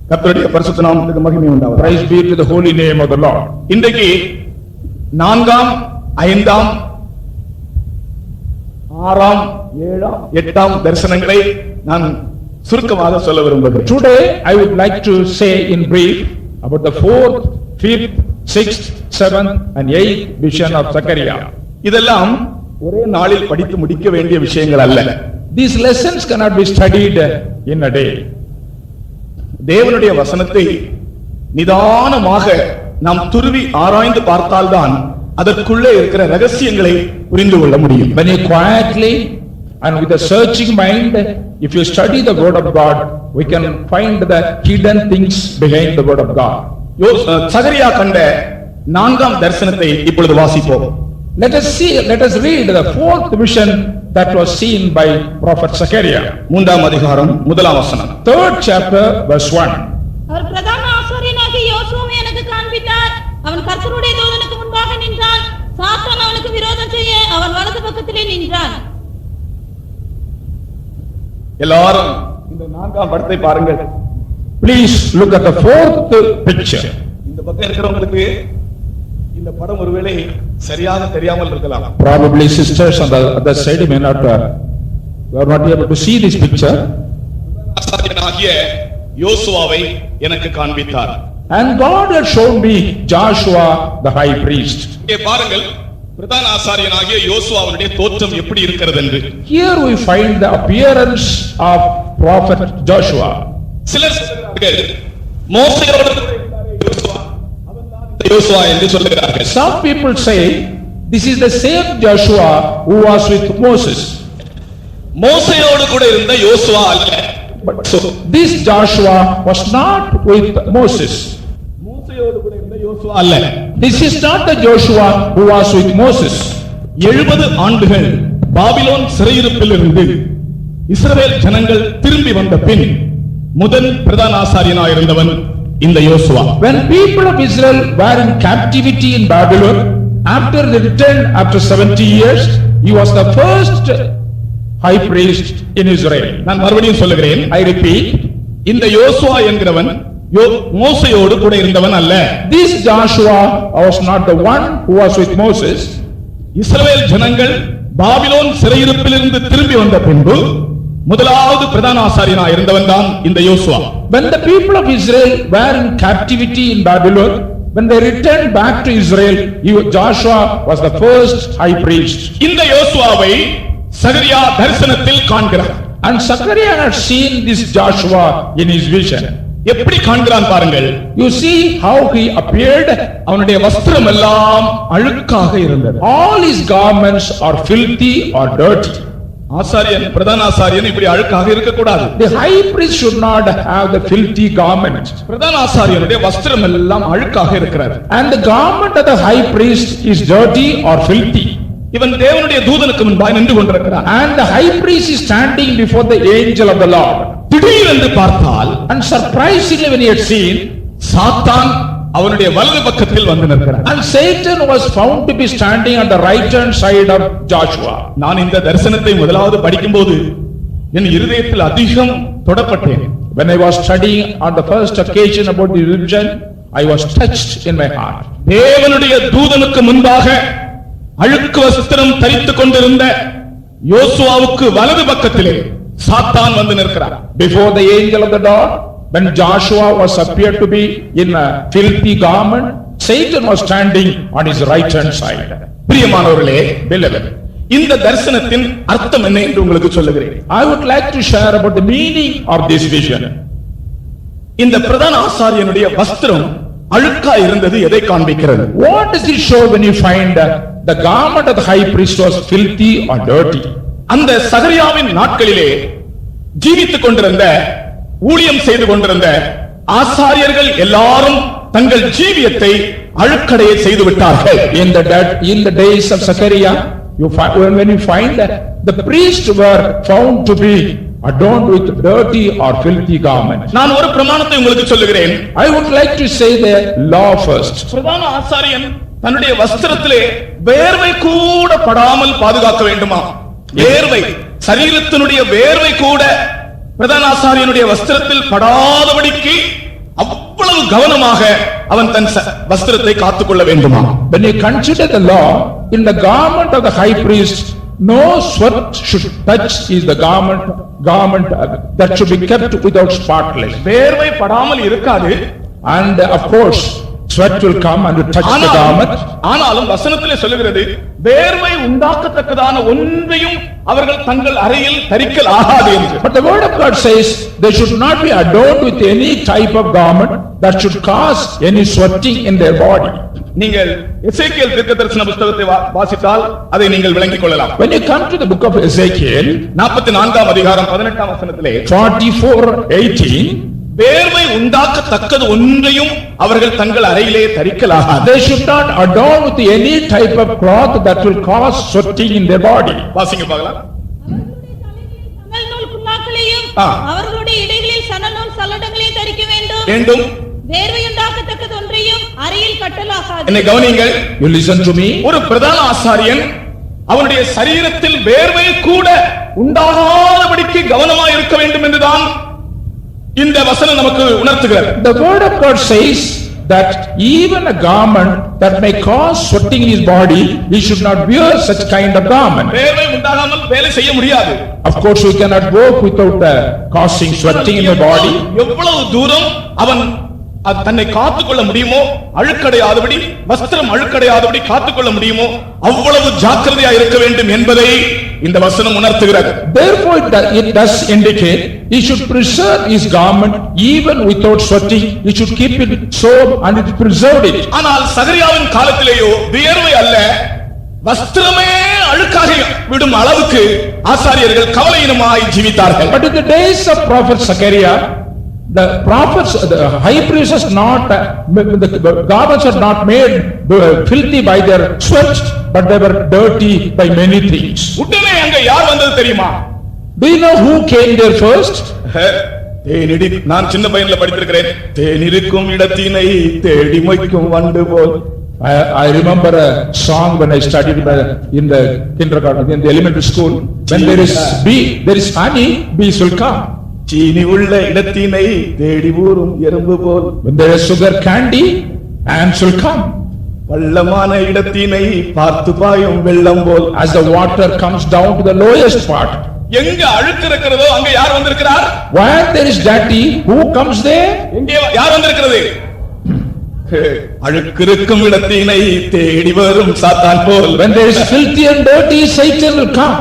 கர்த்தருடைய பரிசுத்த நாமத்துக்கு மகிமை உண்டாவதாக. Praise be to the holy name of the Lord. இன்றைக்கு 4ஆம் 5ஆம் 6ஆம் 7ஆம் 8ஆம் தரிசனங்களை நான் சுருக்கமாக சொல்ல விரும்புகிறேன். Today I would like to say in brief about the 4th, 5th, 6th, 7th and 8th vision of Zechariah. இதெல்லாம் ஒரே நாளில் படித்து முடிக்க வேண்டிய விஷயங்கள் அல்ல. These lessons cannot be studied in a day. தேவனுடைய வசனத்தை நிதானமாக நாம் துருவி ஆராய்ந்து பார்த்தால்தான் அதற்குள்ளே இருக்கிற ரகசியங்களை புரிந்து கொள்ள முடியும். When you quietly and with a searching mind, if you study the word of God, we can find the hidden things behind the word of God. சகரியா கண்ட 4ஆம் தரிசனத்தை இப்பொழுது வாசிப்போம். Let us read the 4th vision that was seen by prophet Zechariah. 3ஆம் அதிகாரம் 1ஆம் வசனம். 3rd chapter verse 1. அவர் பிரதான ஆசாரியனாகிய யோசுவாவை எனக்கு காண்பித்தார். அவன் கர்த்தருடைய தூதனுக்கு முன்பாக நின்றான். சாத்தான் அவனுக்கு விரோதம் செய்ய அவன் வலது பக்கத்திலே நின்றான். எல்லாரும் இந்த 4ஆம் படத்தை பாருங்கள். Please look at the 4th picture. இந்த பக்கம் இருக்கிறவங்களுக்கு இந்த படம் ஒருவேளை சரியாக தெரியாமல் இருக்கலாம். Probably sisters on the other side may not were not able to see this picture. ஆசாரியனாகிய யோசுவாவை எனக்கு காண்பித்தார். And God had shown me Joshua the high priest. இங்கே பாருங்கள் பிரதான ஆசாரியனாகிய யோசுவாவுடைய தோற்றம் எப்படி இருக்கிறது என்று. Here we find the appearance of prophet Joshua. சிலர் மோசேயோடு யோசுவா என்று சொல்லுகிறார்கள். Some people say this is the same Joshua who was with Moses. மோசேயோடு கூட இருந்த யோசுவா அல்ல. But so this Joshua was not with Moses. மோசேயோடு கூட இருந்த யோசுவா அல்ல. This is not the Joshua who was with Moses. 70 ஆண்டுகள் பாபிலோன் சிறையிருப்பிலிருந்து இஸ்ரவேல் ஜனங்கள் திரும்பி வந்த பின் முதல் பிரதான ஆசாரியனாய் இருந்தவன் இந்த யோசுவா. When people of Israel were in captivity in Babylon, after they returned after 70 years, he was the first high priest in Israel. நான் மறுபடியும் சொல்லுகிறேன். I repeat, இந்த யோசுவா என்கிறவன் மோசேயோடு கூட இருந்தவன் அல்ல. this Joshua was not the one who was with Moses. இஸ்ரவேல் ஜனங்கள் Babylon சிறையிருப்பிலிருந்து திரும்பி வந்த பின்பு முதலாவது பிரதான ஆசாரியனாய் இருந்தவன் தான் இந்த யோசுவா. When the people of Israel were in captivity in Babylon, when they returned back to Israel, Joshua was the first high priest. இந்த யோசுவாவை சகரியா தரிசனத்தில் காண்கிறார். And Zechariah had seen this Joshua in his vision. எப்படி காண்கிறான் பாருங்கள். You see how he appeared. அவனுடைய வஸ்திரம் எல்லாம் அழுக்காக இருந்தது. All his garments are filthy or dirty. ஆசாரியன் பிரதான ஆசாரியன் இப்படி அழுக்காக இருக்க கூடாது. The high priest should not have the filthy garment. பிரதான ஆசாரியனுடைய வஸ்திரம் எல்லாம் அழுக்காக இருக்கிறது. And the garment of the high priest is dirty or filthy. இவன் தேவனுடைய தூதனுக்கு முன்பாய் நின்று கொண்டிருக்கிறான். And the high priest is standing before the angel of the Lord. திடீரென்று பார்த்தால் And surprisingly when he had seen, சாத்தான் அவனுடைய வலது பக்கத்தில் வந்து நிற்கிறான். and Satan was found to be standing on the right hand side of Joshua. நான் இந்த தரிசனத்தை முதலாவது படிக்கும்போது என் இருதயத்தில் அதிகம் தொடப்பட்டேன். When I was studying on the first occasion about the vision, I was touched in my heart. தேவனுடைய தூதனுக்கு முன்பாக அழுக்கு வஸ்திரம் தரித்துக் கொண்டிருந்த யோசுவாவுக்கு வலது பக்கத்திலே சாத்தான் வந்து நிற்கிறார். Before the angel of the Lord, when Joshua was appeared to be in a filthy garment, Satan was standing on his right hand side. பிரியமானவர்களே, Beloved, இந்த தரிசனத்தின் அர்த்தம் என்ன என்று உங்களுக்கு சொல்லுகிறேன். I would like to share about the meaning of this vision. இந்த பிரதான ஆசாரியனுடைய வஸ்திரம் அழுக்கா இருந்தது எதை காண்பிக்கிறது? What does it show when you find the garment of the high priest was filthy or dirty? அந்த சகரியாவின் நாட்களிலே ஜீவித்துக் கொண்டிருந்த ஊழியம் செய்து கொண்டிருந்த ஆசாரியர்கள் எல்லாரும் தங்கள் ஜீவியத்தை அழுக்கடைய செய்து விட்டார்கள். In the days of Zechariah, when you find that the priests were found to be adorned with dirty or filthy garments. நான் ஒரு பிரமாணத்தை உங்களுக்கு சொல்லுகிறேன். I would like to say the law first. பிரதான ஆசாரியன் தன்னுடைய வஸ்திரத்திலே வேர்வை கூட படாமல் பாதுகாக்க வேண்டுமா? வேர்வை, சரீரத்தினுடைய வேர்வை கூட பிரதான ஆசாரியனுடைய வஸ்திரத்தில் படாதபடிக்கு இவ்வளவு கவனமாக அவன் தன் வஸ்திரத்தை காத்துக்கொள்ள வேண்டுமா? When you consider the law, in the garment of the high priest, no sweat should touch is the garment that should be kept without spotless. வேர்வை படாமல் இருக்காது. And of course, sweat will come and will touch the garment. ஆனாலும் வசனத்திலே சொல்லுகிறது வேர்வை உண்டாக்கத்தக்கதான ஒன்றையும் அவர்கள் தங்கள் அறையில் தரிக்கல் ஆகாது என்று. But the word of God says they should not be adorned with any type of garment that should cause any sweating in their body. நீங்கள் எசேக்கியேல் தீர்க்கதரிசன புத்தகத்தை வாசித்தால் அதை நீங்கள் விளங்கிக் கொள்ளலாம். When you come to the book of Ezekiel, 44ஆம் அதிகாரம் 18ஆம் வசனத்திலே 44:18, வேர்வை உண்டாக்கத்தக்கது ஒன்றையும் அவர்கள் தங்கள் அறையிலே தரிக்கலாகாது. they should not adorn with any type of cloth that will cause sweating in their body. வாசிங்க பார்க்கலாம். சணல் நூல் குல்லாக்களையும் அவர்களுடைய இடைகளில் சணல் நூல் சல்லடங்களையும் தரிக்க வேண்டும். வேர்வை உண்டாக்கத்தக்கது ஒன்றையும் அறையில் கட்டலாகாது. என்னை கவனியுங்கள். You listen to me. ஒரு பிரதான ஆசாரியன் அவனுடைய சரீரத்தில் வேர்வை கூட உண்டாகாதபடிக்கு கவனமாக இருக்க வேண்டும் என்றுதான் இந்த வசனம் நமக்கு உணர்த்துகிறது. The word of God says that even a garment that may cause sweating in his body, he should not wear such kind of garment. வேர்வை உண்டாகாமல் வேலை செய்ய முடியாது. Of course we cannot work without causing sweating in the body. எவ்வளவு தூரம் அவன் தன்னை காத்துக்கொள்ள முடியுமோ, அழுக்கடையாதபடி வஸ்திரம் அழுக்கடையாதபடி காத்துக்கொள்ள முடியுமோ அவ்வளவு ஜாக்கிரதையா இருக்க வேண்டும் என்பதை இந்த வசனம் உணர்த்துகிறது. Therefore it does indicate he should preserve his garment even without sweating. He should keep it soap and it preserved it. ஆனால் சகரியாவின் காலத்திலேயோ வியர்வை அல்ல வஸ்திரமே அழுக்காக விடும் அளவுக்கு ஆசாரியர்கள் கவலையினமாய் ஜீவித்தார்கள். But in the days of prophet Zechariah, the prophets, the high priests is not, the garments are not made filthy by their sweat, but they were dirty by many things. உடனே அங்க யார் வந்தது தெரியுமா? Do you know who came there first? தேனிடி, நான் சின்ன பையன்ல படித்திருக்கிறேன். தேனிருக்கும் இடத்தினை தேடி மொய்க்கும் வண்டு போல். I remember a song when I studied in the kindergarten, in the elementary school. When there is bee, there is honey, bees will come. சீனி உள்ள இடத்தினை தேடி ஊரும் எறும்பு போல். When there is sugar candy, ants will come. பள்ளமான இடத்தினை பார்த்து பாயும் வெள்ளம் போல். As the water comes down to the lowest part. எங்க அழுக்கு இருக்கிறதோ அங்க யார் வந்திருக்கிறார்? Where there is dirty, who comes there? எங்கே யார் வந்திருக்கிறது? அழுக்கு இருக்கும் இடத்தினை தேடி வரும் சாத்தான் போல். When there is filthy and dirty, Satan will come.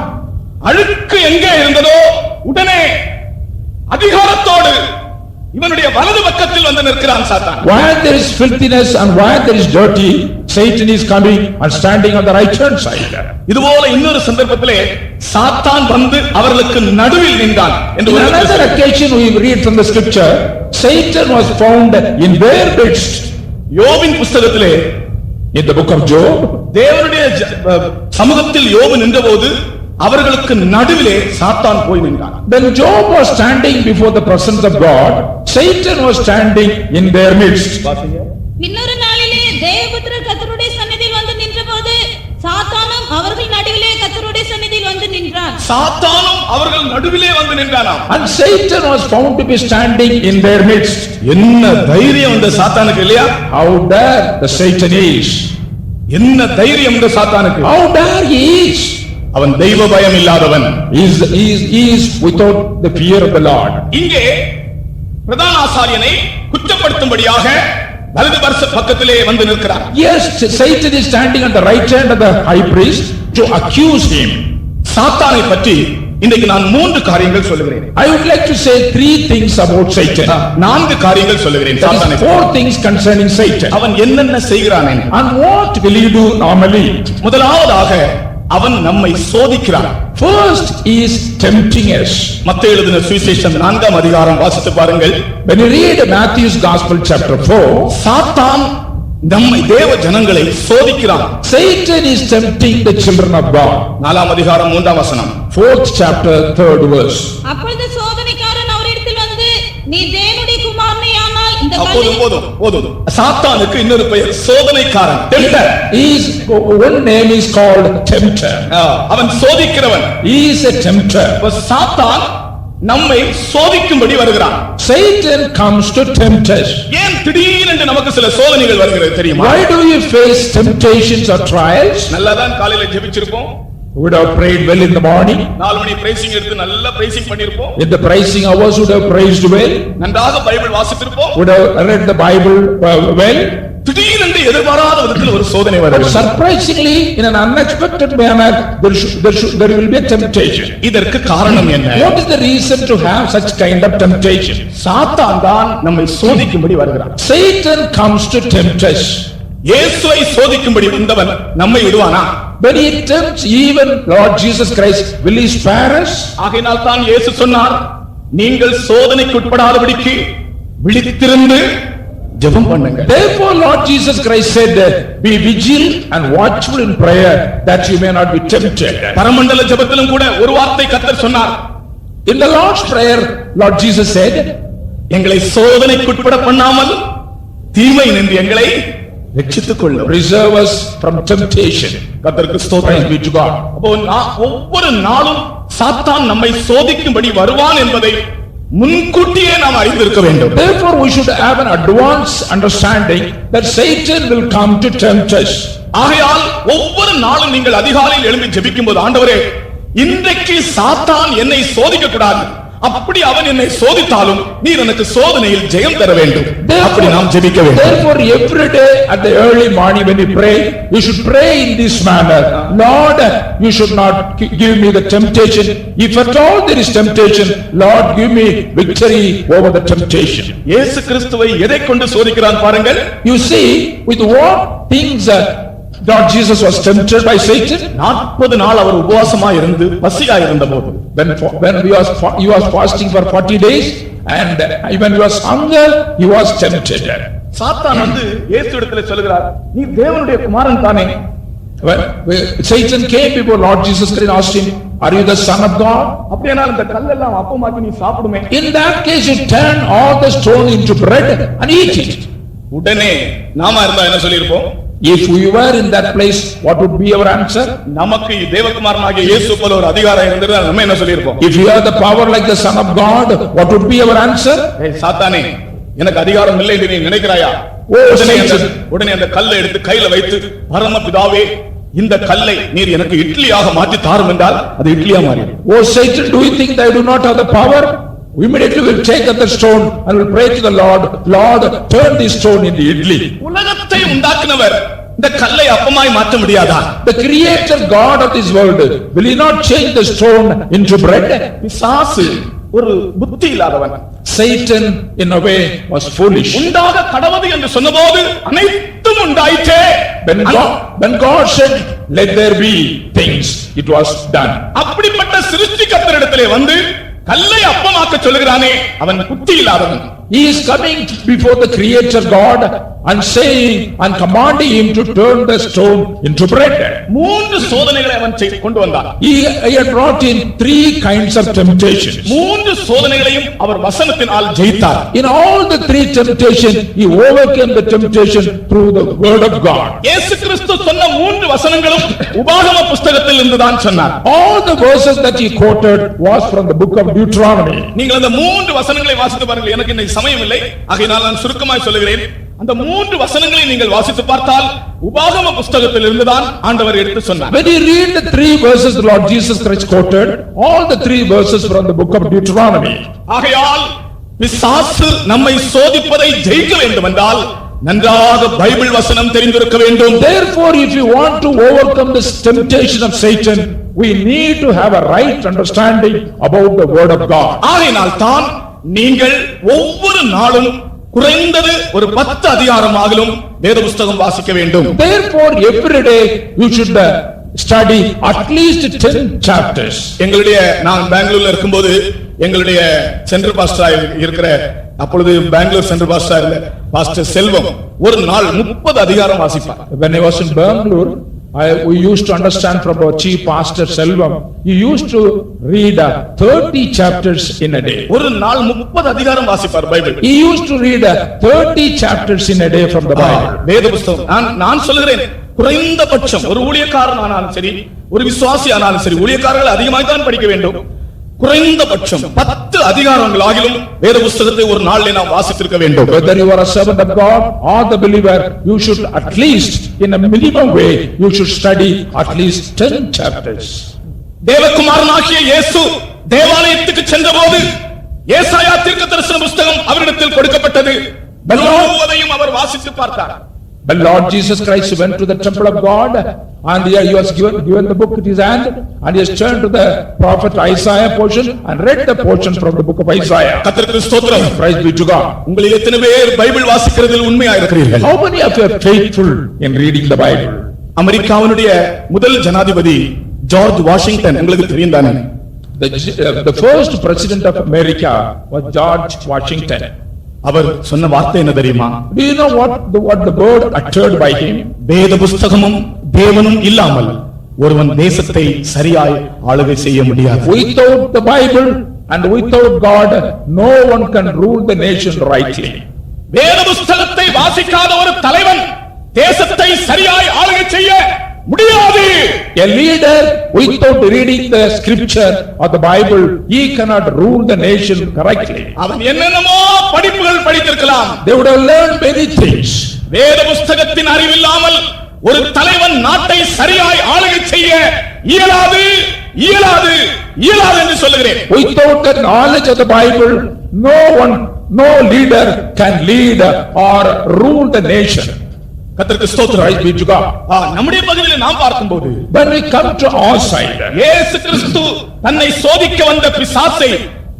அழுக்கு எங்கே இருந்ததோ உடனே அதிகாரத்தோடு இவனுடைய வலது பக்கத்தில் வந்து நிற்கிறான் சாத்தான். Where there is filthiness and where there is dirty, Satan is coming and standing on the right hand side. இதுபோல இன்னொரு சந்தர்ப்பத்திலே சாத்தான் வந்து அவர்களுக்கு நடுவில் நின்றான் என்று On another occasion we read from the scripture, Satan was found in their midst. யோபின் புத்தகத்திலே, in the book of Job, தேவனுடைய சமூகத்தில் யோபு நின்றபோது அவர்களுக்கு நடுவிலே சாத்தான் போய் நின்றான். When Job was standing before the presence of God, Satan was standing in their midst. இன்னொரு நாளிலே தேவபுத்திரர் கர்த்தருடைய சந்நிதியில் வந்து நின்றபோது சாத்தானும் அவர்கள் நடுவிலே கர்த்தருடைய சந்நிதியில் வந்து நின்றான். சாத்தானும் அவர்கள் நடுவிலே வந்து நின்றானாம். And Satan was found to be standing in their midst. என்ன தைரியம் இந்த சாத்தானுக்கு இல்லையா? How dare the Satan is. என்ன தைரியம் இந்த சாத்தானுக்கு? How dare he is. அவன் தெய்வ பயம் இல்லாதவன். He is without the fear of the Lord. இங்கே பிரதான ஆசாரியனை குற்றப்படுத்தும்படியாக வலது பக்கத்திலே வந்து நிற்கிறார். Yes, Satan is standing on the right hand of the high priest to accuse him. சாத்தானை பற்றி இன்றைக்கு நான் 3 காரியங்கள் சொல்லுகிறேன். I would like to say 3 things about Satan. 4 காரியங்கள் சொல்லுகிறேன் சாத்தானை. 4 things concerning Satan. அவன் என்னென்ன செய்கிறான்? And what will he do normally? முதலாவதாக அவன் நம்மை சோதிக்கிறான். First is tempting us. மத்தேயு எழுதின சுவிசேஷம் 4ஆம் அதிகாரம் வாசித்து பாருங்கள். When you read Matthew's Gospel chapter 4, சாத்தான் நம்மை தேவ ஜனங்களை சோதிக்கிறான். Satan is tempting the children of God. 4ஆம் அதிகாரம் 3ஆம் வசனம். 4th chapter 3rd verse. அப்பொழுது சோதனைக்காரன் அவரிடத்தில் வந்து நீ தேவனுடைய குமாரனையானால் இந்த போதும். சாத்தானுக்கு இன்னொரு பெயர் சோதனைக்காரன், டெம்ப்டர். One name is called tempter. அவன் சோதிக்கிறவன். He is a tempter. சாத்தான் நம்மை சோதிக்கும்படி வருகிறான். Satan comes to tempt us. ஏன் திடீரென்று நமக்கு சில சோதனைகள் வருகிறது தெரியுமா? Why do you face temptations or trials? நல்லதான் காலையில ஜெபிச்சிருப்போம். Would have prayed well in the morning. 4 மணி பிரைசிங் எடுத்து நல்லா பிரைசிங் பண்ணிருப்போம். In the praising hours would have praised well. நன்றாக Bible வாசித்திருப்போம். Would have read the Bible well. திடீரென்று எதிர்பாராத விதத்தில் ஒரு சோதனை But வருகிறது. surprisingly, in an unexpected manner, there will be a temptation. இதற்கு காரணம் என்ன? What is the reason to have such kind of temptation? சாத்தான் தான் நம்மை சோதிக்கும்படி வருகிறான். Satan comes to tempt us. இயேசுவை சோதிக்கும்படி வந்தவன் நம்மை விடுவானா? When he tempts even Lord Jesus Christ, will he spare us? ஆகையினால் தான் இயேசு சொன்னார், நீங்கள் சோதனைக்கு உட்படாதபடிக்கு விழித்திருந்து ஜெபம் பண்ணுங்க. Therefore Lord Jesus Christ said, be vigilant and watchful in prayer that you may not be tempted. பரமண்டல ஜெபத்திலும் கூட ஒரு வார்த்தை கர்த்தர் சொன்னார். In the Lord's prayer, Lord Jesus said, எங்களை சோதனைக்கு உட்பட பண்ணாமல் தீமை நின்று எங்களை ரட்சித்துக் கொள்ளும். preserve us from temptation. கர்த்தருக்கு Praise ஸ்தோத்திரம். be to God. அப்போ ஒவ்வொரு நாளும் சாத்தான் நம்மை சோதிக்கும்படி வருவான் என்பதை முன்கூட்டியே நாம் அறிந்திருக்க வேண்டும். Therefore we should have an advanced understanding that Satan will come to tempt us. ஆகையால் ஒவ்வொரு நாளும் நீங்கள் அதிகாலையில் எழும்பி ஜெபிக்கும்போது, ஆண்டவரே இன்றைக்கு சாத்தான் என்னை சோதிக்க கூடாது, அப்படி அவன் என்னை சோதித்தாலும் நீர் எனக்கு சோதனையில் ஜெயம் தர வேண்டும், அப்படி நாம் ஜெபிக்க வேண்டும். Therefore every day at the early morning when we pray, we should pray in this manner, Lord, you should not give me the temptation. If at all there is temptation, Lord, give me victory over the temptation. இயேசு கிறிஸ்துவை எதை கொண்டு சோதிக்கிறான் பாருங்கள். You see, with what things Lord Jesus was tempted by Satan? 40 நாள் அவர் உபவாசமா இருந்து பசியா இருந்தபோது, When he was fasting for 40 days and when he was hunger, he was tempted. சாத்தான் வந்து இயேசுவிடத்தில் சொல்கிறார், நீ தேவனுடைய குமாரன் தானே? When Satan came before Lord Jesus Christ and asked him, are you the son of God? அப்படியானால் இந்த கல்லெல்லாம் அப்பமாக்கி நீ சாப்பிடுமே. In that case, you turn all the stone into bread and eat it. உடனே நாம இருந்தா என்ன சொல்லிருப்போம்? If we were in that place, what would be our answer? நமக்கு தேவகுமாரனாகிய இயேசு போல ஒரு அதிகாரம் இருந்திருந்தா நம்ம என்ன சொல்லிருப்போம்? If you have the power like the son of God, what would be our answer? ஏய் சாத்தானே, எனக்கு அதிகாரம் இல்லை என்று நீ நினைக்கிறாயா? உடனே அந்த கல்லை எடுத்து கையில வைத்து, பரமபிதாவே இந்த கல்லை நீர் எனக்கு இட்லியாக மாற்றி தாரும் என்றால் அது இட்லியா மாறிடும். Oh Satan, do you think that I do not have the power? Immediately we will take up the stone and will pray to the Lord, Lord, turn this stone into idli. உலகத்தை உண்டாக்கினவர் இந்த கல்லை அப்பமாய் மாற்ற முடியாதா? The creator God of this world, will he not change the stone into bread? பிசாசு ஒரு புத்தி இல்லாதவன். Satan in a way was foolish. உண்டாக கடவுது என்று சொன்னபோது அனைத்தும் உண்டாயிற்றே. When God said, let there be things, it was done. அப்படிப்பட்ட சிருஷ்டிகர்த்தரிடத்திலே வந்து கல்லை அப்பமாக்க சொல்லுகிறானே, அவன் புத்தி இல்லாதவன். He is coming before the creator God and saying and commanding him to turn the stone into bread. 3 சோதனைகளை அவன் கொண்டு வந்தான். He had brought in 3 kinds of temptations. 3 சோதனைகளையும் அவர் வசனத்தினால் ஜெயித்தார். In all the 3 temptations, he overcame the temptation through the word of God. இயேசு கிறிஸ்து சொன்ன 3 வசனங்களும் உபாகம புத்தகத்தில் இருந்து தான் சொன்னார். All the verses that he quoted was from the book of Deuteronomy. நீங்கள் அந்த 3 வசனங்களை வாசித்து பாருங்கள். எனக்கு இன்னைக்கு சமயம் இல்லை, ஆகையால் நான் சுருக்கமாய் சொல்லுகிறேன். அந்த 3 வசனங்களை நீங்கள் வாசித்து பார்த்தால் உபாகம புத்தகத்தில் இருந்து தான் ஆண்டவர் எடுத்து சொன்னார். When you read the 3 verses the Lord Jesus Christ quoted, all the 3 verses from the book of Deuteronomy. ஆகையால் பிசாசு நம்மை சோதிப்பதை ஜெயிக்க வேண்டும் என்றால் நன்றாக பைபிள் வசனம் தெரிந்திருக்க வேண்டும். Therefore, if you want to overcome this temptation of Satan, we need to have a right understanding about the word of God. ஆகையினால் தான் நீங்கள் ஒவ்வொரு நாளும் குறைந்தது ஒரு 10 அதிகாரமாகிலும் வேத புத்தகம் வாசிக்க வேண்டும். Therefore, every day you should study at least 10 chapters. எங்களுடைய நான் பெங்களூர்ல இருக்கும்போது எங்களுடைய சென்ட்ரல் பாஸ்டரா இருக்கிற அப்பொழுது பெங்களூர் சென்ட்ரல் பாஸ்டரா இருந்த பாஸ்டர் செல்வம் ஒரு நாள் 30 அதிகாரம் வாசிப்பார். When I was in Bangalore, we used to understand from our chief pastor Selvam, he used to read 30 chapters in a day. ஒரு நாள் 30 அதிகாரம் வாசிப்பார் Bible. He used to read 30 chapters in a day from the Bible. வேத புத்தகம் நான் சொல்லுகிறேன், குறைந்தபட்சம் ஒரு ஊழியக்காரன் ஆனாலும் சரி, ஒரு விசுவாசி ஆனாலும் சரி, ஊழியக்காரர்கள் அதிகமாக தான் படிக்க வேண்டும். குறைந்தபட்சம் 10 அதிகாரங்களாகிலும் வேத புஸ்தகத்தை ஒரு நாளிலே நாம் வாசித்திருக்க வேண்டும். Whether you are a servant of God or the believer, you should at least in a minimum way you should study at least 10 chapters. தேவகுமாரனாகிய இயேசு தேவாலயத்துக்கு சென்றபோது ஏசாயா தீர்க்கதரிசன புஸ்தகம் அவரிடத்தில் கொடுக்கப்பட்டது. முழுவதையும் அவர் வாசித்து பார்த்தார். But Lord Jesus Christ went to the temple of God and he was given the book in his hand and he has turned to the prophet Isaiah portion and read the portion from the book of Isaiah. கர்த்தருக்கு ஸ்தோத்திரம். Praise be to God. உங்களில் எத்தனை பேர் Bible வாசிக்கிறதில் உண்மையா இருக்கிறீர்கள்? How many of you are faithful in reading the Bible? அமெரிக்காவினுடைய முதல் ஜனாதிபதி ஜார்ஜ் வாஷிங்டன் உங்களுக்கு தெரியும் தானே? The first president of America was George Washington. அவர் சொன்ன வார்த்தை என்ன தெரியுமா? Do you know what the word uttered by him? வேத புஸ்தகமும் தேவனும் இல்லாமல் ஒருவன் தேசத்தை சரியாய் ஆளுகை செய்ய முடியாது. Without the Bible and without God, no one can rule the nation rightly. வேத புஸ்தகத்தை வாசிக்காத ஒரு தலைவன் தேசத்தை சரியாய் ஆளுகை செய்ய முடியாது. A leader without reading the scripture or the Bible, he cannot rule the nation correctly. அவன் என்னென்னமோ படிப்புகள் படித்திருக்கலாம். They would have learned many things. வேத புஸ்தகத்தின் அறிவில்லாமல் ஒரு தலைவன் நாட்டை சரியாய் ஆளுகை செய்ய இயலாது இயலாது இயலாது என்று சொல்லுகிறேன். Without the knowledge of the Bible, no leader can lead or rule the nation. கர்த்தருக்கு ஸ்தோத்திரம். Praise be to God. நம்முடைய பகுதியில் நாம் பார்க்கும்போது When we come to our side, இயேசு கிறிஸ்து தன்னை சோதிக்க வந்த பிசாசை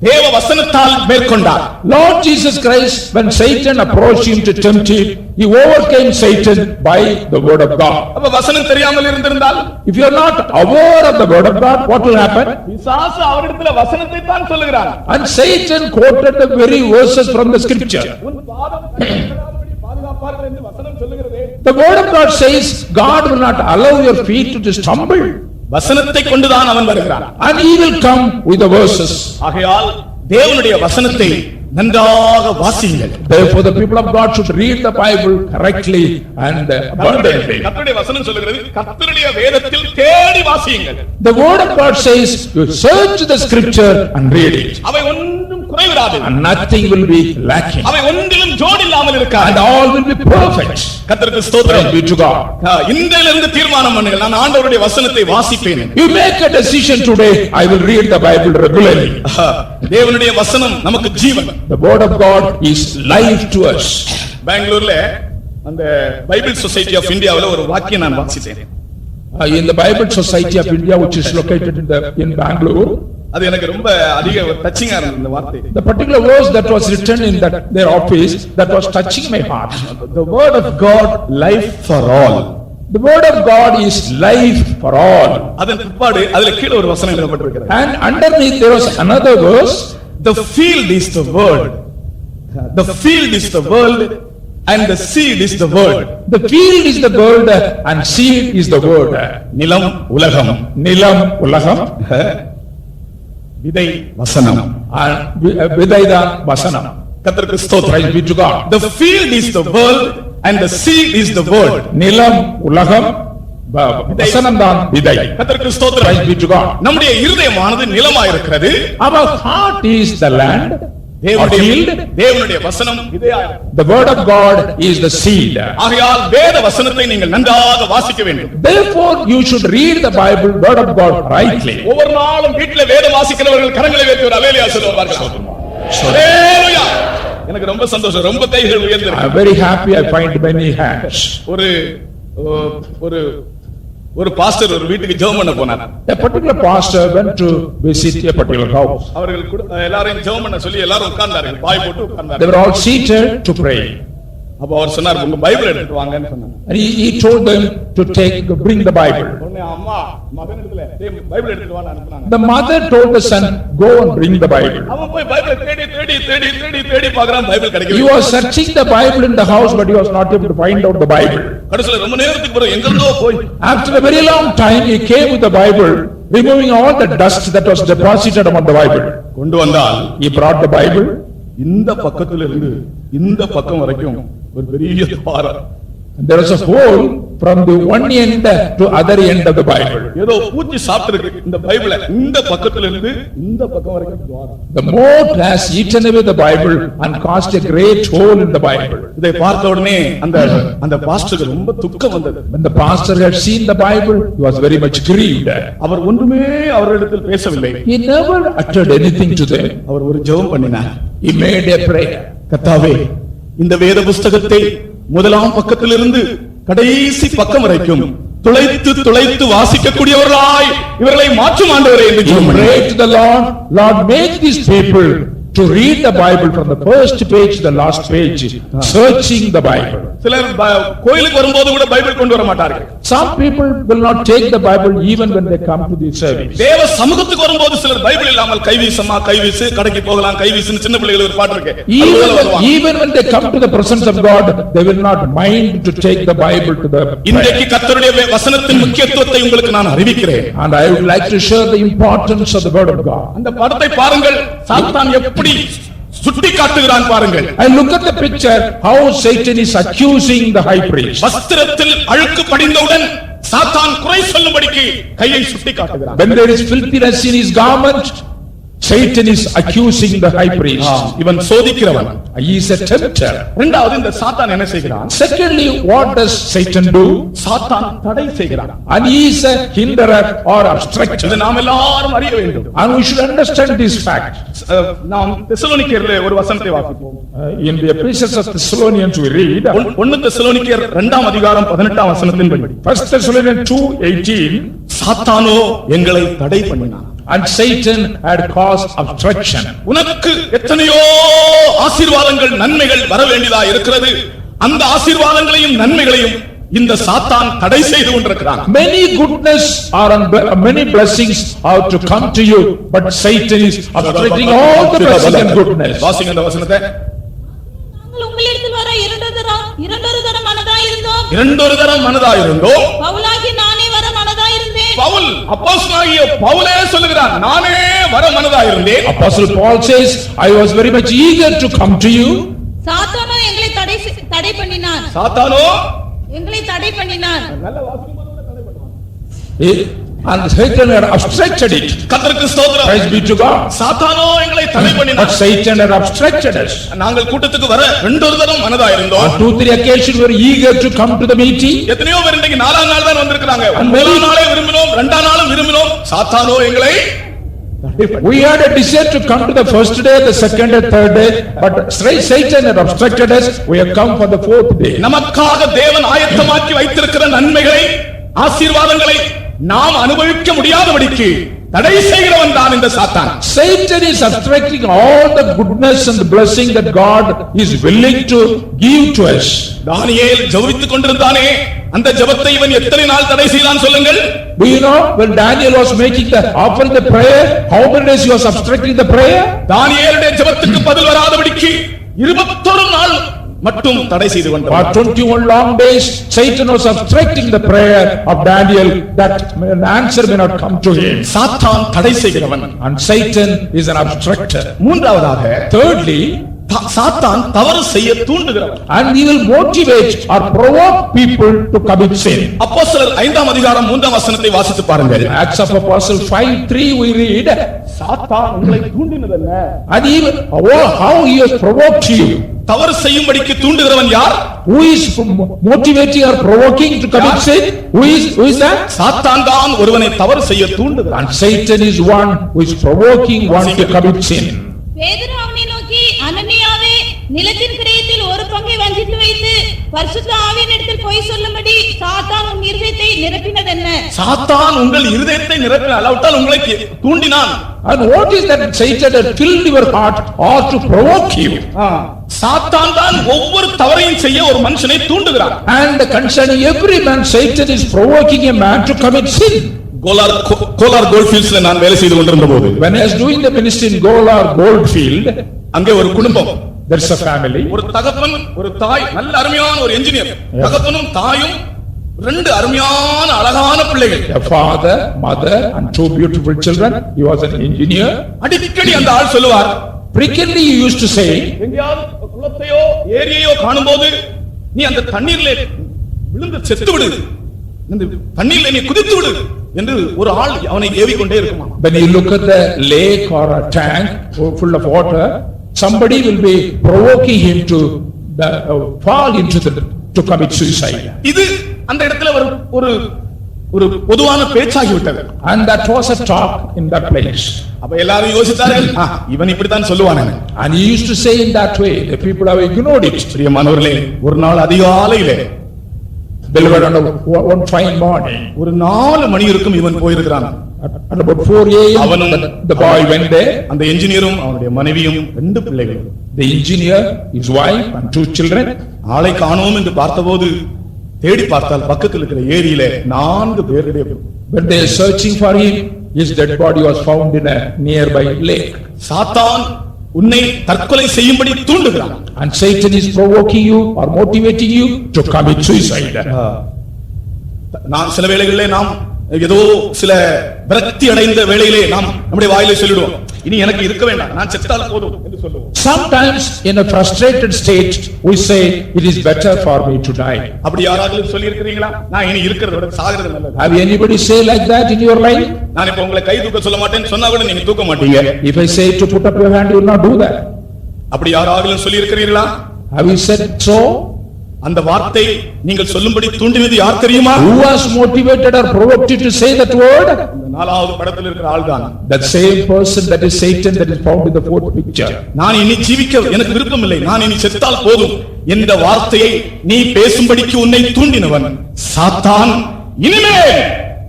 தேவ வசனத்தால் மேற்கொண்டார். Lord Jesus Christ, when Satan approached him to tempt him, he overcame Satan by the word of God. அப்ப வசனம் தெரியாமல் இருந்திருந்தால், If you are not aware of the word of God, what will happen? பிசாசு அவரிடத்தில் வசனத்தை தான் சொல்லுகிறான். And Satan quoted the very verses from the scripture. உன் பாதம் தள்ளாதபடி பாதுகாப்பார்கள் என்று வசனம் சொல்லுகிறதே. The word of God says, God will not allow your feet to stumble. வசனத்தை கொண்டுதான் அவன் வருகிறான். And he will come with the verses. ஆகையால் தேவனுடைய வசனத்தை நன்றாக வாசியுங்கள். Therefore the people of God should read the Bible correctly and abundantly. கர்த்தருடைய வசனம் சொல்லுகிறது, கர்த்தருடைய வேதத்தில் தேடி வாசியுங்கள். The word of God says, you search the scripture and read it. அவை ஒன்றும் குறைவிராது. And nothing will be lacking. அவை ஒன்றிலும் ஜோடி இல்லாமல் இருக்காது. And all will be perfect. கர்த்தருக்கு ஸ்தோத்திரம். Praise be to God. இன்றையிலிருந்து தீர்மானம் பண்ணுங்கள், நான் ஆண்டவருடைய வசனத்தை வாசிப்பேன். You make a decision today, I will read the Bible regularly. தேவனுடைய வசனம் நமக்கு ஜீவன். The word of God is life to us. பெங்களூர்ல அந்த பைபிள் சொசைட்டி ஆஃப் இந்தியாவுல ஒரு வாக்கியம் நான் வாசித்தேன். In the Bible Society of India, which is located in Bangalore, அது எனக்கு ரொம்ப அதிக டச்சிங்கா இருந்தது இந்த வார்த்தை. the particular verse that was written in their office, that was touching my heart. The word of God, life for all. The word of God is life for all. அதன் பிற்பாடு அதுல கீழ ஒரு வசனம் எழுதப்பட்டிருக்கிறது. And underneath there was another verse. The field is the word. The field is the world and the seed is the word. The field is the world and seed is the word. நிலம் உலகம், நிலம் உலகம், விதை வசனம். விதைதான் வசனம். கர்த்தருக்கு ஸ்தோத்திரம். Praise be to God. The field is the world and the seed is the word. நிலம் உலகம், வசனம் தான் விதை. கர்த்தருக்கு ஸ்தோத்திரம். Praise be to God. நம்முடைய இருதயமானது நிலமாய் இருக்கிறது. Our heart is the land. தேவனுடைய வசனம் விதையாய் இருக்கிறது. The word of God is the seed. ஆகையால் வேத வசனத்தை நீங்கள் நன்றாக வாசிக்க வேண்டும். Therefore you should read the Bible, word of God, rightly. ஒவ்வொரு நாளும் வீட்டிலே வேதம் வாசிக்கிறவர்கள் கரங்களை வைத்து ஒரு அல்லேலூயா சொல்லுவார்கள். அல்லேலூயா. எனக்கு ரொம்ப சந்தோஷம், ரொம்ப கைகள் உயர்ந்திருக்கு. I am very happy, I find many hands. ஒரு பாஸ்டர் ஒரு வீட்டுக்கு ஜெபம் பண்ண போனார். A particular pastor went to visit a particular house. அவர்கள் எல்லாரையும் ஜெபம் பண்ண சொல்லி எல்லாரும் உட்கார்ந்தார்கள், பாய் போட்டு உட்கார்ந்தார்கள். They were all seated to pray. அப்ப அவர் சொன்னார், உங்க பைபிள் எடுத்துட்டு வாங்கன்னு சொன்னார். And he told them to bring the Bible. உடனே அம்மா மகனிடத்துல பைபிள் எடுத்துட்டு வான்னு அனுப்புனாங்க. The mother told the son, go and bring the Bible. அவன் போய் பைபிளை தேடி பார்க்கறான், பைபிள் கிடைக்கல. He was searching the Bible in the house, but he was not able to find out the Bible. கடைசில ரொம்ப நேரத்துக்கு பிறகு எங்கோ போய் After a very long time he came with the Bible, removing all the dust that was deposited upon the Bible. கொண்டு வந்தால் He brought the Bible. இந்த பக்கத்துல இருந்து இந்த பக்கம் வரைக்கும் ஒரு பெரிய துவாரம். There was a hole from the one end to other end of the Bible. ஏதோ பூச்சி சாப்பிட்டிருக்கு இந்த பைபிளை இந்த பக்கத்துல இருந்து இந்த பக்கம் வரைக்கும் துவாரம். The moth has eaten away the Bible and caused a great hole in the Bible. இதை பார்த்த உடனே அந்த பாஸ்டருக்கு ரொம்ப துக்கம் வந்தது. When the pastor had seen the Bible, he was very much grieved. அவர் ஒன்றுமே அவர்களிடத்தில் பேசவில்லை. He never uttered anything to them. அவர் ஒரு ஜெபம் பண்ணினார். He made a prayer. கர்த்தாவே, இந்த வேத புஸ்தகத்தை முதலாம் பக்கத்திலிருந்து கடைசி பக்கம் வரைக்கும் துளைத்து வாசிக்கக்கூடியவர்களாய் இவர்களை மாற்றும் ஆண்டவரே என்று He ஜெபம் பண்ணினார். prayed to the Lord, Lord, make these people to read the Bible from the first page to the last page, searching the Bible. சிலர் கோயிலுக்கு வரும்போது கூட பைபிள் கொண்டு வர மாட்டார்கள். Some people will not take the Bible even when they come to the service. தேவ சமூகத்துக்கு வரும்போது சிலர் பைபிள் இல்லாமல் கைவீசமா கைவீசு கடைக்கு போகலாம் கைவீசுன்னு சின்ன பிள்ளைகளுக்கு ஒரு பாட்டு இருக்கு. Even when they come to the presence of God, they will not mind to take the Bible to the. இன்றைக்கு கர்த்தருடைய வசனத்தின் முக்கியத்துவத்தை உங்களுக்கு நான் அறிவிக்கிறேன். And I would like to share the importance of the word of God. அந்த படத்தை பாருங்கள், சாத்தான் எப்படி சுட்டி காட்டுகிறான் பாருங்கள். I look at the picture how Satan is accusing the high priest. வஸ்திரத்தில் அழுக்கு படிந்தவுடன் சாத்தான் குறை சொல்லும்படிக்கு கையை சுட்டி காட்டுகிறான். When there is filthiness in his garment, Satan is accusing the high priest. இவன் சோதிக்கிறவன். He is a tempter. இரண்டாவது இந்த சாத்தான் என்ன செய்கிறான்? Secondly, what does Satan do? சாத்தான் தடை செய்கிறான். And he is a hinderer or obstructor. இதை நாம் எல்லாரும் அறிய வேண்டும். And we should understand this fact. நாம் தெசலோனிக்கேயரிலே ஒரு வசனத்தை வாசிப்போம். In the epistles of Thessalonians we read, 1 தெசலோனிக்கேயர் 2ஆம் அதிகாரம் 18ஆம் வசனத்தின்படி 1 Thessalonians 2:18, சாத்தானோ எங்களை தடை பண்ணினான். and Satan had caused obstruction. உனக்கு எத்தனையோ ஆசீர்வாதங்கள் நன்மைகள் வர வேண்டியதா இருக்கிறது. அந்த ஆசீர்வாதங்களையும் நன்மைகளையும் இந்த சாத்தான் தடை செய்து கொண்டிருக்கிறான். Many goodness are many blessings are to come to you, but Satan is obstructing all the blessings and goodness. வாசிங்க அந்த வசனத்தை. நாங்கள் உங்களிடத்தில் வர இரண்டொரு தரம் மனதாயிருந்தோம். இரண்டொரு தரம் மனதாயிருந்தோம். பவுலாகி நானே வர மனதாயிருந்தேன். பவுல் அப்போஸ்தலனாகிய பவுலே சொல்லுகிறான், நானே வர மனதாயிருந்தேன். Apostle Paul says, I was very much eager to come to you. சாத்தானோ எங்களை தடை பண்ணினான். சாத்தானோ எங்களை தடை பண்ணினான். நல்ல வாசிக்கும் போது கூட தடை பண்ணுவான். And Satan had obstructed it. கர்த்தருக்கு ஸ்தோத்திரம். Praise be to God. சாத்தானோ எங்களை தடை But பண்ணினான். Satan had obstructed us. நாங்கள் கூட்டத்துக்கு வர இரண்டொரு தரம் மனதாயிருந்தோம். On 2-3 occasions we were eager to come to the meeting. எத்தனையோ பேர் இன்னைக்கு 4ஆம் நாள் தான் வந்திருக்காங்க. And முதல் நாளே விரும்பினோம், 2ஆம் நாளும் விரும்பினோம். சாத்தானோ எங்களை We had a desire to come to the first day, the second and third day, but Satan had obstructed us. We have come for the fourth day. நமக்காக தேவன் ஆயத்தமாக்கி வைத்திருக்கிற நன்மைகளை ஆசீர்வாதங்களை நாம் அனுபவிக்க முடியாதபடிக்கு தடை செய்கிறவன் தான் இந்த சாத்தான். Satan is obstructing all the goodness and the blessing that God is willing to give to us. தானியேல் ஜெபித்துக் கொண்டிருந்தானே, அந்த ஜெபத்தை இவன் எத்தனை நாள் தடை செய்தான் சொல்லுங்கள். Do you know when Daniel was making the offering the prayer, how many days he was obstructing the prayer? தானியேலுடைய ஜெபத்துக்கு பதில் வராதபடிக்கு 21 நாள் மட்டும் தடை செய்து கொண்டான். For 21 long days Satan was obstructing the prayer of Daniel that an answer may not come to him. சாத்தான் தடை செய்கிறவன். And Satan is an obstructor. மூன்றாவதாக Thirdly, சாத்தான் தவறு செய்ய தூண்டுகிறவன். and he will motivate or provoke people to commit sin. அப்போஸ்தலர் 5ஆம் அதிகாரம் 3ஆம் வசனத்தை வாசித்து பாருங்கள். Acts of Apostles 5:3 we read, சாத்தான் உங்களை தூண்டினதென்ன? and even how he has provoked you. தவறு செய்யும்படிக்கு தூண்டுகிறவன் யார்? Who is motivating or provoking to commit sin? Who is that? சாத்தான் தான் ஒருவனை தவறு செய்ய தூண்டுகிறான். And Satan is one who is provoking one to commit sin. பேதுரு அவனை நோக்கி, அனனியாவே, நிலத்தின் கிரயத்தில் ஒரு பங்கை வஞ்சித்து வைத்து பரிசுத்த ஆவியினிடத்தில் பொய் சொல்லும்படி சாத்தான் உன் இருதயத்தை நிரப்பினதென்ன? சாத்தான் உங்கள் இருதயத்தை நிரப்பின அளவுட்டால் உங்களை தூண்டினான். And what is that Satan had filled your heart or to provoke you? சாத்தான் தான் ஒவ்வொரு தவறையும் செய்ய ஒரு மனுஷனை தூண்டுகிறான். And concerning every man, Satan is provoking a man to commit sin. Kolar கோல்ட்ஃபீல்ட்ஸ்ல நான் வேலை செய்து கொண்டிருந்த போது, When I was doing the ministry in Golar Goldfield, அங்கே ஒரு குடும்பம், there's a family. ஒரு தகப்பன் ஒரு தாய், நல்ல அருமையான ஒரு என்ஜினியர். தகப்பனும் தாயும் 2 அருமையான அழகான பிள்ளைகள். A father, mother and 2 beautiful children. He was an engineer. அடிக்கடி அந்த ஆள் சொல்லுவார், Frequently he used to say, எங்கேயாவது குளத்தையோ ஏரியையோ காணும்போது நீ அந்த தண்ணீர்ல விழுந்து செத்து விடு, இந்த தண்ணீர்ல நீ குதித்து விடு என்று ஒரு ஆள் அவனை ஏவிக்கொண்டே இருக்குமா. When you look at the lake or a tank full of water, somebody will be provoking him to fall into to commit suicide. இது அந்த இடத்துல ஒரு ஒரு பொதுவான பேச்சாகி விட்டது. And that was a talk in that place. அப்ப எல்லாரும் யோசித்தார்கள், இவன் இப்படித்தான் சொல்லுவானே. And he used to say in that way. The people have ignored it. பிரியமானவர்களே, ஒரு நாள் அதிகாலையிலே, Beloved, on one fine morning, ஒரு 4 மணி இருக்கும் இவன் போயிருக்கிறான். at about 4 a.m. the boy went there. அந்த என்ஜினியரும் அவனுடைய மனைவியும் 2 பிள்ளைகள். The engineer, his wife and 2 children. ஆளை காணோம் என்று பார்த்தபோது தேடி பார்த்தால் பக்கத்தில் இருக்கிற ஏரியிலே 4 பேருடைய. When they are searching for him, his dead body was found in a nearby lake. சாத்தான் உன்னை தற்கொலை செய்யும்படி தூண்டுகிறான். And Satan is provoking you or motivating you to commit suicide. நான் சில வேளைகளிலே நாம் ஏதோ சில விரக்தி அடைந்த வேளையிலே நாம் நம்முடைய வாயிலே சொல்லிடுவோம், இனி எனக்கு இருக்க வேண்டாம், நான் செத்தால் போதும் என்று சொல்லுவோம். Sometimes in a frustrated state we say it is better for me to die. அப்படி யாராவது சொல்லி இருக்கிறீங்களா? நான் இனி இருக்கிறத விட சாகிறது நல்லது. Have anybody say like that in your life? நான் இப்ப உங்களை கை தூக்க சொல்ல மாட்டேன்னு சொன்னா கூட நீங்க தூக்க மாட்டீங்க. If I say to put up your hand, you will not do that. அப்படி யாராவது சொல்லி இருக்கிறீர்களா? Have you said so? அந்த வார்த்தை நீங்கள் சொல்லும்படி தூண்டினது யார் தெரியுமா? Who was motivated or provoked you to say that word? இந்த 4வது படத்தில் இருக்கிற ஆள்தான். That same person, that is Satan, that is found in the 4th picture. நான் இனி ஜீவிக்க எனக்கு விருப்பம் இல்லை, நான் இனி செத்தால் போதும் என்ற வார்த்தையை நீ பேசும்படிக்கு உன்னை தூண்டினவன் சாத்தான். இனிமேல்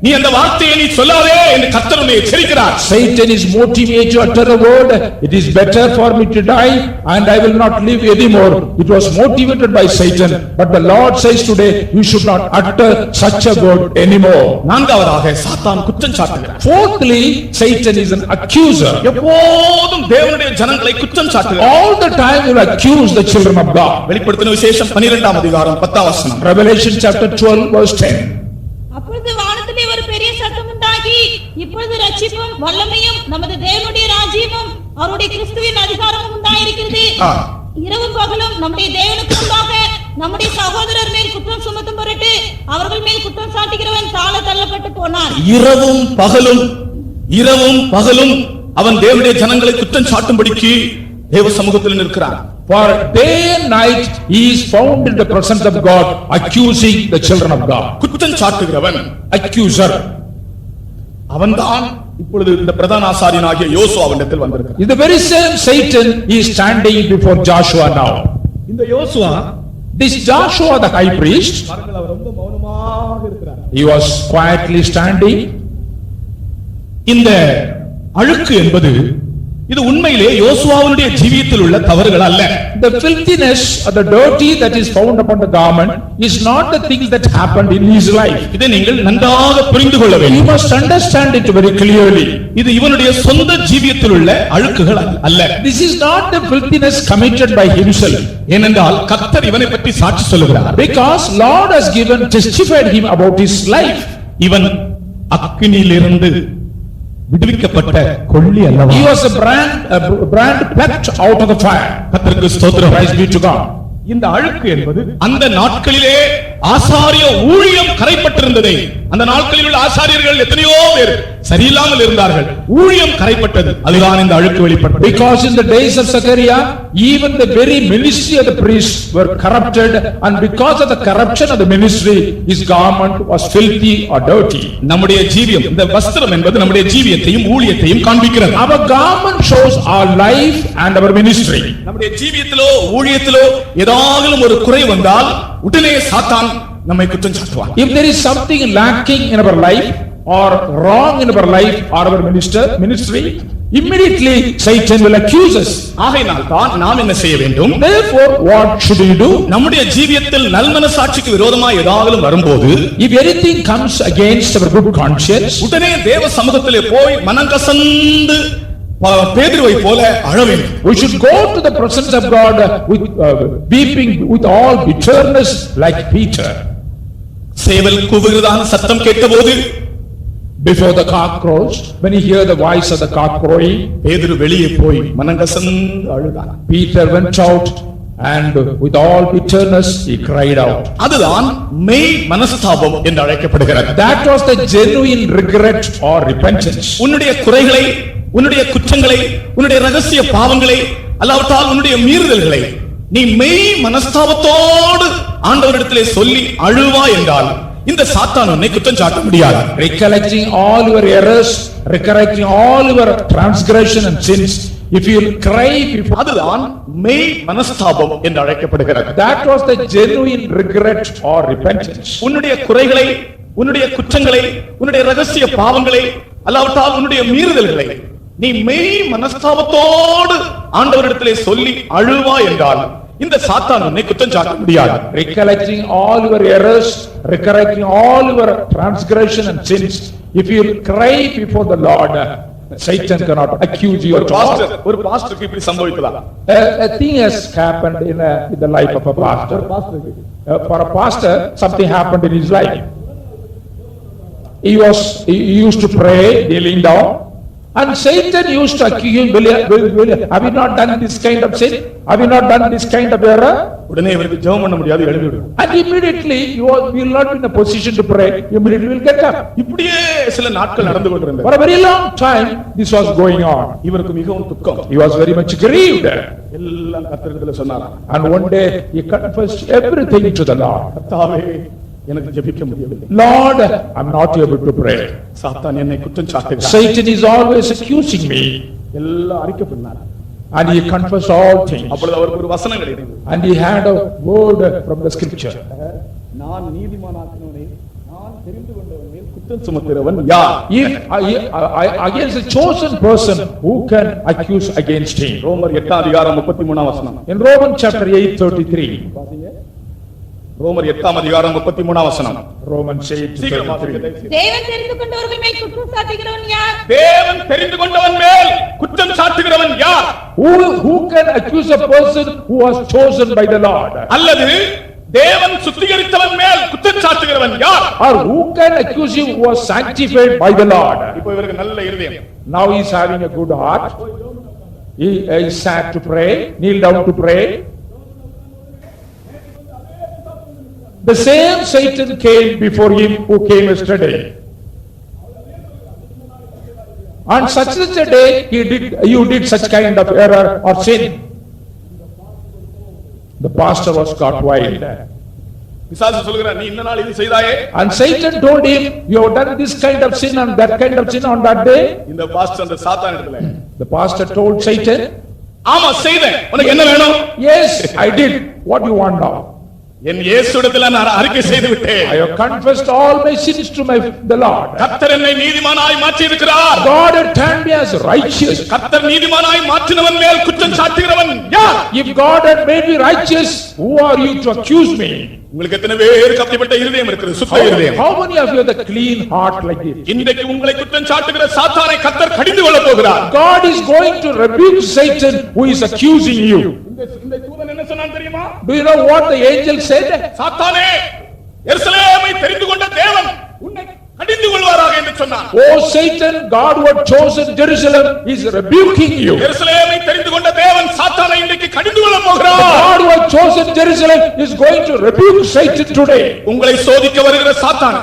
நீ அந்த வார்த்தையை நீ சொல்லாதே என்று கர்த்தர் உன்னை எச்சரிக்கிறார். Satan is motivated to utter a word, it is better for me to die and I will not live anymore. It was motivated by Satan, but the Lord says today you should not utter such a word anymore. 4வதாக சாத்தான் குற்றம் சாட்டுகிறார். Fourthly, Satan is an accuser. எப்போதும் தேவனுடைய ஜனங்களை குற்றம் சாட்டுகிறார். All the time he will accuse the children of God. வெளிப்படுத்தின விசேஷம் 12ஆம் அதிகாரம் 10ஆம் வசனம். Revelation chapter 12 verse 10. அப்பொழுது வானத்திலே ஒரு பெரிய சத்தம் உண்டாகி, இப்பொழுது ரட்சிப்பும் வல்லமையும் நமது தேவனுடைய ராஜ்யமும் அவருடைய கிறிஸ்துவின் அதிகாரமும் உண்டாயிருக்கிறது. இரவும் பகலும் நம்முடைய தேவனுக்கு முன்பாக நம்முடைய சகோதரர் மேல் குற்றம் சுமத்தும் பொருட்டு அவர்கள் மேல் குற்றம் சாட்டுகிறவன் தாழ தள்ளப்பட்டு போனான். இரவும் பகலும் அவன் தேவனுடைய ஜனங்களை குற்றம் சாட்டும்படிக்கு தேவ சமூகத்தில் நிற்கிறான். For day and night he is found in the presence of God accusing the children of God. குற்றம் சாட்டுகிறவன், accuser. அவன்தான் இப்பொழுது இந்த பிரதான ஆசாரியனாகிய யோசுவாவிடத்தில் வந்திருக்கிறான். Is the very same Satan he is standing before Joshua now. இந்த யோசுவா, this Joshua the high priest, அவர் ரொம்ப மௌனமாக இருக்கிறார். he was quietly standing. இந்த அழுக்கு என்பது இது உண்மையிலே யோசுவாவுடைய ஜீவியத்தில் உள்ள தவறுகள் அல்ல. The filthiness or the dirty that is found upon the garment is not the things that happened in his life. இதை நீங்கள் நன்றாக புரிந்து கொள்ள வேண்டும். You must understand it very clearly. இது இவனுடைய சொந்த ஜீவியத்தில் உள்ள அழுக்குகள் அல்ல. This is not the filthiness committed by himself. ஏனென்றால் கர்த்தர் இவனை பற்றி சாட்சி சொல்லுகிறார். Because Lord has testified him about his life. இவன் அக்கினியிலிருந்து விடுவிக்கப்பட்ட கொள்ளி அல்லவா? He was a brand plucked out of the fire. கர்த்தருக்கு ஸ்தோத்திரம். Praise be to God. இந்த அழுக்கு என்பது அந்த நாட்களிலே ஆசாரிய ஊழியம் கரைப்பட்டிருந்ததை, அந்த நாட்களில் உள்ள ஆசாரியர்கள் எத்தனையோ பேர் சரியில்லாமல் இருந்தார்கள், ஊழியம் கரைப்பட்டது, அதுதான் இந்த அழுக்கு வெளிப்பட்டது. Because in the days of Zechariah even the very ministry of the priests were corrupted, and because of the corruption of the ministry his garment was filthy or dirty. நம்முடைய ஜீவியம், இந்த வஸ்திரம் என்பது நம்முடைய ஜீவியத்தையும் ஊழியத்தையும் காண்பிக்கிறது. Our garment shows our life and our ministry. நம்முடைய ஜீவியத்திலோ ஊழியத்திலோ ஏதாகிலும் ஒரு குறை வந்தால் உடனே சாத்தான் நம்மை குற்றம் சாட்டுவான். If there is something lacking in our life or wrong in our life or our ministry, immediately Satan will accuse us. ஆகையினால் தான் நாம் என்ன செய்ய வேண்டும்? Therefore what should we do? நம்முடைய ஜீவியத்தில் நல்மனசாட்சிக்கு விரோதமாக ஏதாவது வரும்போது, if anything comes against our good conscience, உடனே தேவ சமூகத்திலே போய் மனங்கசந்து பேதுருவை போல அழ வேண்டும். we should go to the presence of God with weeping with all bitterness like Peter. சேவல் கூவுகிறதான சத்தம் கேட்டபோது, before the cock crows, when he heard the voice of the cock crowing, பேதுரு வெளியே போய் மனங்கசந்து அழுதான். Peter went out And with all bitterness he cried out. அதுதான் மெய் மனஸ்தாபம் என்று அழைக்கப்படுகிறது. That was the genuine regret or repentance. உன்னுடைய குறைகளை, உன்னுடைய குற்றங்களை, உன்னுடைய ரகசிய பாவங்களை, அல்லாவிட்டால் உன்னுடைய மீறுதல்களை நீ மெய் மனஸ்தாபத்தோடு ஆண்டவரிடத்திலே சொல்லி அழுவா என்றால் இந்த சாத்தான் உன்னை குற்றம் சாட்ட முடியாது. Recollecting all your errors, recollecting all your transgression and sins, if you cry before, அதுதான் மெய் மனஸ்தாபம் என்று அழைக்கப்படுகிறது. that was the genuine regret or repentance. உன்னுடைய குறைகளை, உன்னுடைய குற்றங்களை, உன்னுடைய ரகசிய பாவங்களை, அல்லாவிட்டால் உன்னுடைய மீறுதல்களை நீ மெய் மனஸ்தாபத்தோடு ஆண்டவரிடத்திலே சொல்லி அழுவா என்றால் இந்த சாத்தான் உன்னை குற்றம் சாட்ட முடியாது. Recollecting all your errors, recollecting all your transgression and sins, if you cry before the Lord, Satan cannot accuse you at all. ஒரு பாஸ்டருக்கு இப்படி சம்பவிக்கலாம். A thing has happened in the life of a pastor. For a pastor, something happened in his life. He used to pray kneeling down, and Satan used to accuse him, have you not done this kind of sin? Have you not done this kind of error? உடனே இவருக்கு ஜெபம் பண்ண முடியாது, எழுதி விடும். And immediately you will not be in a position to pray, immediately will get up. இப்படியே சில நாட்கள் நடந்து கொண்டிருந்தது. For a very long time this was going on. இவருக்கு மிகவும் துக்கம். He was very much grieved. எல்லாம் கர்த்தரிடத்தில் சொன்னாராம். And one day he confessed everything to the Lord. கர்த்தாவே, எனக்கு ஜெபிக்க முடியவில்லை. Lord, I'm not able to pray. சாத்தான் என்னை குற்றம் சாட்டுகிறான். Satan is always accusing me. எல்லாம் அறிக்கை பண்ணார். And he confessed all things. அப்பொழுது அவருக்கு ஒரு வசனம் கிடைத்தது. And he had a word from the scripture. நான் நீதிமானாக்கினவனே, நான் தெரிந்து கொண்டவன் மேல் குற்றம் சுமத்துகிறவன் யார்? If against a chosen person, who can accuse against him? ரோமர் 8 அதிகாரம் 33 வசனம். In Romans chapter 8:33. ரோமர் 8 அதிகாரம் 33 வசனம். Romans 8:33. தேவன் தெரிந்து கொண்டவர்கள் மேல் குற்றம் சாட்டுகிறவன் யார்? தேவன் தெரிந்து கொண்டவன் மேல் குற்றம் சாட்டுகிறவன் யார்? Who can accuse a person who was chosen by the Lord? அல்லது தேவன் சுத்திகரித்தவன் மேல் குற்றம் சாட்டுகிறவன் யார்? Or who can accuse him who was sanctified by the Lord? இப்போ இவருக்கு நல்ல இருதயம். Now he is having a good heart. He sat to pray, kneel down to pray. The same Satan came before him who came yesterday. On such a day you did such kind of error or sin. The pastor was got wild. பிசாசு சொல்கிறார், நீ இந்த நாள் இது செய்தாயே. And Satan told him, you have done this kind of sin and that kind of sin on that day. இந்த pastor அந்த சாத்தான் இடத்துல, The pastor told Satan, ஆமா செய்தேன், உனக்கு என்ன வேணும்? yes, I did. What do you want now? என் இயேசுவிடத்தில் நான் அறிக்கை செய்து விட்டேன். I have confessed all my sins to the Lord. கர்த்தர் என்னை நீதிமானாய் மாற்றி இருக்கிறார். God had turned me as righteous. கர்த்தர் நீதிமானாய் மாற்றினவன் மேல் குற்றம் சாட்டுகிறவன் யார்? If God had made me righteous, who are you to accuse me? உங்களுக்கு எத்தனை பேருக்கு அப்படிப்பட்ட இருதயம் இருக்குது? சுத்த இருதயம். How many of you have the clean heart like this? இன்றைக்கு உங்களை குற்றம் சாட்டுகிற சாத்தானை கர்த்தர் கடிந்து கொள்ளப் போகிறார். God is going to rebuke Satan who is accusing you. இந்த தூதன் என்ன சொன்னான் தெரியுமா? Do you know what the angel said? சாத்தானே, எருசலேமை தெரிந்து கொண்ட தேவன் உன்னை கடிந்து கொள்வாராக என்று சொன்னான். Oh Satan, God who had chosen Jerusalem is rebuking you. எருசலேமை தெரிந்து கொண்ட தேவன் சாத்தானை இன்றைக்கு கடிந்து கொள்ளப் போகிறார். God who had chosen Jerusalem is going to rebuke Satan today. உங்களை சோதிக்க வருகிற சாத்தான்,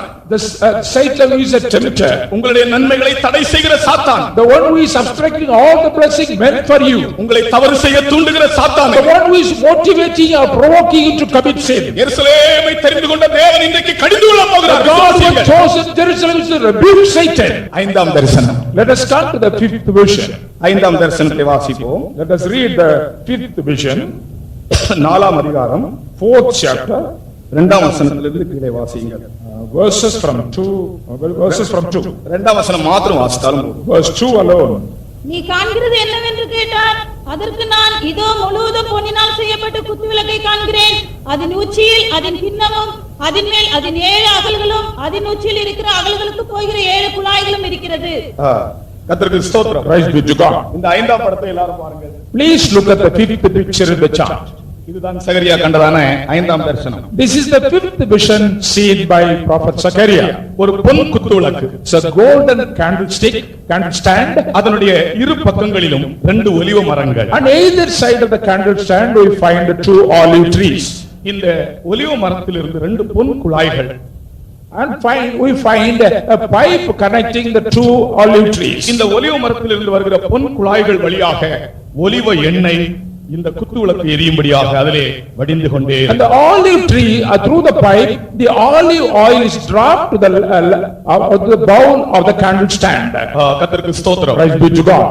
Satan is a tempter. உங்களுடைய நன்மைகளை தடை செய்கிற சாத்தான், The one who is obstructing all the blessing meant for you. உங்களை தவறு செய்ய தூண்டுகிற சாத்தான், The one who is motivating or provoking you to commit sin. எருசலேமை தெரிந்து கொண்ட தேவன் இன்றைக்கு கடிந்து கொள்ளப் போகிறார். God who had chosen Jerusalem is to rebuke Satan. ஐந்தாம் தரிசனம். Let us come to the fifth vision. ஐந்தாம் தரிசனத்தை வாசிப்போம். Let us read the fifth vision, 4ஆம் அதிகாரம் 4th chapter, 2ஆம் வசனத்திலிருந்து கீழே வாசியுங்கள். verses from 2. 2ஆம் வசனம் மாத்திரம் வாசித்தாலும் போதும். Verse 2 alone. நீ காண்கிறது என்னவென்று கேட்டார். அதற்கு நான், இதோ முழுவதும் பொன்னினால் செய்யப்பட்ட குத்துவிளக்கை காண்கிறேன். அதன் உச்சியில் அதன் பின்னமும், அதன் மேல் அதன் 7 அகல்களும், அதன் உச்சியில் இருக்கிற அகல்களுக்கு போகிற 7 குழாய்களும் இருக்கிறது. கர்த்தருக்கு ஸ்தோத்திரம். Praise be to God. இந்த ஐந்தாம் படத்தை எல்லாரும் பாருங்கள். Please look at the fifth picture in the chart. இதுதான் சகரியா கண்டதான ஐந்தாம் தரிசனம். This is the fifth vision seen by prophet Zechariah. ஒரு பொன் குத்து விளக்கு, It's a golden candlestick, candlestand. அதனுடைய இரு பக்கங்களிலும் 2 ஒலிவ மரங்கள். On either side of the candlestand we find 2 olive trees. இந்த ஒலிவ மரத்திலிருந்து 2 பொன் குழாய்கள். And we find a pipe connecting the 2 olive trees. இந்த ஒலிவ மரத்திலிருந்து வருகிற பொன் குழாய்கள் வழியாக ஒலிவ எண்ணெய் இந்த குத்து விளக்கு எரியும்படியாக அதிலே வடிந்து கொண்டே And the olive tree, through the pipe, the olive oil is dropped to the bowl of the candlestand. கர்த்தருக்கு ஸ்தோத்திரம். Praise be to God.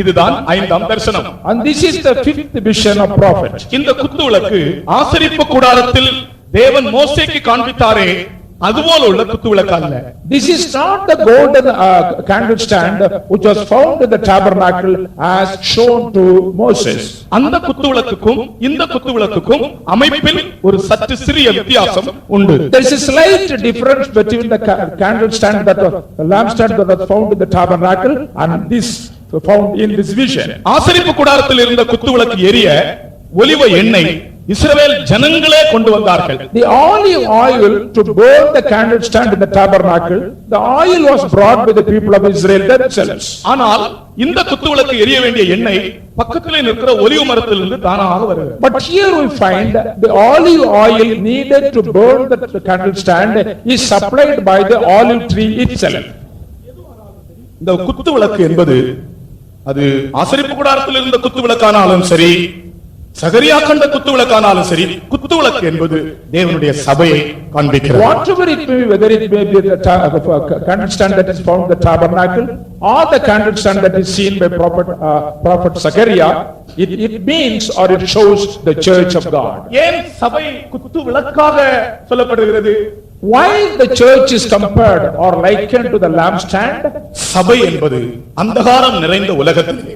இதுதான் ஐந்தாம் தரிசனம். And this is the fifth vision of prophet. இந்த குத்து விளக்கு ஆசரிப்பு கூடாரத்தில் தேவன் மோசேக்கு காண்பித்தாரே அதுபோல உள்ள குத்து விளக்கு அல்ல. This is not the golden candlestand which was found in the tabernacle as shown to Moses. அந்த குத்து விளக்குக்கும் இந்த குத்து விளக்குக்கும் அமைப்பில் ஒரு சற்று சிறிய வித்தியாசம் உண்டு. There is a slight difference between the candlestand the lampstand that was found in the tabernacle and this found in this vision. ஆசரிப்பு கூடாரத்தில் இருந்த குத்து விளக்கு எரிய ஒலிவ எண்ணெய் இஸ்ரவேல் ஜனங்களே கொண்டு வந்தார்கள். The olive oil to burn the candlestand in the tabernacle, the oil was brought by the people of Israel themselves. ஆனால் இந்த குத்து விளக்கு எரிய வேண்டிய எண்ணெய் பக்கத்திலே நிற்கிற ஒலிவ மரத்திலிருந்து தானாக வருகிறது. But here we find the olive oil needed to burn the candlestand is supplied by the olive tree itself. இந்த குத்து விளக்கு என்பது அது ஆசரிப்பு கூடாரத்தில் இருந்த குத்து விளக்கானாலும் சரி, சகரியா கண்ட குத்து விளக்கானாலும் சரி, குத்து விளக்கு என்பது தேவனுடைய சபையை காண்பிக்கிறது. Whatever it may be, whether it may be the candlestand that is found in the tabernacle or the candlestand that is seen by prophet Zechariah, it means or it shows the church of God. ஏன் சபை குத்து விளக்காக சொல்லப்படுகிறது? Why the church is compared or likened to the lampstand? சபை என்பது அந்தகாரம் நிறைந்த உலகத்திலே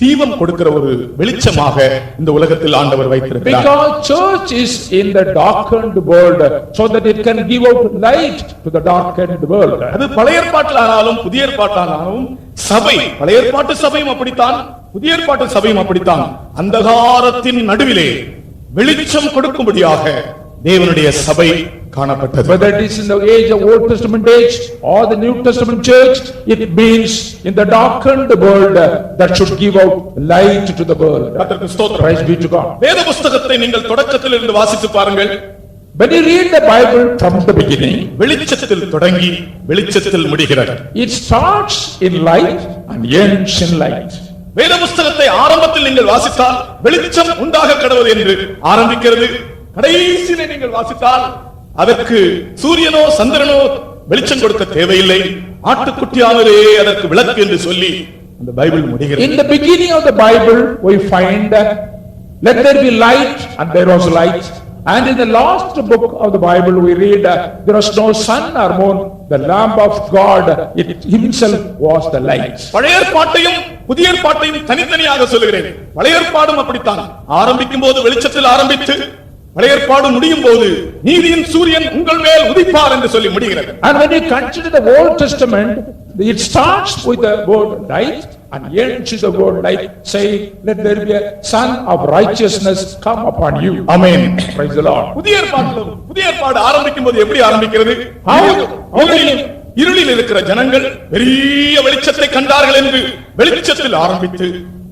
தீபம் கொடுக்கிற ஒரு வெளிச்சமாக இந்த உலகத்தில் ஆண்டவர் வைத்திருக்கிறார். Because church is in the darkened world so that it can give out light to the darkened world. அது பழைய ஏற்பாட்டிலானாலும் புதிய ஏற்பாட்டிலானாலும் சபை, பழைய ஏற்பாட்டு சபையும் அப்படித்தான், புதிய ஏற்பாட்டு சபையும் அப்படித்தான், அந்தகாரத்தின் நடுவிலே வெளிச்சம் கொடுக்கும்படியாக தேவனுடைய சபை காணப்பட்டது. Whether it is in the age of Old Testament age or the New Testament church, it means in the darkened world that should give out light to the world. கர்த்தருக்கு ஸ்தோத்திரம். Praise be to God. வேத புத்தகத்தை நீங்கள் தொடக்கத்தில் இருந்து வாசித்து பாருங்கள். When you read the Bible from the beginning, வெளிச்சத்தில் தொடங்கி வெளிச்சத்தில் முடிகிறது. it starts in light and ends in light. வேத புத்தகத்தை ஆரம்பத்தில் நீங்கள் வாசித்தால் வெளிச்சம் உண்டாக கடவுது என்று ஆரம்பிக்கிறது. கடைசியிலே நீங்கள் வாசித்தால் அதற்கு சூரியனோ சந்திரனோ வெளிச்சம் கொடுக்க தேவையில்லை, ஆட்டுக்குட்டியானவரே அதற்கு விளக்கு என்று சொல்லி அந்த பைபிள் முடிகிறது. In the beginning of the Bible we find let there be light and there was light, and in the last book of the Bible we read there was no sun or moon, the lamp of God it himself was the light. பழைய ஏற்பாட்டையும் புதிய ஏற்பாட்டையும் தனித்தனியாக சொல்கிறேன். பழைய ஏற்பாடும் அப்படித்தான், ஆரம்பிக்கும் போது வெளிச்சத்தில் ஆரம்பித்து பழைய ஏற்பாடு முடியும் போது நீதியின் சூரியன் உங்கள் மேல் உதிப்பார் என்று சொல்லி முடிகிறது. And when you consider the Old Testament, it starts with the word light and ends with the word light, saying let there be a sun of righteousness come upon you. Amen. Praise the Lord. புதிய ஏற்பாடு ஆரம்பிக்கும் போது எப்படி ஆரம்பிக்கிறது? இருளில் இருக்கிற ஜனங்கள் பெரிய வெளிச்சத்தை கண்டார்கள் என்று வெளிச்சத்தில் ஆரம்பித்து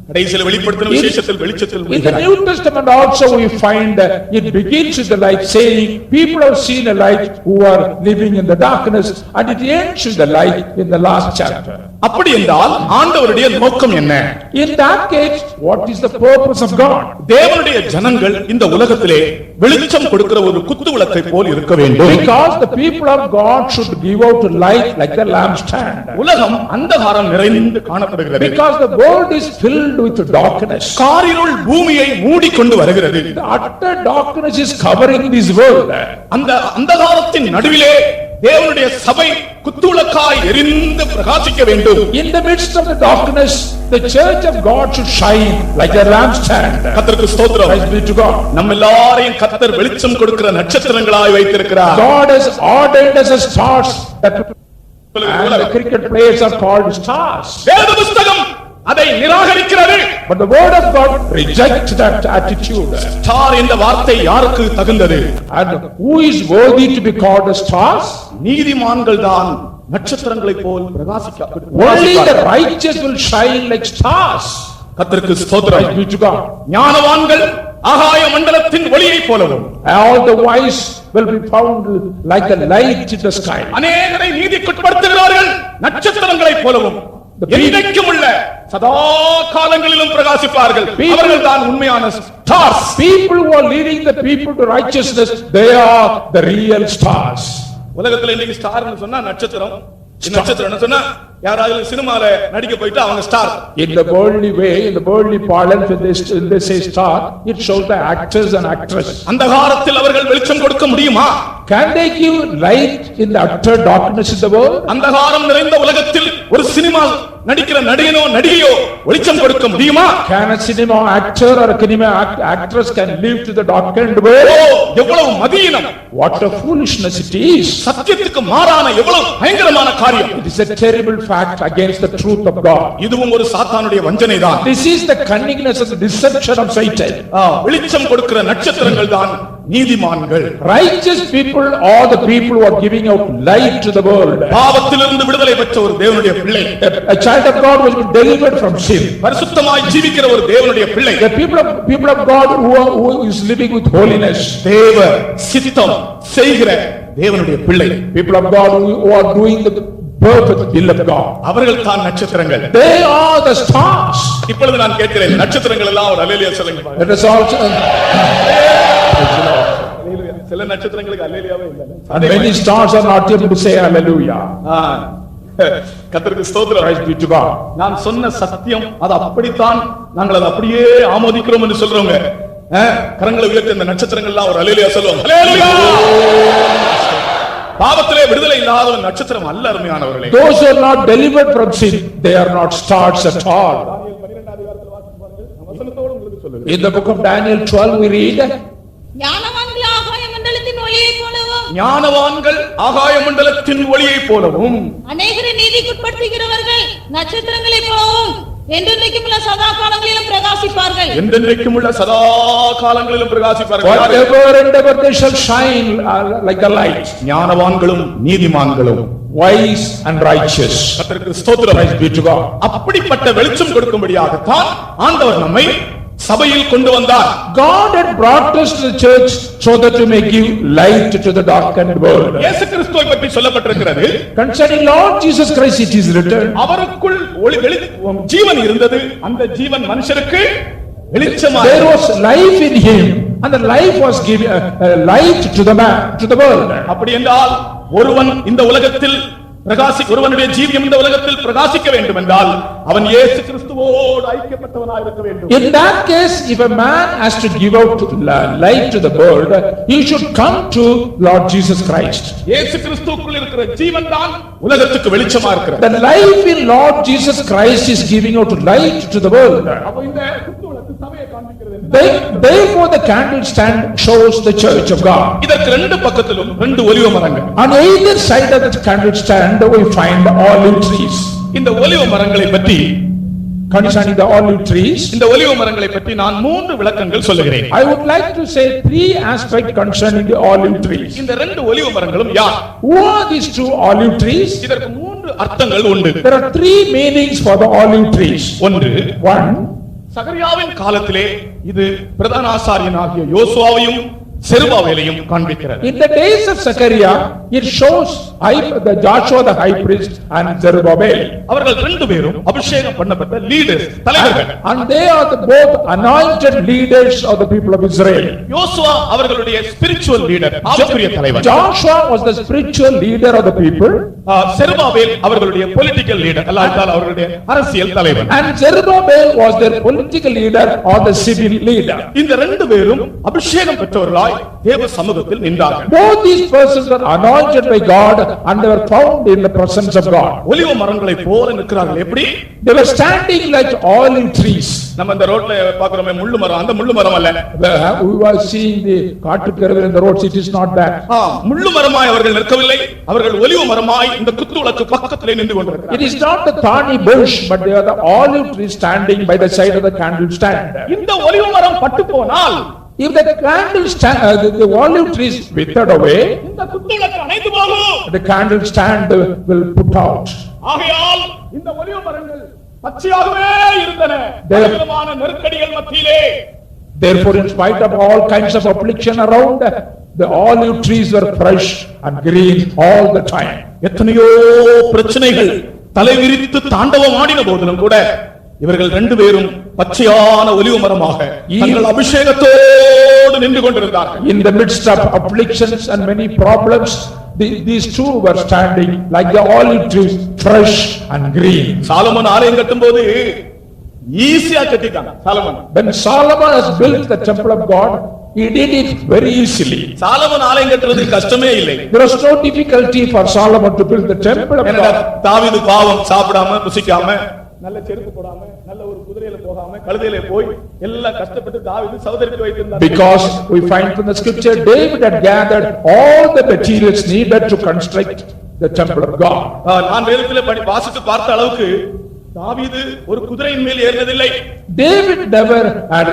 கடைசியில் வெளிப்படுத்தின விசேஷத்தில் வெளிச்சத்தில் In the New Testament also we find it begins with the light, saying people have seen a light who are living in the darkness, and it ends with the light in the last chapter. அப்படி என்றால் ஆண்டவருடைய நோக்கம் என்ன? In that case, what is the purpose of God? தேவனுடைய ஜனங்கள் இந்த உலகத்திலே வெளிச்சம் கொடுக்கிற ஒரு குத்து விளக்கை போல் இருக்க வேண்டும். Because the people of God should give out light like the lampstand. உலகம் அந்தகாரம் நிறைந்து காணப்படுகிறது. Because the world is filled with darkness. காரிருள் பூமியை மூடிக்கொண்டு வருகிறது. The utter darkness is covering this world. அந்த அந்தகாரத்தின் நடுவிலே தேவனுடைய சபை குத்துவிளக்காய் எரிந்து பிரகாசிக்க வேண்டும். In the midst of the darkness, the church of God should shine like a lampstand. கர்த்தருக்கு ஸ்தோத்திரம். Praise be to God. நம்ம எல்லாரையும் கர்த்தர் வெளிச்சம் கொடுக்கிற நட்சத்திரங்களாய் வைத்திருக்கிறார். God has ordained us as stars, and the cricket players are called stars. வேத புத்தகம் அதை நிராகரிக்கிறது. But the word of God rejects that attitude. Star என்ற வார்த்தை யாருக்கு தகுந்தது? And who is worthy to be called as stars? நீதிமான்கள் தான் நட்சத்திரங்களைப் போல் Only the righteous will shine like stars. கர்த்தருக்கு ஸ்தோத்திரம். Praise be to God. ஞானவான்கள் ஆகாய மண்டலத்தின் ஒளியைப் போலவும் All the wise will be found like the light in the sky. அநேகரை நீதிக்குட்படுத்துகிறார்கள் நட்சத்திரங்களைப் போலவும் என்றைக்கும் உள்ள சதா காலங்களிலும் பிரகாசிப்பார்கள். அவர்கள் தான் உண்மையான stars. People who are leading the people to righteousness, they are the real stars. உலகத்துல இன்னைக்கு ஸ்டார்னு சொன்னா நட்சத்திரம், நட்சத்திரம்னு சொன்னா யாராவது சினிமால நடிக்க போயிட்டு அவங்க star. In the worldly way, in the worldly parlance, when they say star, it shows the actors and actresses. அந்தகாரத்தில் அவர்கள் வெளிச்சம் கொடுக்க முடியுமா? Can they give light in the utter darkness in the world? அந்தகாரம் நிறைந்த உலகத்தில் ஒரு சினிமா நடிக்கிற நடிகனோ நடிகையோ வெளிச்சம் கொடுக்க முடியுமா? Can a cinema actor or a cinema actress can live to the darkened world? எவ்வளவு மதியீனம்! What a foolishness it is! சத்தியத்துக்கு மாறான எவ்வளவு பயங்கரமான காரியம்! It is a terrible fact against the truth of God. இதுவும் ஒரு சாத்தானுடைய வஞ்சனைதான். This is the cunningness and the deception of Satan. வெளிச்சம் கொடுக்கிற நட்சத்திரங்கள் தான் நீதிமான்கள். Righteous people are the people who are giving out light to the world. பாவத்திலிருந்து விடுதலை பெற்ற ஒரு தேவனுடைய பிள்ளை. A child of God was delivered from sin. பரிசுத்தமாய் ஜீவிக்கிற ஒரு தேவனுடைய பிள்ளை. The people of God who is living with holiness. தேவ சித்தம் செய்கிற தேவனுடைய பிள்ளை. People of God who are doing the perfect will of God. அவர்கள் தான் நட்சத்திரங்கள். They are the stars. இப்பொழுது நான் கேட்கிறேன் நட்சத்திரங்கள் எல்லாம் ஒரு அல்லேலூயா சொல்லுங்க. Let us also சில நட்சத்திரங்களுக்கு அல்லேலூயாவே இல்ல. and many stars are not able to say hallelujah. கர்த்தருக்கு ஸ்தோத்திரம். Praise be to God. நான் சொன்ன சத்தியம் அது அப்படித்தான் நாங்கள் அதை அப்படியே ஆமோதிக்கிறோம் என்று சொல்றோங்க. கரங்களை உயர்த்தி அந்த நட்சத்திரங்கள் எல்லாம் ஒரு அல்லேலூயா சொல்லுவோம். அல்லேலூயா. பாவத்திலே விடுதலை இல்லாத ஒரு நட்சத்திரம் அல்ல அருமையானவர்களே. Those who are not delivered from sin, they are not stars at all. In the book of Daniel 12 we read, ஞானவான்கள் ஆகாய மண்டலத்தின் ஒளியைப் போலவும் ஞானவான்கள் ஆகாய மண்டலத்தின் ஒளியைப் போலவும் அநேகரை நீதிக்குட்படுத்துகிறவர்கள் நட்சத்திரங்களைப் போலவும் என்றென்றைக்கும் உள்ள சதா காலங்களிலும் பிரகாசிப்பார்கள். என்றென்றைக்கும் உள்ள சதா காலங்களிலும் பிரகாசிப்பார்கள். whatever endeavor they shall shine like the light. ஞானவான்களும் நீதிமான்களும் wise and righteous. கர்த்தருக்கு ஸ்தோத்திரம். Praise be to God. அப்படிப்பட்ட வெளிச்சம் கொடுக்கும்படியாகத்தான் ஆண்டவர் நம்மை சபையில் கொண்டு வந்தார். God had brought us to the church so that we may give light to the darkened world. இயேசு கிறிஸ்துவை பற்றி சொல்லப்பட்டிருக்கிறது. Concerning Lord Jesus Christ it is written, அவருக்குள் ஜீவன் இருந்தது, அந்த ஜீவன் மனுஷருக்கு வெளிச்சமாய். there was life in him and the life was given light to the man, to the world. அப்படி என்றால் ஒருவன் இந்த உலகத்தில் ஒருவனுடைய ஜீவியம் இந்த உலகத்தில் பிரகாசிக்க வேண்டும் என்றால் அவன் இயேசு கிறிஸ்துவோடு ஐக்கியப்பட்டவனாய் இருக்க வேண்டும். In that case, if a man has to give out light to the world, he should come to Lord Jesus Christ. இயேசு கிறிஸ்துவுக்குள் இருக்கிற ஜீவன் தான் உலகத்துக்கு வெளிச்சமா இருக்கிறது. The life in Lord Jesus Christ is giving out light to the world. அப்ப இந்த குத்துவிளக்கு சபையை காண்பிக்கிறது. Therefore the candlestand shows the church of God. இதற்கு ரெண்டு பக்கத்திலும் ரெண்டு ஒலிவ மரங்கள். On either side of the candlestand we find olive trees. இந்த ஒலிவ மரங்களை பற்றி Concerning the olive trees, இந்த ஒலிவ மரங்களை பற்றி நான் மூன்று விளக்கங்கள் சொல்லுகிறேன். I would like to say three aspects concerning the olive trees. இந்த ரெண்டு ஒலிவ மரங்களும் யார்? Who are these two olive trees? இதற்கு மூன்று அர்த்தங்கள் உண்டு. There are three meanings for the olive trees. ஒன்று, One, சகரியாவின் காலத்திலே இது பிரதான ஆசாரியனாகிய யோசுவாவையும் செருபாபேலையும் காண்பிக்கிறது. in the days of Zechariah, it shows the Joshua the high priest and Zerubbabel. அவர்கள் ரெண்டு பேரும் அபிஷேகம் பண்ணப்பட்ட லீடர்ஸ், தலைவர்கள். And they are the both anointed leaders of the people of Israel. யோசுவா அவர்களுடைய ஸ்பிரிச்சுவல் லீடர், ஆவிக்குரிய தலைவர். Joshua was the spiritual leader of the people. Zerubbabel அவர்களுடைய பொலிட்டிக்கல் லீடர், அல்லாஹ் அவர்களுடைய அரசியல் தலைவர். And Zerubbabel was their political leader or the civil leader. இந்த ரெண்டு பேரும் அபிஷேகம் பெற்றவர்களாய் தேவ சமூகத்தில் நின்றார்கள். Both these persons were anointed by God and they were found in the presence of God. ஒலிவ மரங்களை போல நிற்கிறார்கள். எப்படி? They were standing like olive trees. நம்ம இந்த ரோட்ல பாக்குறோமே முள்ளு மரம், அந்த முள்ளு மரம் அல்ல. We were seeing the காட்டுக்கருவே in the roads, it is not that. முள்ளு மரமாய் அவர்கள் நிற்கவில்லை, அவர்கள் ஒலிவ மரமாய் இந்த குத்துவிளக்கு பக்கத்திலே நின்று கொண்டிருக்கிறார்கள். It is not the thorny bush, but they are the olive tree standing by the side of the candle stand. இந்த ஒலிவ மரம் பட்டு போனால், if the candle stand, the olive trees withered away, இந்த குத்துவிளக்கு அணைந்து போகும். the candle stand will put out. ஆகையால் இந்த ஒலிவ மரங்கள் பச்சையாகவே இருந்தன பலவிதமான நெருக்கடிகள் மத்தியிலே. Therefore, in spite of all kinds of affliction around, the olive trees were fresh and green all the time. எத்தனையோ பிரச்சனைகள் தலைவிரித்து தாண்டவம் ஆடின போதிலும் கூட இவர்கள் ரெண்டு பேரும் பச்சையான ஒலிவ மரமாக தங்கள் அபிஷேகத்தோடு நின்று கொண்டிருந்தார்கள். In the midst of afflictions and many problems, these two were standing like the olive trees, fresh and green. Solomon ஆலயம் கட்டும்போது ஈஸியா கட்டிட்டாங்க. Solomon, when Solomon has built the temple of God, he did it very easily. Solomon ஆலயம் கட்டுறது கஷ்டமே இல்லை. There was no difficulty for Solomon to build the temple of God. தாவீது பாவம் சாப்பிடாம புசிக்காம நல்ல செருப்பு போடாம நல்ல ஒரு குதிரையில போகாம கழுதையில போய் எல்லாம் கஷ்டப்பட்டு தாவீது சகோதரருக்கு வைத்திருந்தார். Because we find from the scripture David had gathered all the materials needed to construct the temple of God. நான் வேதத்திலே வாசித்து பார்த்த அளவுக்கு தாவீது ஒரு குதிரையின் மேல் ஏறினதில்லை. David never had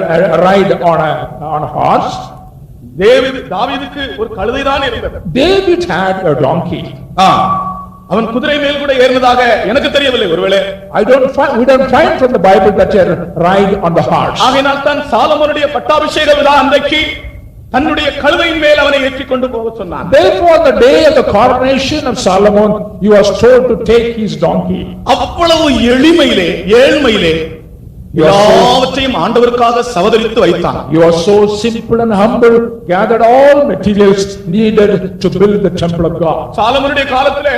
ride on a horse. தாவீதுக்கு ஒரு கழுதை தான் இருந்தது. David had a donkey. அவன் குதிரை மேல் கூட ஏறினதாக எனக்கு தெரியவில்லை. ஒருவேளை we don't find from the Bible that he ride on the horse. ஆகையால் தான் சாலமோனுடைய பட்டாபிஷேக விழா அன்றைக்கு தன்னுடைய கழுதையின் மேல் அவனை ஏற்றிக் கொண்டு போக சொன்னான். Therefore, the day of the coronation of Solomon, he was told to take his donkey. அவ்வளவு எளிமையிலே ஏழ்மையிலே எல்லாவற்றையும் ஆண்டவருக்காக சவதரித்து வைத்தான். He was so simple and humble, gathered all materials needed to build the temple of God. சாலமோனுடைய காலத்திலே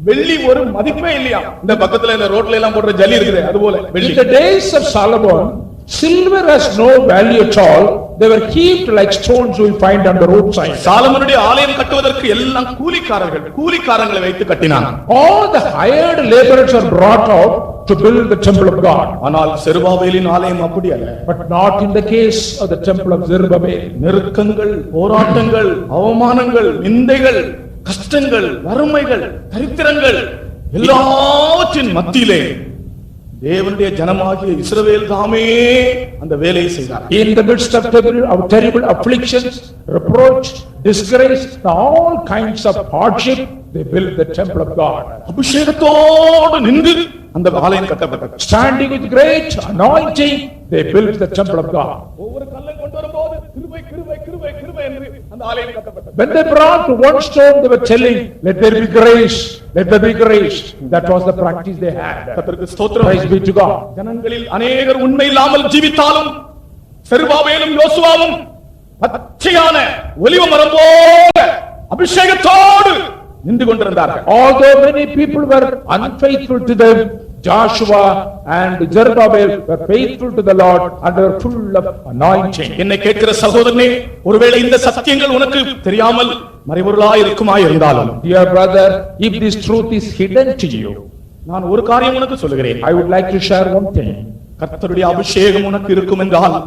வெள்ளி ஒரு மதிப்பே இல்லையா. இந்த பக்கத்துல இந்த ரோட்ல எல்லாம் போடுற ஜல்லி இருக்குது அதுபோல வெள்ளி. In the days of Solomon, silver has no value at all. They were heaped like stones we find on the roadside. சாலமோனுடைய ஆலயம் கட்டுவதற்கு எல்லாம் கூலிக்காரங்களை வைத்து கட்டினான். All the hired laborers were brought out to build the temple of God. ஆனால் செருபாபேலின் ஆலயம் அப்படி அல்ல. But not in the case of the temple of Zerubbabel. நெருக்கங்கள், போராட்டங்கள், அவமானங்கள், நிந்தைகள், கஷ்டங்கள், வறுமைகள், தரித்திரங்கள் எல்லாவற்றின் மத்தியிலே தேவனுடைய ஜனமாகிய இஸ்ரவேல் தாமே அந்த வேலையை செய்தார். In the midst of terrible afflictions, reproach, disgrace, all kinds of hardship, they built the temple of God. அபிஷேகத்தோடு நின்று அந்த ஆலயம் கட்டப்பட்டது. Standing with great anointing, they built the temple of God. ஒவ்வொரு கல்லை கொண்டு வரும்போது கிருபை கிருபை கிருபை கிருபை என்று அந்த ஆலயம் கட்டப்பட்டது. When they brought one stone, they were telling, let there be grace, let there be grace. That was the practice they had. கர்த்தருக்கு ஸ்தோத்திரம். Praise be to God. ஜனங்களில் அநேகர் உண்மை இல்லாமல் ஜீவித்தாலும் செருபாபேலும் யோசுவாவும் பச்சையான ஒலிவ மரம் போல அபிஷேகத்தோடு நின்று கொண்டிருந்தார்கள். Although many people were unfaithful to them, Joshua and Zerubbabel were faithful to the Lord and they were full of anointing. என்னை கேட்கிற சகோதரனே, ஒருவேளை இந்த சத்தியங்கள் உனக்கு தெரியாமல் மறைபொருளாய் இருக்குமாய் இருந்தாலும், Dear brother, if this truth is hidden to you, நான் ஒரு காரியம் உனக்கு சொல்லுகிறேன். I would like to share one thing. கர்த்தருடைய அபிஷேகம் உனக்கு இருக்கும் என்றால்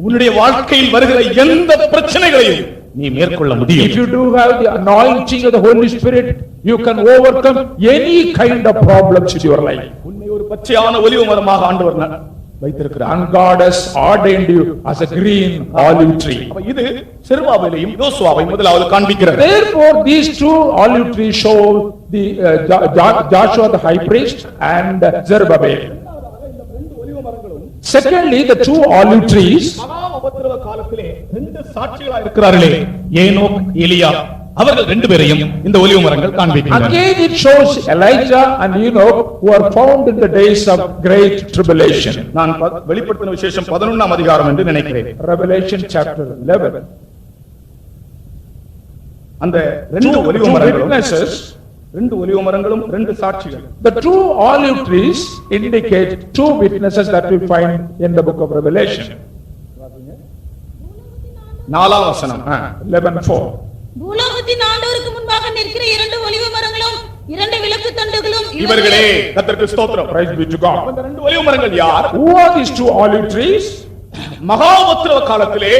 உன்னுடைய வாழ்க்கையில் வருகிற எந்த பிரச்சனைகளையும் நீ மேற்கொள்ள முடியும். If you do have the anointing of the Holy Spirit, you can overcome any kind of problems in your life. உன்னை ஒரு பச்சையான ஒலிவ மரமாக ஆண்டவர் வைத்திருக்கிறார். And God has ordained you as a green olive tree. இது செருபாபேலையும் யோசுவாவையும் முதலாவது காண்பிக்கிறது. Therefore, these two olive trees show the Joshua the high priest and Zerubbabel. Secondly, the two olive trees, உபத்திரவ காலத்திலே ரெண்டு சாட்சிகளாக இருக்கிறார்களே, ஏனோக், எலியா, அவர்கள் ரெண்டு பேரையும் இந்த ஒலிவ மரங்கள் காண்பிக்கின்றன. Again it shows Elijah and Enoch who are found in the days of great tribulation. நான் வெளிப்படுத்தின விசேஷம் 11ஆம் அதிகாரம் என்று நினைக்கிறேன். Revelation chapter 11. அந்த ரெண்டு ஒலிவ மரங்களும் ரெண்டு ஒலிவ மரங்களும் ரெண்டு சாட்சிகள். The two olive trees indicate two witnesses that we find in the book of Revelation. 4ஆம் வசனம். 11:4. பூலோகத்தின் ஆண்டவருக்கு முன்பாக நிற்கிற 2 ஒலிவ மரங்களும் 2 விளக்கு தண்டுகளும் இவர்களே. கர்த்தருக்கு ஸ்தோத்திரம். Praise be to God. அந்த 2 ஒலிவ மரங்கள் யார்? Who are these 2 olive trees? மகா உபத்திரவ காலத்திலே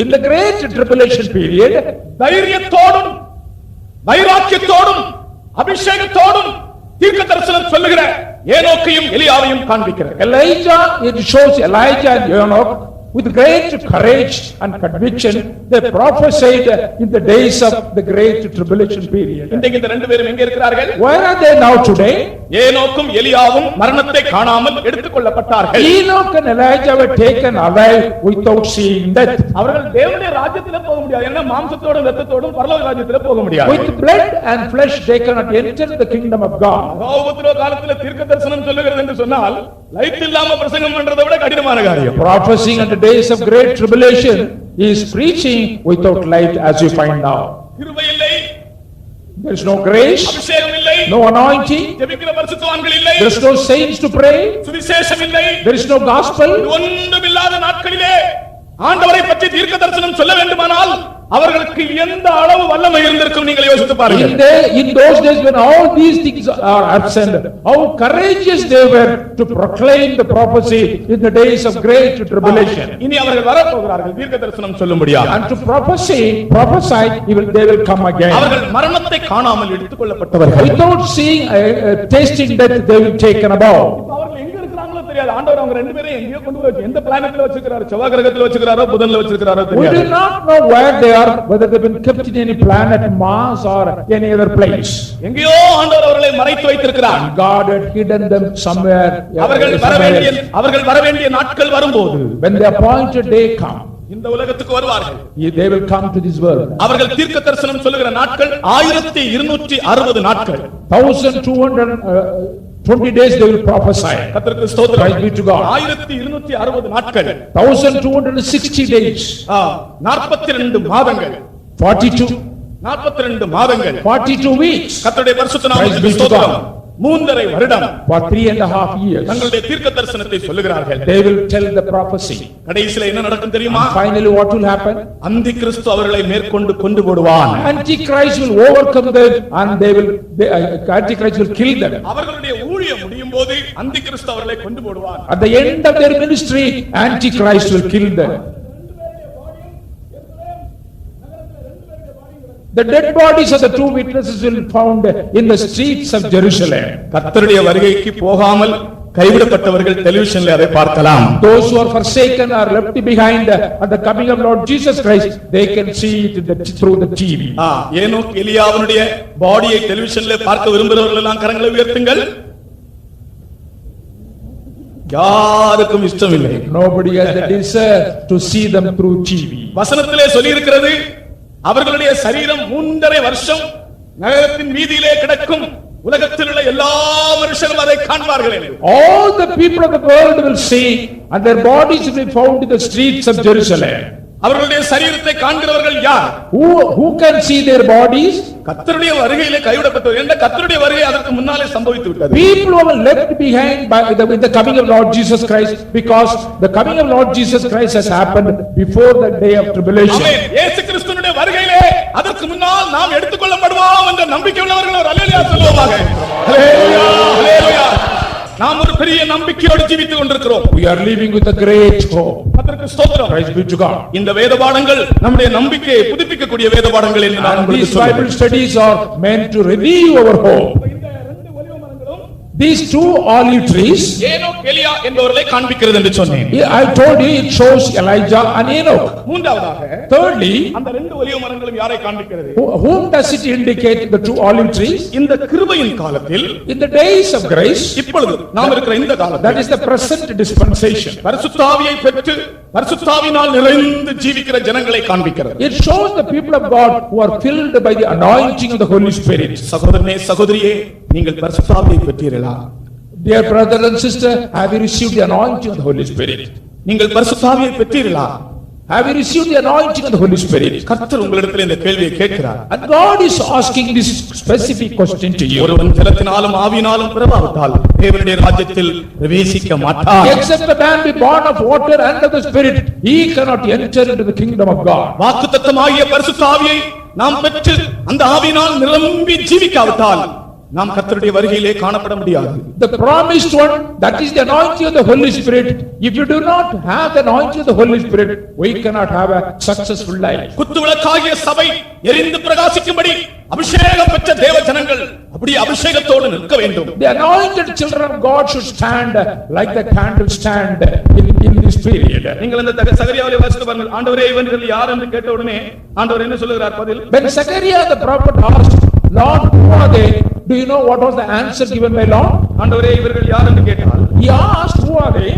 In the great tribulation period, தைரியத்தோடும் வைராக்கியத்தோடும் அபிஷேகத்தோடும் தீர்க்க தரிசனம் சொல்லுகிற ஏனோக்கையும் எலியாவையும் காண்பிக்கிறது. Elijah, it shows Elijah and Enoch with great courage and conviction, they prophesied in the days of the great tribulation period. இன்றைக்கு இந்த 2 பேரும் எங்க இருக்கிறார்கள்? Where are they now today? ஏனோக்கும் எலியாவும் மரணத்தை காணாமல் எடுத்துக்கொள்ளப்பட்டார்கள். Enoch and Elijah were taken alive without seeing death. அவர்கள் தேவனுடைய ராஜ்யத்திலே போக முடியாது. என்ன மாம்சத்தோடும் இரத்தத்தோடும் பரலோக ராஜ்யத்திலே போக முடியாது. With blood and flesh they cannot enter the kingdom of God. மகா உபத்திரவ காலத்திலே தீர்க்க தரிசனம் சொல்லுகிறது என்று சொன்னால் லைட் இல்லாம பிரசங்கம் பண்றதை விட கடினமான காரியம். Prophesying in the days of great tribulation is preaching without light, as you find out. கிருபை இல்லை, There is no grace, அபிஷேகம் இல்லை, no anointing, ஜெபிக்கிற பரிசுத்தவான்கள் இல்லை, there is no saints to pray, சுவிசேஷம் இல்லை. there is no gospel. இது ஒன்றுமில்லாத நாட்களிலே ஆண்டவரை பற்றி தீர்க்க தரிசனம் சொல்ல வேண்டுமானால் அவர்களுக்கு எந்த அளவு வல்லமை இருந்திருக்கும் நீங்கள் யோசித்து பாருங்கள். In those days when all these things are absent, how courageous they were to proclaim the prophecy in the days of great tribulation. இனி அவர்கள் வரப்போகிறார்கள் தீர்க்க தரிசனம் சொல்லும்படியாக. And to prophesy, they will come again. அவர்கள் மரணத்தை காணாமல் எடுத்துக்கொள்ளப்பட்டவர்கள். Without seeing, tasting death, they will taken about. அவர்கள் எங்க இருக்கிறாங்களோ தெரியாது. ஆண்டவர் அவங்க 2 பேரையும் எங்கேயோ கொண்டு போய் எந்த பிளானட்ல வச்சிருக்காரு, செவ்வாய் கிரகத்துல வச்சிருக்காரோ புதன்ல வச்சிருக்காரோ We தெரியாது. do not know where they are, whether they've been kept in any planet, Mars or any other place. எங்கேயோ ஆண்டவர் அவர்களை மறைத்து வைத்திருக்கிறார். God had hidden them somewhere. அவர்கள் வர வேண்டிய நாட்கள் வரும்போது When the appointed day come, இந்த உலகத்துக்கு வருவார்கள். they will come to this world. அவர்கள் தீர்க்க தரிசனம் சொல்லுகிற நாட்கள் 1260 நாட்கள். 1220 days they will prophesy. கர்த்தருக்கு ஸ்தோத்திரம். Praise be to God. 1260 நாட்கள். 1260 days. 42 மாதங்கள். 42 மாதங்கள். 42 weeks. கர்த்தருடைய பரிசுத்த Praise நாமத்துக்கு be to ஸ்தோத்திரம். God. 3.5 வருடம் For 3.5 years. தங்களுடைய தீர்க்க தரிசனத்தை சொல்லுகிறார்கள். They will tell the prophecy. கடைசில என்ன நடக்கும் தெரியுமா? Finally what will happen? அந்தி கிறிஸ்து அவர்களை மேற்கொண்டு கொண்டு போடுவான். Antichrist will overcome them and Antichrist will kill them. அவர்களுடைய ஊழியம் முடியும் போது அந்தி கிறிஸ்து அவர்களை கொண்டு போடுவான். At the end of their ministry, Antichrist will kill them. The dead bodies of the 2 witnesses will be found in the streets of Jerusalem. கர்த்தருடைய வருகைக்கு போகாமல் கைவிடப்பட்டவர்கள் டெலிவிஷன்ல அதை பார்க்கலாம். Those who are forsaken or left behind at the coming of Lord Jesus Christ, they can see it through the TV. Enoch எலியாவினுடைய பாடியை டெலிவிஷன்ல பார்க்க விரும்புகிறவர்கள் எல்லாம் கரங்களை உயர்த்துங்கள். யாருக்கும் இஷ்டம் இல்லை. Nobody has the desire to see them through TV. வசனத்திலே சொல்லி இருக்கிறது, அவர்களுடைய சரீரம் 3.5 வருஷம் நகரத்தின் வீதியிலே கிடக்கும், உலகத்தில் உள்ள எல்லா மனுஷரும் அதை காண்பார்கள் என்று. All the people of the world will see and their bodies will be found in the streets of Jerusalem. அவர்களுடைய சரீரத்தை காண்கிறவர்கள் யார்? Who can see their bodies? கர்த்தருடைய வருகையிலே கைவிடப்பட்டவர்கள். என்ற கர்த்தருடைய வருகை அதற்கு முன்னாலே சம்பவித்து விட்டது. People who were left behind with the coming of Lord Jesus Christ, because the coming of Lord Jesus Christ has happened before the day of tribulation. ஆமென். இயேசு கிறிஸ்துவினுடைய வருகையிலே அதற்கு முன்னால் நாம் எடுத்துக்கொள்ளப்படுவோம் என்ற நம்பிக்கை உள்ளவர்கள் ஒரு அல்லேலூயா சொல்லுவாங்க. அல்லேலூயா, அல்லேலூயா. நாம் ஒரு பெரிய நம்பிக்கையோடு ஜீவித்துக் கொண்டிருக்கிறோம். We are living with a great hope. கர்த்தருக்கு ஸ்தோத்திரம். Praise be to God. இந்த வேதபாடங்கள் நம்முடைய நம்பிக்கையை புதுப்பிக்கக்கூடிய வேதபாடங்கள் என்று நான் And உங்களுக்கு these Bible சொல்கிறேன். studies are meant to renew our hope. These 2 olive trees, Enoch எலியா என்பவர்களை காண்பிக்கிறது என்று சொன்னேன். I told you it shows Elijah and Enoch. மூன்றாவதாக Thirdly, அந்த 2 ஒலிவ மரங்களும் யாரை காண்பிக்கிறது? whom does it indicate, the 2 olive trees? இந்த கிருபையின் காலத்தில், In the days of grace, இப்பொழுது நாம் இருக்கிற இந்த that காலத்தில் is the present dispensation. பரிசுத்த ஆவியை பெற்று பரிசுத்தாவினால் நிறைந்து ஜீவிக்கிற ஜனங்களை காண்பிக்கிறது. It shows the people of God who are filled by the anointing of the Holy Spirit. சகோதரனே சகோதரியே, நீங்கள் பரிசுத்த ஆவியை பெற்றீர்களா? Dear brother and sister, have you received the anointing of the Holy Spirit? நீங்கள் பரிசுத்த ஆவியை பெற்றீர்களா? Have you received the anointing of the Holy Spirit? கர்த்தர் உங்களிடத்தில் இந்த கேள்வியை கேட்கிறார். And God is asking this specific question to you. ஒருவன் ஜலத்தினாலும் ஆவியினாலும் பிறவாவிட்டால் தேவனுடைய ராஜ்யத்தில் பிரவேசிக்க மாட்டான். Except a man be born of water and of the Spirit, he cannot enter into the kingdom of God. வாக்குத்தத்தமாகிய பரிசுத்த ஆவியை நாம் பெற்று அந்த ஆவியினால் நிரம்பி ஜீவிக்காவிட்டால் நாம் கர்த்தருடைய வருகையிலே காணப்பட முடியாது. The promised one, that is the anointing of the Holy Spirit. If you do not have the anointing of the Holy Spirit, we cannot have a successful life. குத்துவிளக்காகிய சபை எரிந்து பிரகாசிக்கும்படி அபிஷேகம் பெற்ற தேவ ஜனங்கள் அப்படி அபிஷேகத்தோடு நிற்க வேண்டும். The anointed children of God should stand like the candle stand in this period. நீங்கள் இந்த சகரியாவிலே வாசித்து பாருங்கள். ஆண்டவரே இவர்கள் யார் என்று கேட்ட உடனே ஆண்டவர் என்ன சொல்கிறார் பதில்? When Zechariah the prophet asked, Lord, who are they? Do you know what was the answer given by Lord? ஆண்டவரே இவர்கள் யார் என்று கேட்டால் He asked, who are they?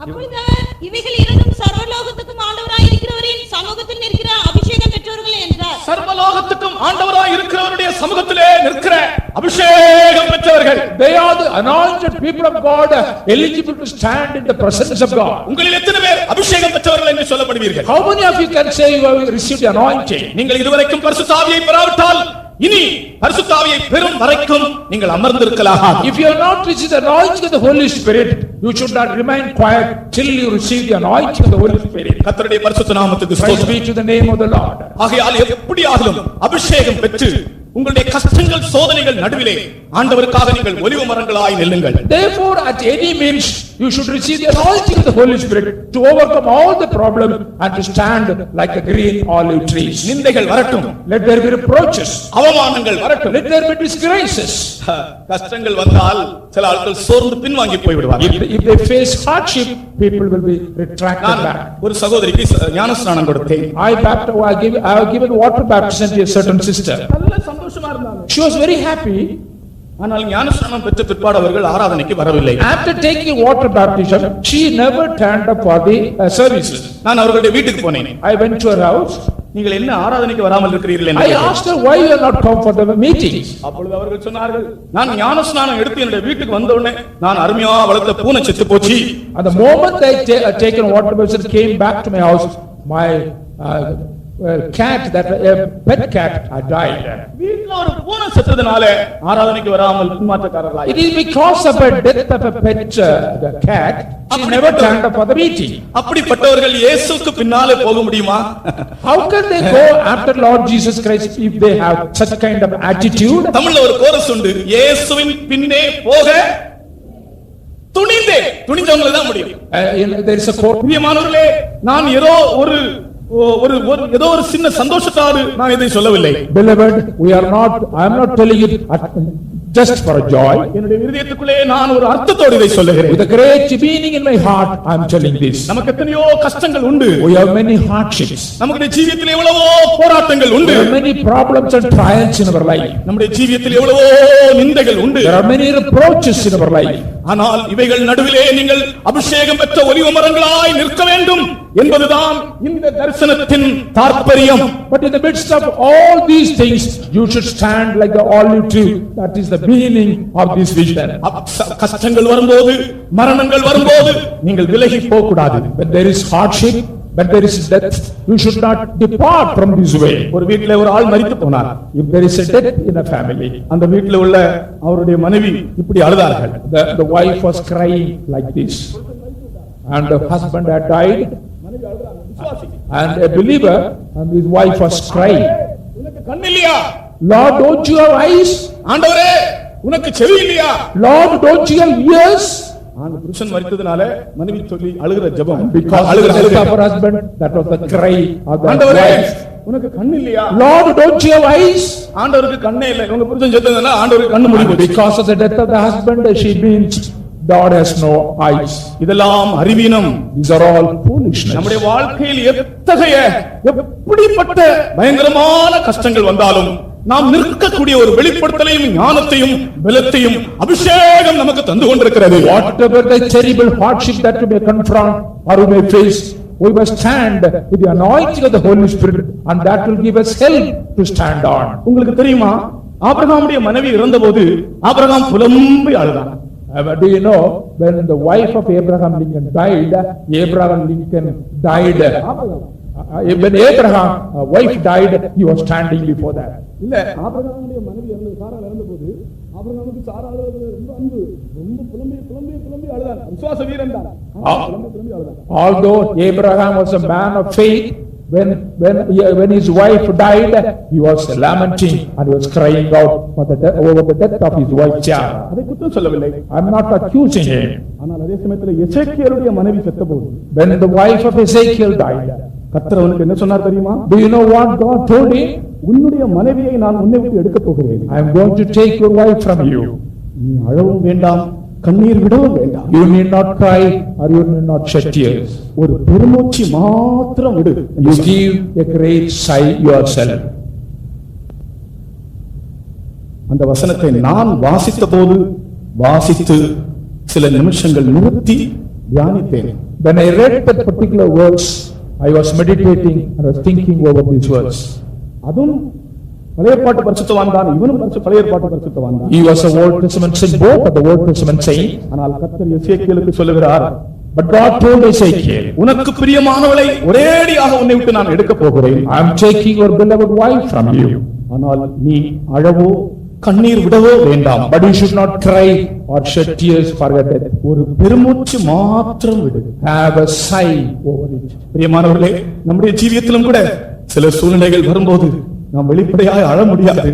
அப்பொழுது அவர், இவைகள் இரண்டும் சர்வலோகத்துக்கும் ஆண்டவராய் இருக்கிறவரின் சமூகத்தில் நிற்கிற அபிஷேகம் பெற்றவர்கள் என்றார். சர்வலோகத்துக்கும் ஆண்டவராய் இருக்கிறவருடைய சமூகத்திலே நிற்கிற அபிஷேகம் பெற்றவர்கள். They are the anointed people of God, eligible to stand in the presence of God. உங்களில் எத்தனை பேர் அபிஷேகம் பெற்றவர்கள் என்று சொல்லப்படுவீர்கள்? How many of you can say you have received the anointing? நீங்கள் இதுவரைக்கும் பரிசுத்த ஆவியை பெறாவிட்டால் இனி பரிசுத்த ஆவியை பெறும் வரைக்கும் நீங்கள் அமர்ந்திருக்கலாம். If you have not received the anointing of the Holy Spirit, you should not remain quiet till you receive the anointing of the Holy Spirit. கர்த்தருடைய பரிசுத்த நாமத்துக்கு Praise ஸ்தோத்திரம். be to the name of the Lord. ஆகையால் எப்படியாகிலும் அபிஷேகம் பெற்று உங்களுடைய கஷ்டங்கள் சோதனைகள் நடுவிலே ஆண்டவருக்காக நீங்கள் ஒலிவ மரங்களாய் நில்லுங்கள். Therefore, at any means, you should receive the anointing of the Holy Spirit to overcome all the problems and to stand like the green olive trees. நிந்தைகள் வரட்டும், Let there be reproaches. அவமானங்கள் வரட்டும். Let there be disgraces. கஷ்டங்கள் வந்தால் சில ஆட்கள் சோர்ந்து பின்வாங்கி போய் விடுவார்கள். If they face hardship, people will be retracted back. ஒரு சகோதரிக்கு ஞானஸ்நானம் கொடுத்தேன். I have given water baptism to a certain sister. நல்ல சந்தோஷமா இருந்தாங்க. She was very happy. ஆனால் ஞானஸ்நானம் பெற்ற பிற்பாடு அவர்கள் ஆராதனைக்கு வரவில்லை. After taking water baptism, she never turned up for the services. நான் அவர்களுடைய வீட்டுக்கு போனேன். I went to her house. நீங்கள் என்ன ஆராதனைக்கு வராமல் இருக்கிறீர்கள் என்று I கேட்டேன். asked her, why you are not come for the meetings? அப்பொழுது அவர்கள் சொன்னார்கள், நான் ஞானஸ்நானம் எடுத்து என்னுடைய வீட்டுக்கு வந்த உடனே நான் அருமையா வளர்த்த பூனை செத்து போச்சு. At the moment I taken water baptism, came back to my house, my cat, that pet cat had died. வீட்ல ஒரு பூனை செத்ததனால ஆராதனைக்கு வராமல் பின்மாற்றக்காரர்களாய். It is because of a death of a pet cat, she never turned up for the meeting. அப்படிப்பட்டவர்கள் இயேசுவுக்கு பின்னாலே போக முடியுமா? How can they go after Lord Jesus Christ if they have such kind of attitude? தமிழ்ல ஒரு chorus உண்டு, இயேசுவின் பின்னே போக துணிந்தவங்க தான் முடியும். There is a quote. பிரியமானவர்களே, நான் ஏதோ ஒரு சின்ன சந்தோஷத்தாடு நான் இதை சொல்லவில்லை. Beloved, I am not telling it just for a joy. என்னுடைய இதயத்துக்குள்ளே நான் ஒரு அர்த்தத்தோடு இதை சொல்லுகிறேன். With a great meaning in my heart, I am telling this. நமக்கு எத்தனையோ கஷ்டங்கள் உண்டு. We have many hardships. நம்முடைய ஜீவியத்தில் எவ்வளவோ போராட்டங்கள் உண்டு. There are many problems and trials in our life. நம்முடைய ஜீவியத்தில் எவ்வளவோ நிந்தைகள் உண்டு. There are many reproaches in our life. ஆனால் இவைகள் நடுவிலே நீங்கள் அபிஷேகம் பெற்ற ஒலிவ மரங்களாய் நிற்க வேண்டும் என்பதுதான் இந்த தரிசனத்தின் தாற்பயம். But in the midst of all these things, you should stand like the olive tree. That is the meaning of this vision. கஷ்டங்கள் வரும்போது, மரணங்கள் வரும்போது நீங்கள் விலகி போக கூடாது. When there is hardship, when there is death, you should not depart from this way. ஒரு வீட்டிலே ஒரு ஆள் மரித்து போனார். If there is a death in a family, அந்த வீட்டில் உள்ள அவருடைய மனைவி இப்படி அழுதார்கள். the wife was crying like this, and the husband had died, and a believer, and his wife was crying. உனக்கு கண் இல்லையா? Lord, don't you have eyes? ஆண்டவரே, உனக்கு செவி இல்லையா? Lord, don't you have ears? அந்த புருஷன் மரித்ததனால மனைவி சொல்லி அழுகிற ஜெபம். Because of the death of her husband, that was the cry of the ஆண்டவரே, wife. உனக்கு கண் இல்லையா? Lord, don't you have eyes? ஆண்டவருக்கு கண்ணே இல்லை. உங்க புருஷன் செத்ததனால ஆண்டவருக்கு கண்ணு மூடி போச்சு. Because of the death of the husband, she means God has no eyes. இதெல்லாம் அறிவீனம். These are all foolishness. நம்முடைய வாழ்க்கையில் எப்படிப்பட்ட பயங்கரமான கஷ்டங்கள் வந்தாலும் நாம் நிற்கக்கூடிய ஒரு வெளிப்படுத்தலையும் ஞானத்தையும் பலத்தையும் அபிஷேகம் நமக்கு தந்து கொண்டிருக்கிறது. Whatever the terrible hardship that we may confront or we may face, we must stand with the anointing of the Holy Spirit, and that will give us help to stand on. உங்களுக்கு தெரியுமா, ஆபிரகாமுடைய மனைவி இறந்தபோது Abraham புலம்பி அழுதான். Do you know when the wife of Abraham Lincoln died, Abraham Lincoln died. When Abraham wife died, he was standing before that. இல்ல ஆபிரகாமுடைய மனைவி சாரா இறந்தபோது ஆபிரகாமுக்கு சாராள் ரொம்ப அன்பு, ரொம்ப புலம்பி அழுதார். விசுவாச வீரன் தான். புலம்பி அழுதார். Although Abraham was a man of faith, when his wife died, he was lamenting and he was crying out over the death of his wife Sarah. அதை குற்றம் சொல்லவில்லை. I am not accusing him. ஆனால் அதே சமயத்தில் எசேக்கியேலுடைய மனைவி செத்தபோது When the wife of Ezekiel died, கர்த்தர் அவனுக்கு என்ன சொன்னார் தெரியுமா? do you know what God told him? உன்னுடைய மனைவியை நான் உன்னை விட்டு எடுக்க போகிறேன். I am going to take your wife from you. நீ அழவும் வேண்டாம், கண்ணீர் விடவும் வேண்டாம். You need not cry or you need not shed tears. ஒரு பெருமூச்சு மாத்திரம் விடு. You give a great sigh yourself. அந்த வசனத்தை நான் வாசித்து சில நிமிஷங்கள் நிறுத்தி தியானித்தேன். When I read that particular verse, I was meditating and was thinking over this verse. அதுவும் பழைய ஏற்பாட்டு பரிசுத்தவான் தான், இவனும் பழைய ஏற்பாட்டு பரிசுத்தவான் தான். He was a Old Testament saint, both of the Old Testament saint. ஆனால் கர்த்தர் எசேக்கியேலுக்கு சொல்லுகிறார், But God told Ezekiel, உனக்கு பிரியமானவளை ஒரேடியாக உன்னை விட்டு நான் எடுக்க போகிறேன். I am taking your beloved wife from you. ஆனால் நீ அழவோ கண்ணீர் விடவோ வேண்டாம். But you should not cry or shed tears for her death. ஒரு பெருமூச்சு மாத்திரம் விடு. Have a sigh over it. பிரியமானவர்களே, நம்முடைய ஜீவியத்திலும் கூட சில சூழ்நிலைகள் வரும்போது நாம் வெளிப்படையாக அழ முடியாது.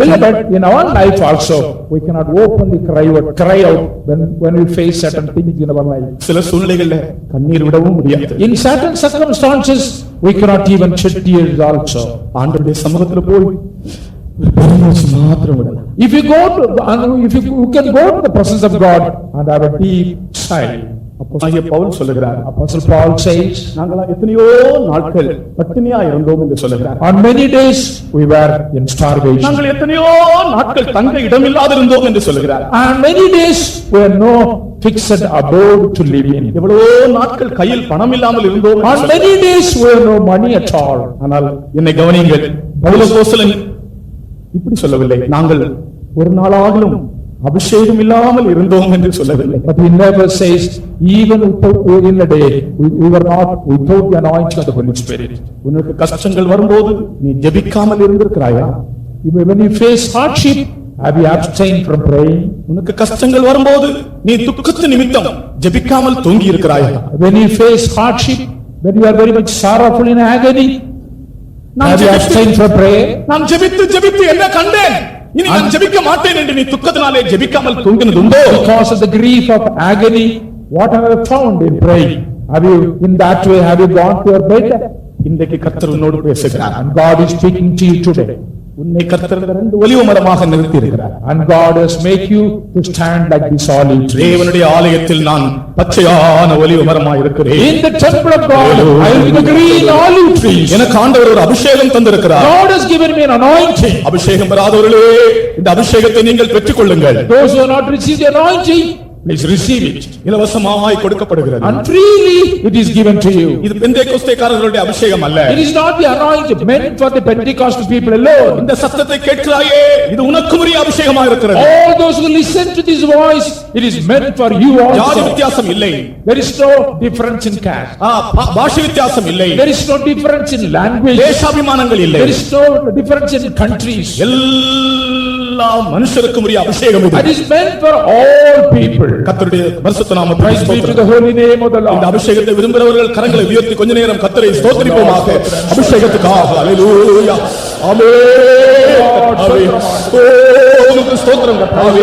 Beloved, in our life also, we cannot openly cry out when we face certain things in our life. சில சூழ்நிலைகள்ல கண்ணீர் விடவும் முடியாது. In certain circumstances, we cannot even shed tears also. ஆண்டவருடைய சமூகத்துல போய் ஒரு பெருமூச்சு மாத்திரம் விடலாம். If you can go to the presence of God and have a deep sigh. அப்போஸ்தலனாகிய பவுல் சொல்லுகிறார், Apostle Paul says, நாங்கள் எத்தனையோ நாட்கள் பட்டினியா இருந்தோம் என்று சொல்லுகிறார். on many days we were in starvation. நாங்கள் எத்தனையோ நாட்கள் தங்க இடமில்லாது இருந்தோம் என்று சொல்லுகிறார். And many days we had no fixed abode to live in. எவ்வளவோ நாட்கள் கையில் பணம் இல்லாமல் இருந்தோம். On many days we had no money at all. ஆனால் என்னை கவனியுங்கள், பவுல் அப்போஸ்தலன் இப்படி சொல்லவில்லை, நாங்கள் ஒரு நாளாகிலும் அபிஷேகம் இல்லாமல் இருந்தோம் என்று சொல்லவில்லை. But he never says, even in a day, we were not without the anointing of the Holy Spirit. உனக்கு கஷ்டங்கள் வரும்போது நீ ஜெபிக்காமல் இருந்திருக்கிறாயா? When you face hardship, have you abstained from praying? உனக்கு கஷ்டங்கள் வரும்போது நீ துக்கத்து நிமித்தம் ஜெபிக்காமல் தூங்கி இருக்கிறாயா? When you face hardship, when you are very much sorrowful in agony, have you abstained from prayer? நான் ஜெபித்து என்ன கண்டேன், இனி நான் ஜெபிக்க மாட்டேன் என்று நீ துக்கத்தினாலே ஜெபிக்காமல் தூங்கினது உண்டோ? Because of the grief of agony, what have you found in praying? Have you, in that way, have you gone to your bed? இன்றைக்கு கர்த்தர் உன்னோடு பேசுகிறார். And God is speaking to you today. உன்னை கர்த்தர் ரெண்டு ஒலிவ மரமாக நிறுத்தி இருக்கிறார். And God has made you to stand like this olive tree. தேவனுடைய ஆலயத்தில் நான் பச்சையான ஒலிவ மரமாக இருக்கிறேன். In the temple of God, I am the green olive tree. எனக்கு ஆண்டவர் ஒரு அபிஷேகம் தந்திருக்கிறார். God has given me an anointing. அபிஷேகம் பெறாதவர்களே, இந்த அபிஷேகத்தை நீங்கள் பெற்றுக்கொள்ளுங்கள். Those who have not received the anointing, please receive it. இலவசமாய் கொடுக்கப்படுகிறது. And freely it is given to you. இது பெந்தேகோஸ்தேக்காரர்களுடைய அபிஷேகம் அல்ல. It is not the anointing meant for the Pentecostal people alone. இந்த சத்தத்தை கேட்கிறாயே, இது உனக்கும் உரிய அபிஷேகமாக இருக்கிறது. All those who listen to this voice, it is meant for you ஜாதி also. வித்தியாசம் இல்லை. There is no difference in caste. பாஷை வித்தியாசம் இல்லை. There is no difference in language. தேசாபிமானங்கள் இல்லை. There is no difference in countries. எல்லா மனுஷருக்கும் உரிய அபிஷேகம் இது. It is meant for all people. கர்த்தருடைய பரிசுத்த நாமத்தை Praise be to the holy name of the இந்த Lord. அபிஷேகத்தை விரும்புகிறவர்கள் கரங்களை உயர்த்தி கொஞ்ச நேரம் கர்த்தரை ஸ்தோத்திரிப்போமாக. அபிஷேகத்துக்காக அல்லேலூயா ஆமென். உமக்கு ஸ்தோத்திரம் கர்த்தாவே,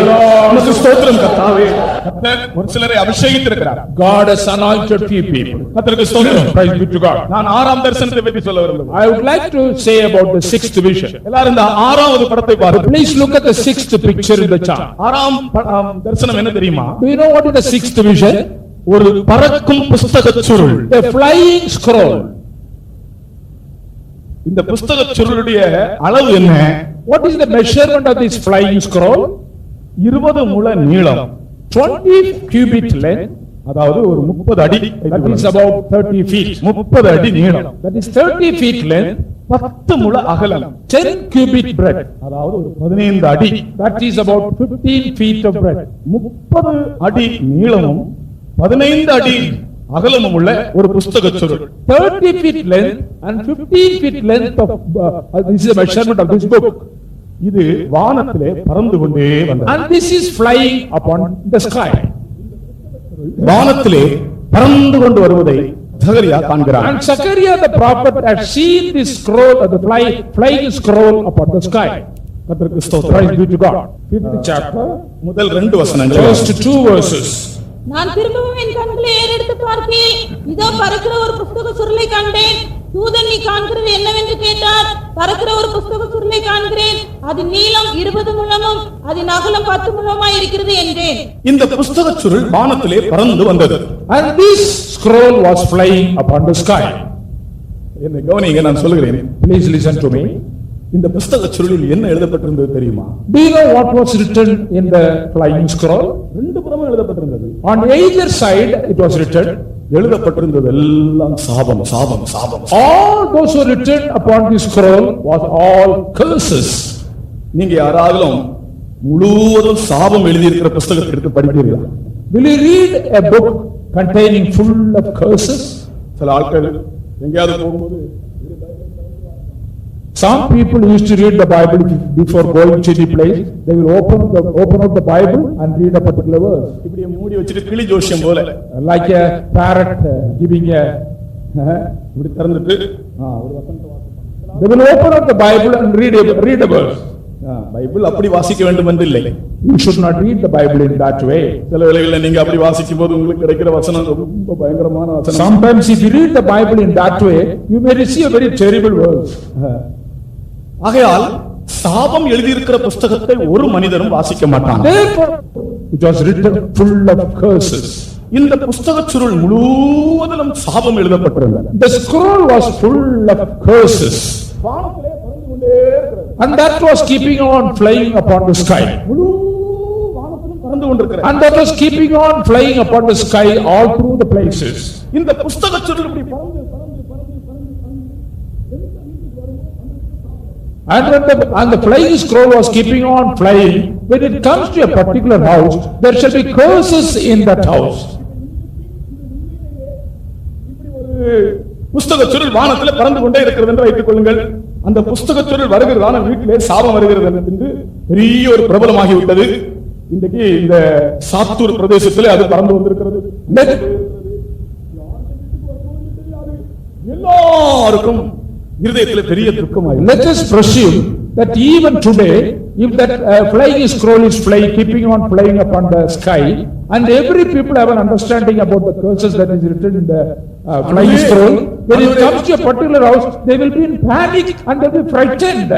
உமக்கு ஸ்தோத்திரம் கர்த்தாவே. கர்த்தர் ஒரு சிலரை அபிஷேகித்திருக்கிறார். God has anointed few people. கர்த்தருக்கு ஸ்தோத்திரம். Praise be to God. நான் ஆறாம் தரிசனத்தை பற்றி சொல்ல விரும்புகிறேன். I would like to say about the sixth vision. எல்லாரும் இந்த ஆறாவது படத்தை பாருங்க. Please look at the sixth picture in the chart. ஆறாம் தரிசனம் என்ன தெரியுமா? Do you know what is the sixth vision? ஒரு பறக்கும் புஸ்தகச் சுருள். A flying scroll. இந்த புஸ்தகச் சுருளுடைய அளவு என்ன? What is the measurement of this flying scroll? 20 முழ நீளம், 20 cubit length, அதாவது ஒரு 30 அடி, that is about 30 feet. 30 அடி நீளம், That is 30 feet length, 10 முழ அகலம், 10 cubic breadth. அதாவது ஒரு 15 அடி, That is about 15 feet of breadth. 30 அடி நீளமும் 15 அடி அகலமும் உள்ள ஒரு புஸ்தக சுருள். 30 feet length and 15 feet length of, this is a measurement of this book. இது வானத்திலே பறந்து கொண்டே வந்தது. And this is flying upon the sky. வானத்திலே பறந்து கொண்டு வருவதை சகரியா காண்கிறார். And Zechariah the prophet had seen this scroll, the flying scroll upon the sky. கர்த்தருக்கு ஸ்தோத்திரம். Praise be to God. 5th chapter, முதல் 2 வசனங்கள். first 2 verses. நான் திரும்பவும் என் கண்களை ஏறெடுத்து பார்க்கிறேன், இதோ பறக்கிற ஒரு புஸ்தக சுருளை கண்டேன். தூதன், நீ காண்கிறது என்னவென்று கேட்டார். பறக்கிற ஒரு புஸ்தக சுருளை காண்கிறேன், அது நீளம் 20 முழமும் அதன் அகலம் 10 முழமாய் இருக்கிறது என்றேன். இந்த புஸ்தக சுருள் வானத்திலே பறந்து வந்தது. And this scroll was flying upon the sky. என்னை கவனிங்க, நான் சொல்கிறேன். Please listen to me. இந்த புஸ்தக சுருளில் என்ன எழுதப்பட்டிருந்தது தெரியுமா? Do you know what was written in the flying scroll? ரெண்டு புறமும் எழுதப்பட்டிருந்தது. On either side it was written, எழுதப்பட்டிருந்தது எல்லாம் சாபம், சாபம், சாபம். all those who were written upon this scroll was all curses. நீங்க யாராலும் முழுவதும் சாபம் எழுதி இருக்கிற புத்தகத்தை எடுத்து படிப்பீர்களா? Will you read a book containing full of curses? சில ஆட்கள் எங்கேயாவது போகும்போது Some people used to read the Bible before going to any place. They will open up the Bible and read a particular verse. இப்படியே மூடி வச்சிட்டு கிளி ஜோசியம் போல Like a parrot giving a, இப்படி திறந்துட்டு ஒரு வசனத்தை வாசிப்பாங்க. they will open up the Bible and read a verse. Bible அப்படி வாசிக்க வேண்டும் என்று இல்லை. You should not read the Bible in that way. சில வேளைகளில் நீங்க அப்படி வாசிக்கும் போது உங்களுக்கு கிடைக்கிற வசனம் ரொம்ப பயங்கரமான வசனம். Sometimes if you read the Bible in that way, you may receive a very terrible verse. ஆகையால் சாபம் எழுதியிருக்கிற புஸ்தகத்தை ஒரு மனிதனும் வாசிக்க மாட்டான். Therefore, it was written full of curses. இந்த புஸ்தக சுருள் முழுவதிலும் சாபம் எழுதப்பட்டிருந்தது. The scroll was full of curses. வானத்திலே பறந்து கொண்டே இருக்கிறது. And that was keeping on flying upon the sky. முழு வானத்திலும் பறந்து கொண்டிருக்கிறது. And that was keeping on flying upon the sky all through the places. இந்த புஸ்தக சுருள் இப்படி பறந்து And the flying scroll was keeping on flying. When it comes to a particular house, there shall be curses in that house. புஸ்தக சுருள் வானத்திலே பறந்து கொண்டே இருக்கிறது என்று வைத்துக் கொள்ளுங்கள். அந்த புஸ்தக சுருள் வருகிறதான வீட்டிலே சாபம் வருகிறது என்று பெரிய ஒரு பிரபலமாகி விட்டது. இன்றைக்கு இந்த சாத்தூர் பிரதேசத்திலே அது பறந்து வந்திருக்கிறது. எல்லாருக்கும் இருதயத்திலே பெரிய துக்கமாய். Let us presume that even today, if that flying scroll is flying, keeping on flying upon the sky, and every people have an understanding about the curses that is written in the flying scroll, when it comes to a particular house, they will be in panic and they will be frightened.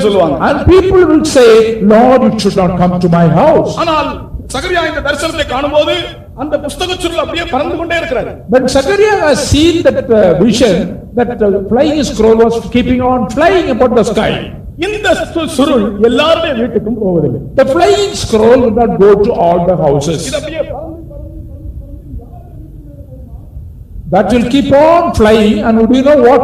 சொல்லுவாங்க. And people will say, Lord, it should not come to my house. ஆனால் சகரியா இந்த தரிசனத்தை காணும்போது அந்த புஸ்தக சுருள் அப்படியே பறந்து கொண்டே இருக்கிறது. But Zechariah has seen that vision, that flying scroll was keeping on flying upon the sky. இந்த சுருள் எல்லாருடைய வீட்டுக்கும் போவதில்லை. The flying scroll will not go to all the houses. இது அப்படியே That will keep on flying, and do you know what,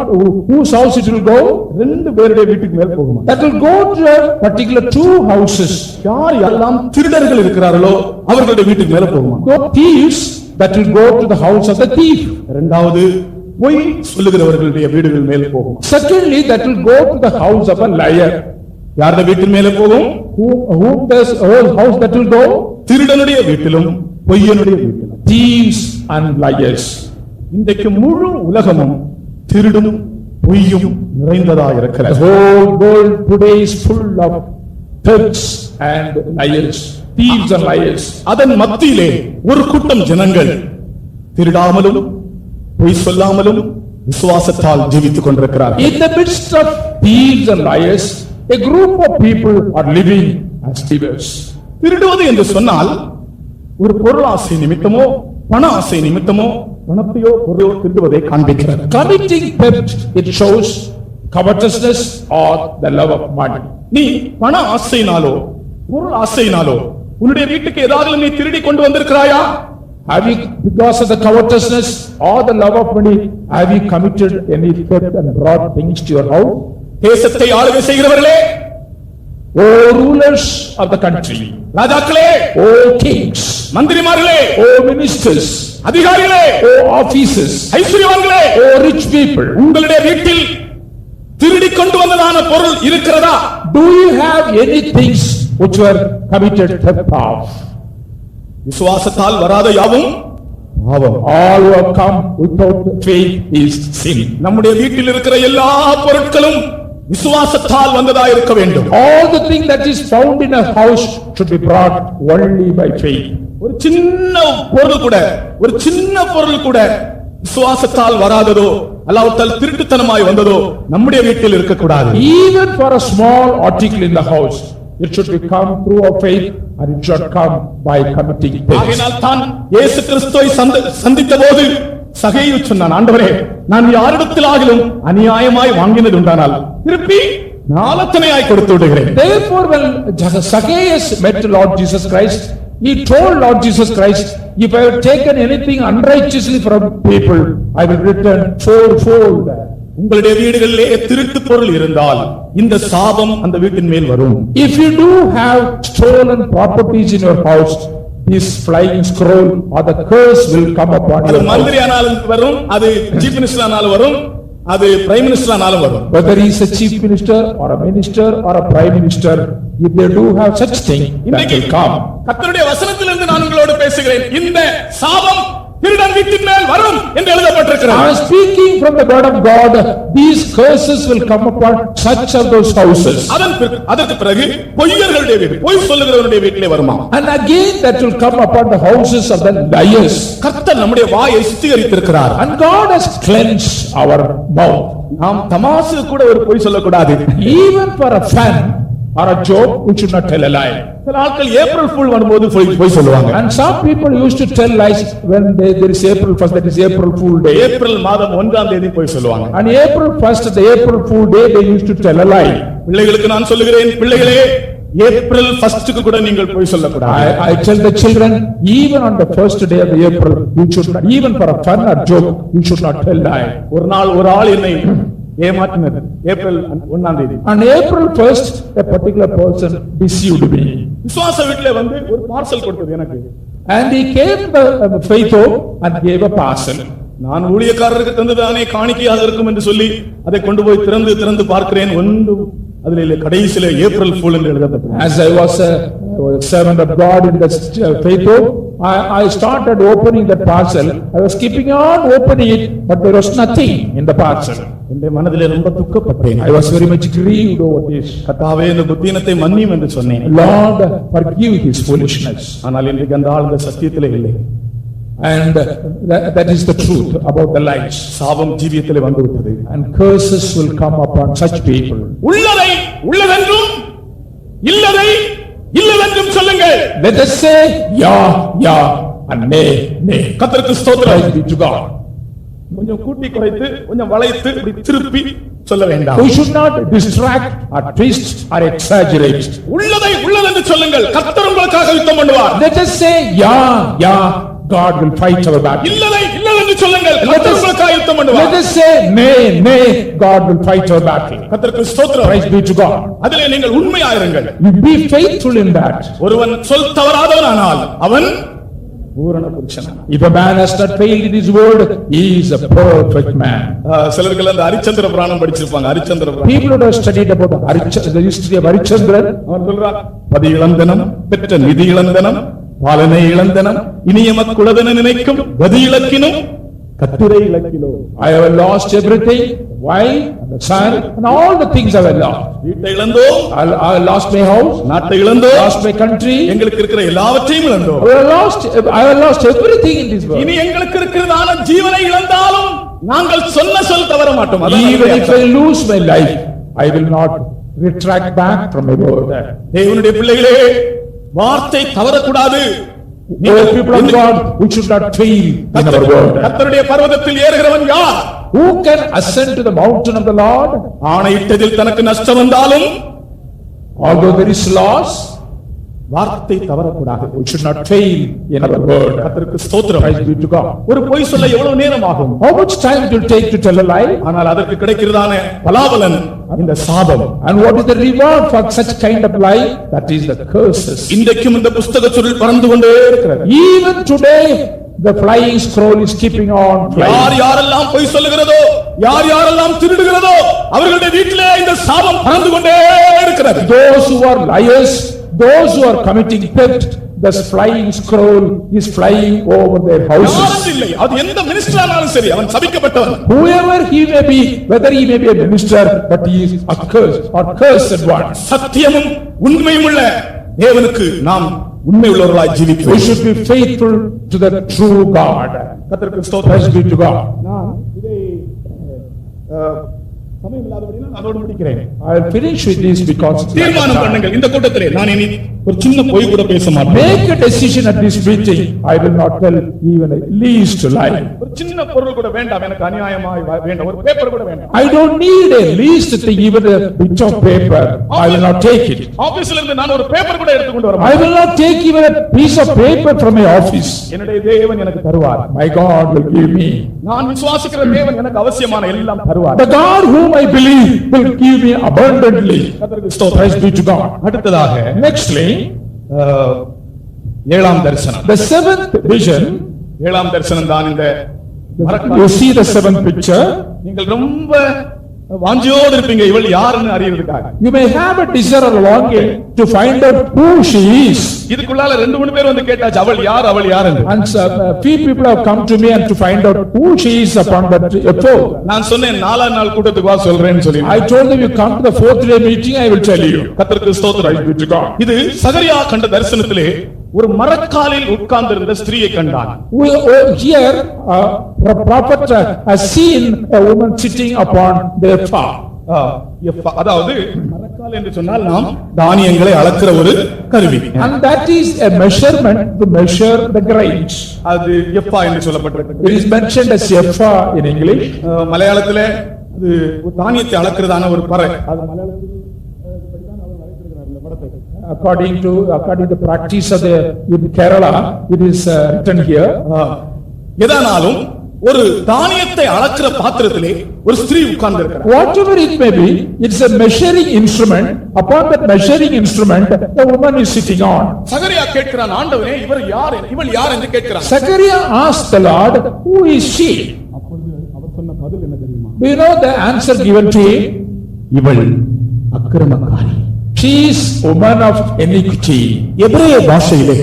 whose house it will go? ரெண்டு பேருடைய வீட்டுக்கு மேல் போகுமா? That will go to a particular 2 houses. யார் எல்லாம் திருடர்கள் இருக்கிறார்களோ அவர்களுடைய வீட்டுக்கு மேல போகுமா? The thieves, that will go to the house of the thief. இரண்டாவது பொய் சொல்லுகிறவர்களுடைய வீடுகள் மேல் போகுமா? Secondly, that will go to the house of a liar. யாருடைய வீட்டின் மேல போகும்? Whom does house that will go? திருடனுடைய வீட்டிலும் பொய்யனுடைய வீட்டிலும். Thieves and liars. இன்றைக்கு முழு உலகமும் திருடும் பொய்யும் நிறைந்ததா The இருக்கிறது. whole world today is full of thieves and liars, thieves and liars. அதன் மத்தியிலே ஒரு கூட்டம் ஜனங்கள் திருடாமலும் பொய் சொல்லாமலும் விசுவாசத்தால் ஜீவித்துக் கொண்டிருக்கிறார்கள். In the midst of thieves and liars, a group of people are living as thieves. திருடுவது என்று சொன்னால் ஒரு பொருளாசை நிமித்தமோ பண ஆசை நிமித்தமோ பணத்தையோ பொருளோ திருடுவதை காண்பிக்கிறது. Committing theft, it shows covetousness or the love of money. நீ பண ஆசையினாலோ பொருள் ஆசையினாலோ உன்னுடைய வீட்டுக்கு ஏதாவது நீ திருடி கொண்டு வந்திருக்கிறாயா? Have you, because of the covetousness or the love of money, have you committed any theft and brought things to your house? தேசத்தை ஆளுகை செய்கிறவர்களே, O rulers of the country, ராஜாக்களே, O kings, மந்திரிமார்களே, O ministers, அதிகாரிகளே, O officers, ஐஸ்வர்யவான்களே, O rich people, உங்களுடைய வீட்டில் திருடி கொண்டு வந்ததான பொருள் இருக்கிறதா? do you have any things which were committed theft of? விசுவாசத்தால் வராத யாவும் பாவம். All who have come without faith is sin. நம்முடைய வீட்டில் இருக்கிற எல்லா பொருட்களும் விசுவாசத்தால் வந்ததா இருக்க வேண்டும். All the thing that is found in a house should be brought only by faith. ஒரு சின்ன பொருள் கூட விசுவாசத்தால் வராததோ அல்லாஹ்வால் திருட்டுத்தனமாய் வந்ததோ நம்முடைய வீட்டில் இருக்க கூடாது. Even for a small article in the house, it should be come through a faith and it should come by committing faith. ஆகையால் தான் இயேசு கிறிஸ்துவை சந்தித்தபோது சகேயு சொன்னான், ஆண்டவரே, நான் யாரிடத்திலாகிலும் அநியாயமாய் வாங்கினது உண்டானால் திருப்பி நாலத்தனையாய் கொடுத்து விடுகிறேன். Therefore when Zacchaeus met Lord Jesus Christ, he told Lord Jesus Christ, if I have taken anything unrighteously from people, I will return fourfold. உங்களுடைய வீடுகளிலே திருட்டு பொருள் இருந்தால் இந்த சாபம் அந்த வீட்டின் மேல் வரும். If you do have stolen properties in your house, this flying scroll or the curse will come upon you. அது மந்திரி ஆனாலும் வரும், அது சீஃப் மினிஸ்டர் ஆனாலும் வரும், அது பிரைம் மினிஸ்டர் ஆனாலும் வரும். Whether he is a chief minister or a minister or a prime minister, if they do have such thing, that will come. கர்த்தருடைய வசனத்திலிருந்து நான் உங்களோடு பேசுகிறேன். இந்த சாபம் திருடன் வீட்டின் மேல் வரும் என்று எழுதப்பட்டிருக்கிறது. I am speaking from the word of God. These curses will come upon such of those houses. அதற்கு பிறகு பொய்யர்களுடைய வீடு, பொய் சொல்லுகிறவருடைய வீட்டிலே வருமா? And again that will come upon the houses of the liars. கர்த்தர் நம்முடைய வாயை சுத்திகரித்திருக்கிறார். And God has cleansed our mouth. நாம் தமாசு கூட ஒரு பொய் சொல்லக்கூடாது. Even for a fun or a joke, we should not tell a lie. சில ஆட்கள் ஏப்ரல் ஃபூல் வரும்போது பொய் சொல்லுவாங்க. And some people used to tell lies when there is April 1st, that is April Fool Day. April மாதம் 1ஆம் தேதி பொய் சொல்லுவாங்க. And April 1st, the April Fool Day, they used to tell a lie. பிள்ளைகளுக்கு நான் சொல்லுகிறேன், பிள்ளைகளே, April 1க்கு கூட நீங்கள் பொய் சொல்லக்கூடாது. I tell the children, even on the first day of the April, you should not, even for a fun or joke, you should not tell lie. ஒரு ஆள் என்னை ஏமாற்றினது ஏப்ரல் 1ஆம் தேதி. On April 1st, a particular person deceived me. விசுவாச வீட்டிலே வந்து ஒரு parcel கொடுத்தது எனக்கு. And he came to the faith home and gave a parcel. நான் ஊழியக்காரருக்கு தந்ததானே காணிக்கையாக இருக்கும் என்று சொல்லி அதை கொண்டு போய் திறந்து பார்க்கிறேன். ஒன்றும் அதிலே கடைசியிலே ஏப்ரல் ஃபூல் என்று எழுதப்பட்டது. As I was a servant of God in the faith home, I started opening that parcel. I was keeping on opening it, but there was nothing in the parcel. என்னுடைய மனதிலே ரொம்ப துக்கப்பட்டேன். I was very much grieved over this. கர்த்தாவே, இந்த புத்தினத்தை மன்னியும் என்று சொன்னேன். Lord, forgive his foolishness. ஆனால் இன்றைக்கு அந்த ஆள் இந்த சத்தியத்திலே இல்லை. And that is the truth about the lies. சாபம் ஜீவியத்திலே வந்து விட்டது. And curses will come upon such people. உள்ளதை உள்ளதென்றும் இல்லதை இல்லதென்றும் சொல்லுங்கள். Let us say yeah and nay. கர்த்தருக்கு ஸ்தோத்திரம். Praise be to God. கொஞ்சம் கூட்டி குறைத்து கொஞ்சம் வளைத்து இப்படி திருப்பி சொல்ல வேண்டாம். We should not distract or twist or exaggerate. உள்ளதை உள்ளதென்று சொல்லுங்கள். கர்த்தர் உங்களுக்காக யுத்தம் பண்ணுவார். Let us say yeah, God will fight our battle. இல்லதை இல்லதென்று சொல்லுங்கள். கர்த்தர் உங்களுக்காக யுத்தம் பண்ணுவார். Let us say nay, God will fight our battle. கர்த்தருக்கு ஸ்தோத்திரம். Praise be to God. அதிலே நீங்கள் உண்மையாயிருங்கள். You be faithful in that. ஒருவன் சொல் தவறாதவனானால் அவன் பூரண புருஷன். If a man has not failed in his word, he is a perfect man. சிலர்கள் அந்த ஹரிச்சந்திர புராணம் படிச்சிருப்பாங்க. ஹரிச்சந்திர புராணம். People who have studied about the history of Harichandran, அவன் சொல்றான், பதி இழந்தனம், பெற்ற நிதி இழந்தனம், பாலனை இழந்தனம், இனியமக் குலதன நினைக்கும் கதி இலக்கினும் கட்டுரை இலக்கிலோ. I have lost everything, wife, and the son, and all the things I have lost. வீட்டை இழந்தோம், I lost my house, நாட்டை இழந்தோம், lost my country, எங்களுக்கு இருக்கிற எல்லாவற்றையும் இழந்தோம். I have lost everything in this world. இனி எங்களுக்கு இருக்கிறதான ஜீவனை இழந்தாலும் நாங்கள் சொன்ன சொல் தவற மாட்டோம். Even if I lose my life, I will not retract back from my word. தேவனுடைய பிள்ளைகளே, வார்த்தை தவறக்கூடாது. O people of God, we should not fail in our word. கர்த்தருடைய பர்வதத்தில் ஏறுகிறவன் யார்? Who can ascend to the mountain of the Lord? ஆணையிட்டதில் தனக்கு நஷ்டம் வந்தாலும், Although there is loss, வார்த்தை தவறக்கூடாது. We should not fail in our word. கர்த்தருக்கு ஸ்தோத்திரம். Praise be to God. ஒரு பொய் சொல்ல எவ்வளவு நேரம் ஆகும்? How much time it will take to tell a lie? ஆனால் அதற்கு கிடைக்கிறதான பலாபலன் இந்த சாபம். And what is the reward for such kind of lie? That is the curses. இன்றைக்கும் இந்த புத்தக சுருள் பறந்து கொண்டே இருக்கிறது. Even today the flying scroll is keeping on flying. யார் யாரெல்லாம் பொய் சொல்லுகிறதோ, யார் யாரெல்லாம் திருடுகிறதோ, அவர்களுடைய வீட்டிலே இந்த சாபம் பறந்து கொண்டே இருக்கிறது. Those who are liars, those who are committing theft, the flying scroll is flying over their houses. யாரும் இல்லை, அது எந்த மினிஸ்டரானாலும் சரி, அவன் சபிக்கப்பட்டவன். Whoever he may be, whether he may be a minister, but he is accursed or cursed one. சத்தியமும் உண்மையும் உள்ள தேவனுக்கு நாம் உண்மை உள்ளவர்களாய் We ஜீவிக்கிறோம். should be faithful to the true God. கர்த்தருக்கு ஸ்தோத்திரம். Praise be to God. நான் இதை சமயம் இல்லாதபடினா அதோடு முடிக்கிறேன். I'll finish with this because தீர்மானம் பண்ணுங்கள், இந்த கூட்டத்திலே நான் இனி ஒரு சின்ன பொய் கூட பேச மாட்டேன். make a decision at this meeting. I will not tell even a least lie. ஒரு சின்ன பொருள் கூட வேண்டாம், எனக்கு அநியாயமாய் வேண்டாம், ஒரு பேப்பர் கூட வேண்டாம். I don't need a least thing, even a bit of paper. I will not take it. ஆபீஸ்ல இருந்து நான் ஒரு பேப்பர் கூட எடுத்து கொண்டு வர I மாட்டேன். will not take even a piece of paper from my office. என்னுடைய தேவன் எனக்கு தருவார். My God will give me. நான் விசுவாசிக்கிற தேவன் எனக்கு அவசியமான எல்லாம் தருவார். The God whom I believe will give me abundantly. கர்த்தருக்கு ஸ்தோத்திரம். Praise be to God. அடுத்ததாக Nextly, ஏழாம் தரிசனம். the seventh vision. ஏழாம் தரிசனம் தான் இந்த You see the seventh picture. நீங்கள் ரொம்ப வாஞ்சியோடு இருப்பீங்க, இவள் யாருன்னு அறியறதுக்காக. You may have a desire or longing to find out who she is. இதுக்குள்ளால 2-3 பேர் வந்து கேட்டாச்சு, அவள் யார் அவள் யாருன்னு. And few people have come to me and to find out who she is upon that episode. நான் சொன்னேன் 4 நாள் கூட்டத்துக்கு வா சொல்றேன்னு சொல்லி. I told them you come to the fourth day meeting, I will tell you. கர்த்தருக்கு ஸ்தோத்திரம். இது சகரியா கண்ட தரிசனத்திலே ஒரு மரக்காலில் உட்கார்ந்திருந்த ஸ்திரீயை கண்டான். Here the prophet has seen a woman sitting upon their farm. அதாவது மரக்கால் என்று சொன்னால் நாம் தானியங்களை அளக்கிற ஒரு கருவி. And that is a measurement to measure the grains. அது எஃபா என்று சொல்லப்பட்டிருக்கு. It is mentioned as ephah in English. மலையாளத்திலே அது தானியத்தை அளக்கிறதான ஒரு பறை. அது மலையாளத்தில் படிதான் அவர் வரைத்திருக்கிறார் இந்த படத்தை. According to practice of the in Kerala, it is written here. எதானாலும் ஒரு தானியத்தை அளக்கிற பாத்திரத்திலே ஒரு ஸ்திரீ உட்கார்ந்து இருக்கிறார். Whatever it may be, it's a measuring instrument. Upon that measuring instrument, the woman is sitting on. சகரியா கேட்கிறான், ஆண்டவரே இவர் யார், இவள் யார் என்று கேட்கிறான். Zechariah asked the Lord, who is she? அப்பொழுது அவர் சொன்ன பதில் என்ன தெரியுமா? Do you know the answer given to him? இவள் அக்கிரமக்காரி. She is woman of iniquity. எபிரேய பாஷையிலே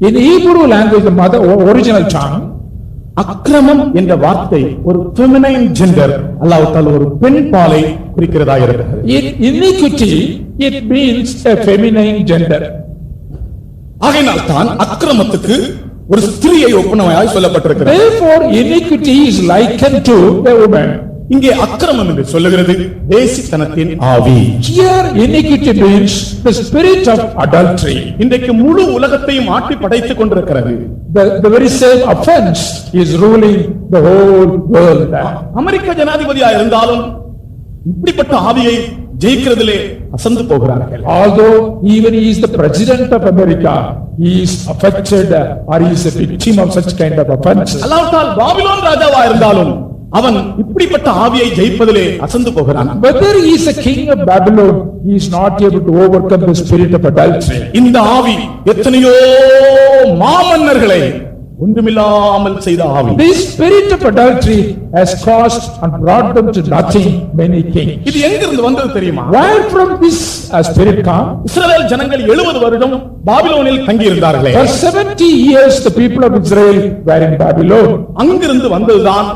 In Hebrew language, the mother original tongue, அக்கிரமம் என்ற வார்த்தை ஒரு ஃபெமினைன் ஜெண்டர், அல்லாஹ்வுத்தால் ஒரு பெண் பாலை குறிக்கிறதாக இருக்கிறது. in iniquity, it means a feminine gender. ஆகையினால் தான் அக்கிரமத்துக்கு ஒரு ஸ்திரீயை ஒப்புமையாய் சொல்லப்பட்டிருக்கிறது. Therefore, iniquity is likened to a woman. இங்கே அக்கிரமம் என்று சொல்லுகிறது வேசித்தனத்தின் ஆவி. Here, iniquity means the spirit of adultery. இன்றைக்கு முழு உலகத்தையும் ஆட்டி படைத்துக் கொண்டிருக்கிறது. The very same offense is ruling the whole world. அமெரிக்க ஜனாதிபதியா இருந்தாலும் இப்படிப்பட்ட ஆவியை ஜெயிக்கிறதிலே அசந்து போகிறார்கள். Although even he is the president of America, he is affected or he is a victim of such kind of offenses. அல்லாஹ்வுத்தால் பாபிலோன் ராஜாவா இருந்தாலும் அவன் இப்படிப்பட்ட ஆவியை ஜெயிப்பதிலே அசந்து போகிறான். Whether he is a king of Babylon, he is not able to overcome the spirit of adultery. இந்த ஆவி எத்தனையோ மாமன்னர்களை ஒன்றுமில்லாமல் செய்த ஆவி. This spirit of adultery has caused and brought them to nothing many kings. இது எங்கிருந்து வந்தது தெரியுமா? Where from this spirit come? இஸ்ரவேல் ஜனங்கள் 70 வருடம் பாபிலோனில் தங்கி இருந்தார்களே. For 70 years the people of Israel were in Babylon. அங்கிருந்து வந்ததுதான்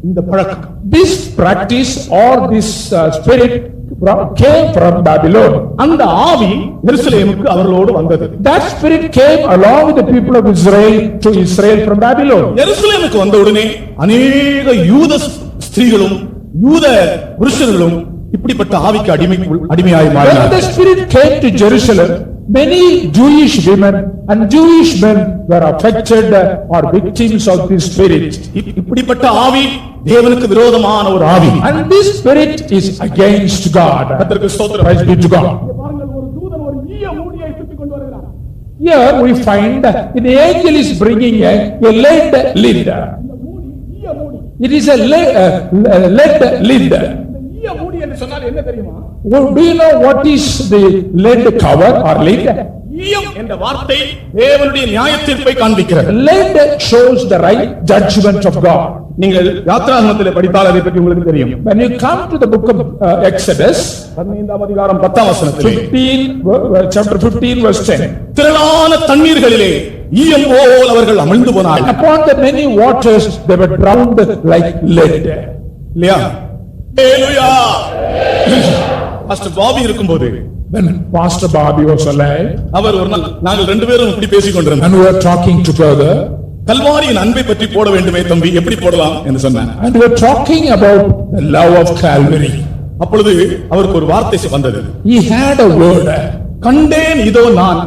இந்த பழக்கம். This practice or this spirit came from Babylon. அந்த ஆவி எருசலேமுக்கு அவர்களோடு வந்தது. That spirit came along with the people of Israel to Israel from Babylon. எருசலேமுக்கு வந்தவுடனே அநேக யூத ஸ்திரீகளும் யூத புருஷர்களும் இப்படிப்பட்ட ஆவிக்கு அடிமையாய் When மாறினார்கள். the spirit came to Jerusalem, many Jewish women and Jewish men were affected or victims of this spirit. இப்படிப்பட்ட ஆவி தேவனுக்கு விரோதமான ஒரு ஆவி. And this spirit is against God. கர்த்தருக்கு ஸ்தோத்திரம். Praise be to God. பாருங்கள், ஒரு தூதன் ஒரு ஈய மூடியை தூக்கிக் கொண்டு வருகிறான். Here we find an angel is bringing a lead lid. It is a lead lid. ஈய மூடி என்று சொன்னால் என்ன தெரியுமா? Do you know what is the lead cover or lid? ஈயம் என்ற வார்த்தை தேவனுடைய நியாயத்தீர்ப்பை காண்பிக்கிறது. Lead shows the right judgment of God. நீங்கள் யாத்ராகமத்திலே படித்தால் அதை பற்றி உங்களுக்கு தெரியும். When you come to the book of Exodus 15ஆம் அதிகாரம் 10ஆம் வசனத்திலே chapter 15 verse 10. திரளான தண்ணீர்களிலே ஈயம் போல் அவர்கள் அமிழ்ந்து போனார்கள். Upon the many waters they were drowned like lead. இல்லையா? ஹalleluya. பாஸ்டர் பாபி இருக்கும்போது When Pastor Bobby was alive அவர் ஒரு நாள் நாங்கள் ரெண்டு பேரும் இப்படி பேசிக் கொண்டிருந்தோம். and we were talking together கல்வாரியின் அன்பை பற்றி போட வேண்டுமே தம்பி, எப்படி போடலாம் என்று சொன்னான். and we were talking about the love of Calvary. அப்பொழுது அவருக்கு ஒரு வார்த்தை வந்தது. He had a word. கண்டேன் இதோ நான்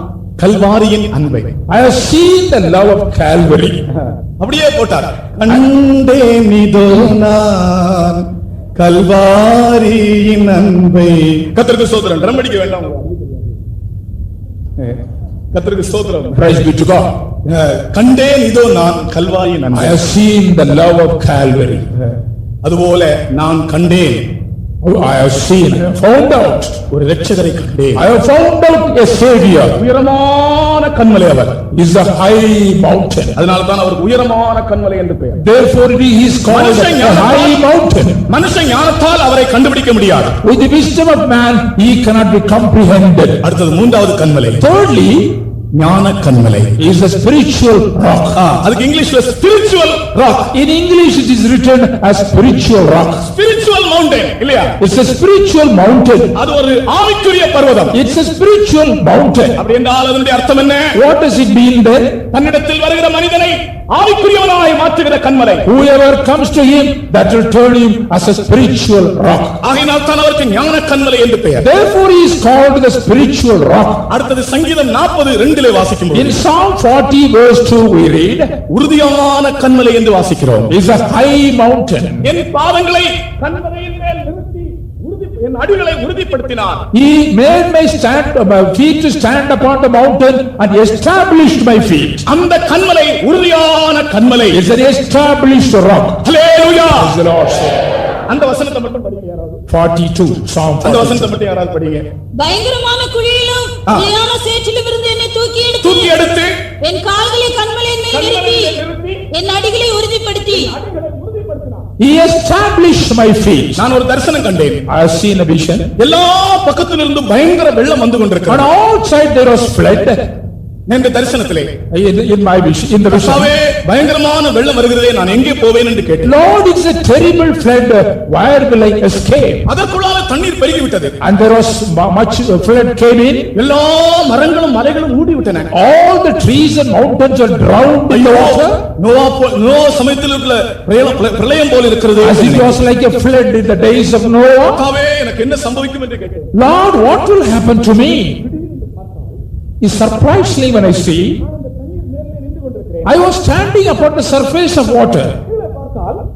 கல்வாரியின் அன்பை. I have seen the love of Calvary. அப்படியே போட்டார். கண்டேன் இதோ நான் கல்வாரியின் அன்பை. கர்த்தருக்கு ஸ்தோத்திரம். ட்ரம் அடிக்க வேண்டாம். கர்த்தருக்கு ஸ்தோத்திரம். Praise be to God. கண்டேன் இதோ நான் கல்வாரியின் I அன்பை. have seen the love of Calvary. அதுபோல நான் கண்டேன், I have seen, I have found out. ஒரு இரட்சகரை கண்டேன். I have found out a savior. உயரமான கன்மலை அவர். Is a high mountain. அதனால தான் அவருக்கு உயரமான கன்மலை என்று பெயர். Therefore he is called a high mountain. மனுஷன் ஞானத்தால் அவரை கண்டுபிடிக்க முடியாது. With the wisdom of man he cannot be comprehended. அடுத்தது மூன்றாவது கன்மலை. Thirdly ஞான கன்மலை. is a spiritual rock. அதுக்கு இங்கிலீஷ்ல spiritual rock. In English it is written as spiritual rock. Spiritual mountain இல்லையா? It's a spiritual mountain. அது ஒரு ஆவிக்குரிய பர்வதம். It's a spiritual mountain. அப்படி என்றால் அதனுடைய அர்த்தம் என்ன? What does it mean then? தன்னிடத்தில் வருகிற மனிதனை ஆவிக்குரியவனாய் மாற்றுகிற கன்மலை. Whoever comes to him that will turn him as a spiritual rock. ஆகையினால் தான் அவருக்கு ஞான கன்மலை என்று பெயர். Therefore he is called the spiritual rock. அடுத்தது சங்கீதம் 40:2 வாசிக்கும்போது In Psalm 40 verse 2 we read, உறுதியான கன்மலை என்று வாசிக்கிறோம். is a high mountain. என் பாதங்களை கன்மலையின் மேல் நிறுத்தி என் அடிகளை உறுதிப்படுத்தினார். He made my feet to stand upon the mountain and established my feet. அந்த கன்மலை உறுதியான கன்மலை. It's an established rock. Hallelujah. Praise the Lord. அந்த வசனத்தை மட்டும் படிங்க யாராவது. 42 Psalm அந்த 42. வசனத்தை மட்டும் யாராவது படிங்க. பயங்கரமான குழியிலும் நிலையான சேற்றிலும் இருந்து என்னை தூக்கி எடுத்து என் கால்களை கன்மலையின் மேல் நிறுத்தி என் அடிகளை உறுதிப்படுத்தி He established my feet. நான் ஒரு தரிசனம் கண்டேன். I have seen a vision. எல்லா பக்கத்திலிருந்தும் பயங்கர வெள்ளம் வந்து On கொண்டிருக்கிறது. all sides there was flood. இந்த தரிசனத்திலே In my vision, in the vision. கர்த்தாவே பயங்கரமான வெள்ளம் வருகிறதே, நான் எங்கே போவேன் என்று கேட்டேன். Lord, it's a terrible flood. Where will I escape? அதற்குள்ளாக தண்ணீர் பெருகி விட்டது. And there was much flood came in. எல்லா மரங்களும் மலைகளும் மூடி விட்டன. All the trees and mountains were drowned in the water. Noah சமயத்தில் இருக்கிற பிரளயம் போல இருக்கிறது. As it was like a flood in the days of Noah. கர்த்தாவே எனக்கு என்ன சம்பவிக்கும் என்று கேட்டேன். Lord, what will happen to me? He surprised me when I see. I was standing upon the surface of water.